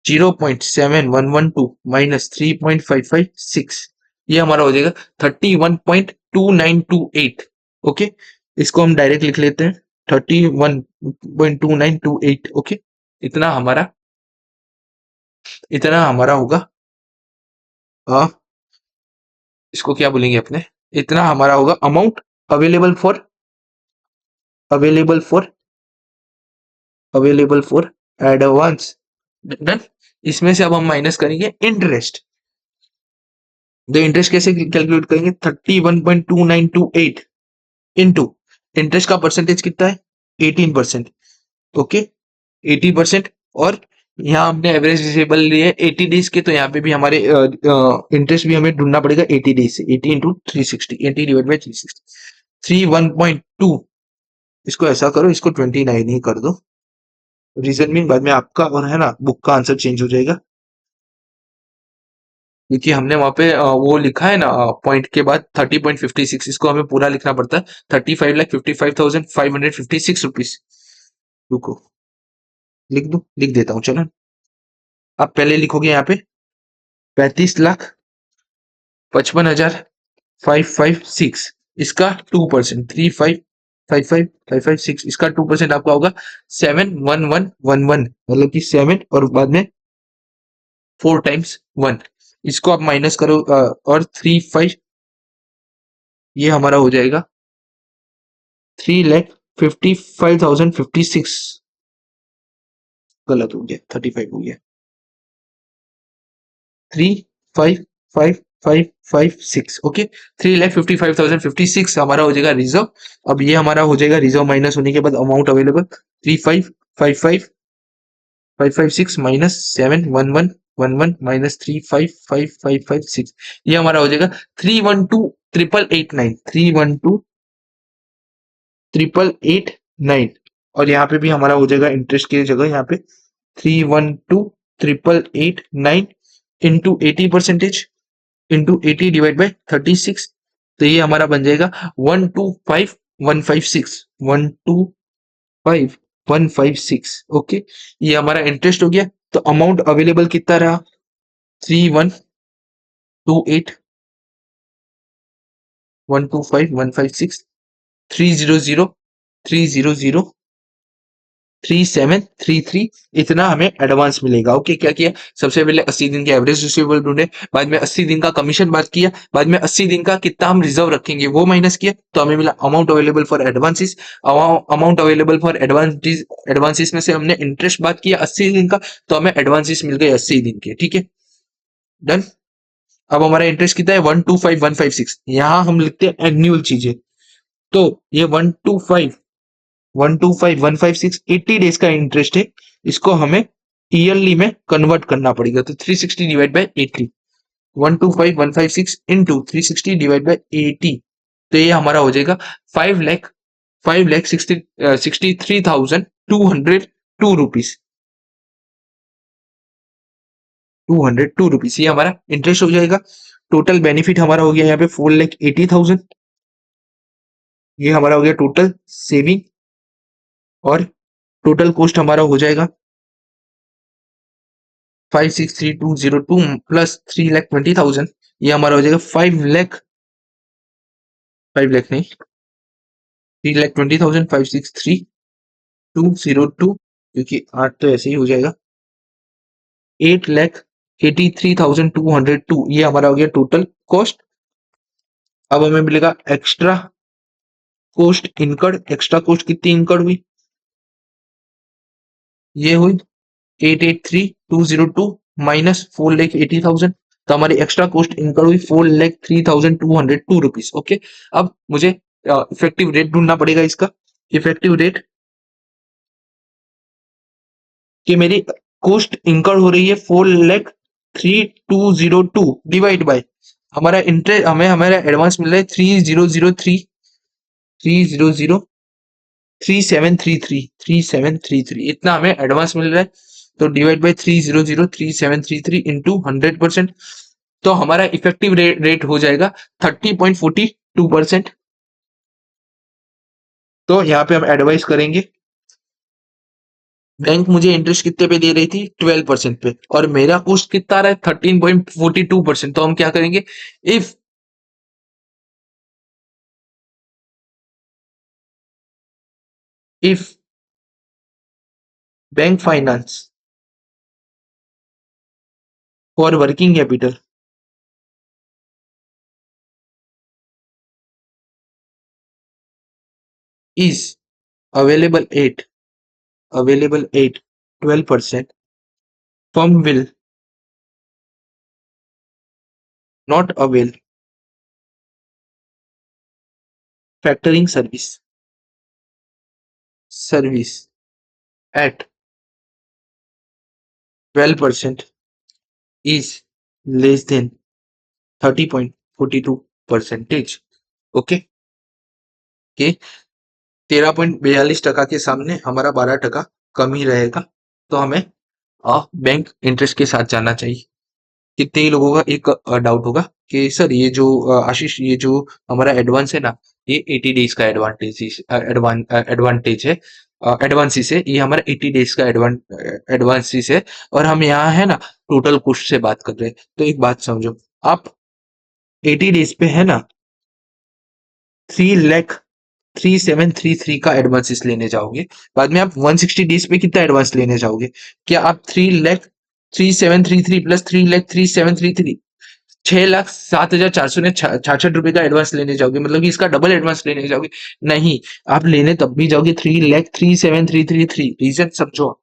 0.7112 माइनस 3.556। ये हमारा हो जाएगा 31.2928। ओके, इसको हम डायरेक्ट लिख लेते हैं 31.2928। ओके, इतना हमारा इतना हमारा होगा। आ, इसको क्या बोलेंगे अपने? इतना हमारा होगा amount available for available for available for advance. Done. इसमें से अब हम माइनस करेंगे इंटरेस्ट। तो इंटरेस्ट कैसे कैलकुलेट करेंगे? 31.2928 इंटू इंटरेस्ट का परसेंटेज कितना है? 18%। ओके, 80%। और यहाँ हमने एवरेज रिसीवेबल लिए 80 डेज के, तो यहाँ पे भी हमारे इंटरेस्ट भी हमें ढूंढना पड़ेगा 80 डेज से। 80 इंटू 360, 80 डिवाइड बाई 360, 31.2। इसको ऐसा करो, इसको 29 ही कर दो। रीजन मीन बाद में आपका और है ना बुक का आंसर चेंज हो जाएगा, क्योंकि हमने वहां पे वो लिखा है ना पॉइंट के बाद 30.56, इसको हमें पूरा लिखना पड़ता है। 35,55,556 रुको, लिख देता हूँ चलो। आप पहले लिखोगे यहाँ पे 35,55,556। इसका 2%, 35,55,556, इसका 2% आपका होगा 71111, मतलब कि 7 और बाद में 4 टाइम्स 1। इसको आप माइनस करो और 35, ये हमारा हो जाएगा 3,55,056। गलत हो गया, 35 हो गया। 355,556। ओके, 3,55,056 हमारा हो जाएगा रिजर्व। अब ये हमारा हो जाएगा रिजर्व माइनस होने के बाद अमाउंट अवेलेबल 3,55,556 माइनस 71111 माइनस 355,556। ये हमारा हो जाएगा 312,889, 312,889। और यहाँ पे भी हमारा हो जाएगा इंटरेस्ट की जगह यहाँ पे 312,889 इंटू 80% इंटू 80 डिवाइड बाई 36। तो ये हमारा बन जाएगा 125,156, 125,156। ओके, ये हमारा इंटरेस्ट हो गया। तो अमाउंट अवेलेबल कितना रहा? 3,128,125,156, 300,300, 3733। इतना हमें एडवांस मिलेगा। ओके, क्या किया? सबसे पहले 80 दिन के एवरेज रिसीवेबल ढूंढे, बाद में 80 दिन का कमीशन बात किया, बाद में 80 दिन का कितना हम रिजर्व रखेंगे वो माइनस किया, तो हमें मिला amount available for advances. Amount available for advances में से हमने इंटरेस्ट बात किया 80 दिन का, तो हमें एडवांसेस मिल गए 80 दिन के। ठीक है, डन। अब हमारा इंटरेस्ट कितना है? 125,156। यहां हम लिखते हैं एनुअल चीजें। तो ये 125,156 80 डेज का इंटरेस्ट है, इसको हमें ईयरली में कन्वर्ट करना पड़ेगा। तो 360 divide by 80, 125,156 into 360 divide by 80। तो ये हमारा हो जाएगा 5,63,202 रुपीज, 202 रुपीज। ये हमारा इंटरेस्ट हो जाएगा। टोटल बेनिफिट हमारा हो गया यहाँ पे 4,80,000। ये हमारा हो गया टोटल सेविंग। और टोटल कॉस्ट हमारा हो जाएगा 5,63,202 प्लस 3,20,000। ये हमारा हो जाएगा 5 लाख, 5 लाख नहीं, 3,20,000, 5,63,202, क्योंकि 8 तो ऐसे ही हो जाएगा, 8,83,202। ये हमारा हो गया टोटल कॉस्ट। अब हमें मिलेगा extra cost incurred. Extra cost कितनी इनकर्ड हुई? ये हुई 883202 माइनस 4,80,000। तो हमारी एक्स्ट्रा कॉस्ट इनकर हुई 4,03,202 रुपीज। ओके, अब मुझे इफेक्टिव रेट ढूंढना पड़ेगा इसका। इफेक्टिव रेट कि मेरी कॉस्ट इनकर हो रही है 4,03,202 डिवाइड बाय हमारा इंटरेस्ट, हमें हमारा एडवांस मिल रहा है 3,003,3,733 इतना हमें एडवांस मिल रहा है। तो डिवाइड बाय 3,003,733 इंटू 100%। तो हमारा इफेक्टिव रेट हो जाएगा 30.42%। तो यहाँ पे हम एडवाइस करेंगे, बैंक मुझे इंटरेस्ट कितने पे दे रही थी 12% पे, और मेरा कॉस्ट कितना आ रहा है 13.42%। तो हम क्या करेंगे, if if bank finance for working capital is available at available at 12%, firm will not avail factoring service at 12% is less than 30.42 percentage. Okay, के 13.42% के सामने हमारा 12% कम ही रहेगा। तो हमें बैंक इंटरेस्ट के साथ जाना चाहिए। कितने ही लोगों का एक डाउट होगा कि सर ये जो आशीष, ये जो हमारा एडवांस है ना, ये 80 डेज का एडवांटेज है, एडवांसिस है, ये हमारा 80 डेज का एडवांसिस है। और हम यहाँ है ना टोटल कॉस्ट से बात कर रहे हैं। तो एक बात समझो, आप 80 डेज पे है ना 3,03,733 का एडवांसिस लेने जाओगे, बाद में आप 160 डेज पे कितना एडवांस लेने जाओगे? क्या आप 3,03,733 प्लस 3,03,733 6,07,466 रुपए का एडवांस लेने जाओगे, मतलब कि इसका डबल एडवांस लेने जाओगे? नहीं, आप लेने तब भी जाओगे 3,03,733। रीजन समझो।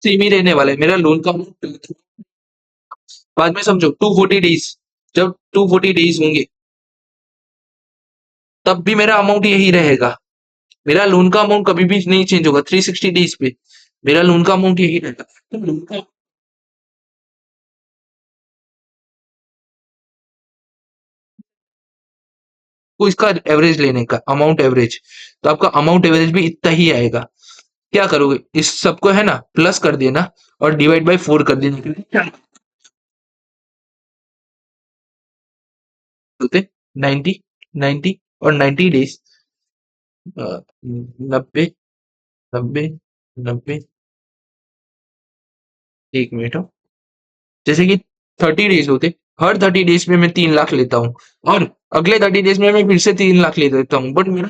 सेम ही रहने वाला है मेरा लोन का amount। बाद में समझो 240 डेज, जब 240 डेज होंगे तब भी मेरा अमाउंट यही रहेगा। मेरा लोन का अमाउंट कभी भी नहीं चेंज होगा 360 डेज पे, मेरा लोन का अमाउंट यही रहेगा। तो लोन का को इसका एवरेज लेने का अमाउंट एवरेज, तो आपका अमाउंट एवरेज भी इतना ही आएगा। क्या करोगे, इस सबको है ना प्लस कर देना और डिवाइड बाय 4 कर देने के लिए क्या बोलते, 90, 90 और 90 डेज, 90, 90, 90। एक मिनट हो, जैसे कि 30 डेज होते, हर 30 डेज में मैं 3 लाख लेता हूँ, और अगले 30 डेज में मैं फिर से 3 लाख ले देता हूँ, बट मेरा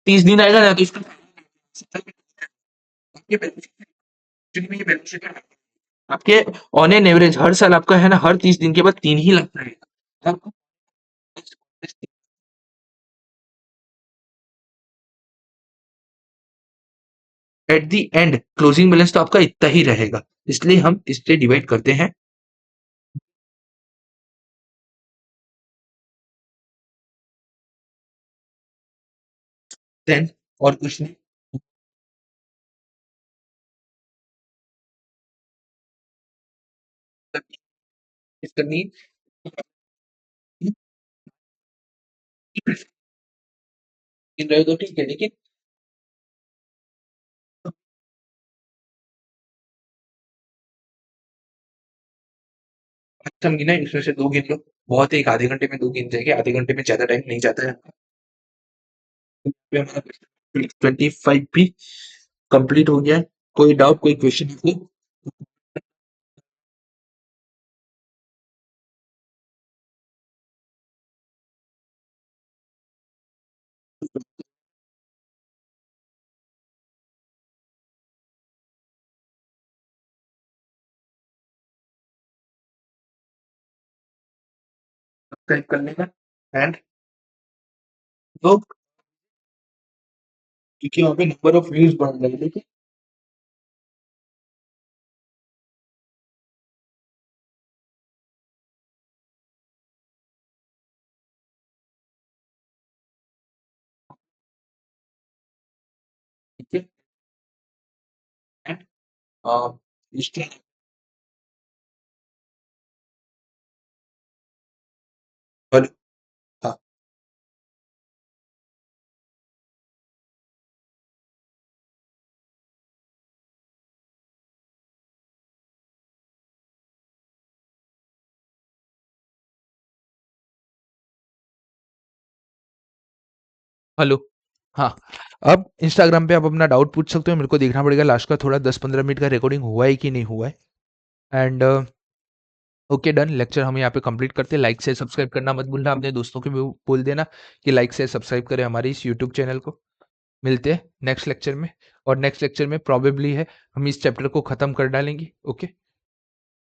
30 दिन आएगा ना, तो इसका आपके ऑन एन एवरेज हर साल आपका है ना हर 30 दिन के बाद 3 ही लाख रहेगा आपको। At the end closing balance तो आपका इतना ही रहेगा, इसलिए हम इससे डिवाइड करते हैं। देन और कुछ नहीं करनी रहे तो ठीक है, लेकिन अच्छा गिना इसमें से दो गिन लो, बहुत है, एक आधे घंटे में दो गिन जाएंगे, आधे घंटे में ज्यादा टाइम नहीं जाता है। 25 भी कंप्लीट हो गया है। कोई डाउट, कोई क्वेश्चन है? सब्सक्राइब कर लेना एंड तो क्योंकि वहाँ पे नंबर ऑफ व्यूज बढ़ रहे हैं, ठीक है? ठीक है? एंड इंस्टा पर हाँ, हेलो। हाँ, अब इंस्टाग्राम पे आप अपना डाउट पूछ सकते हो, मेरे को देखना पड़ेगा लास्ट का थोड़ा 10-15 मिनट का रिकॉर्डिंग हुआ है कि नहीं हुआ है। एंड ओके डन, लेक्चर हम यहाँ पे कंप्लीट करते हैं। लाइक से सब्सक्राइब करना मत भूलना, अपने दोस्तों को भी बोल देना कि लाइक से सब्सक्राइब करें हमारे इस यूट्यूब चैनल को। मिलते हैं नेक्स्ट लेक्चर में, और नेक्स्ट लेक्चर में प्रॉबेबली है हम इस चैप्टर को ख़त्म कर डालेंगे। ओके।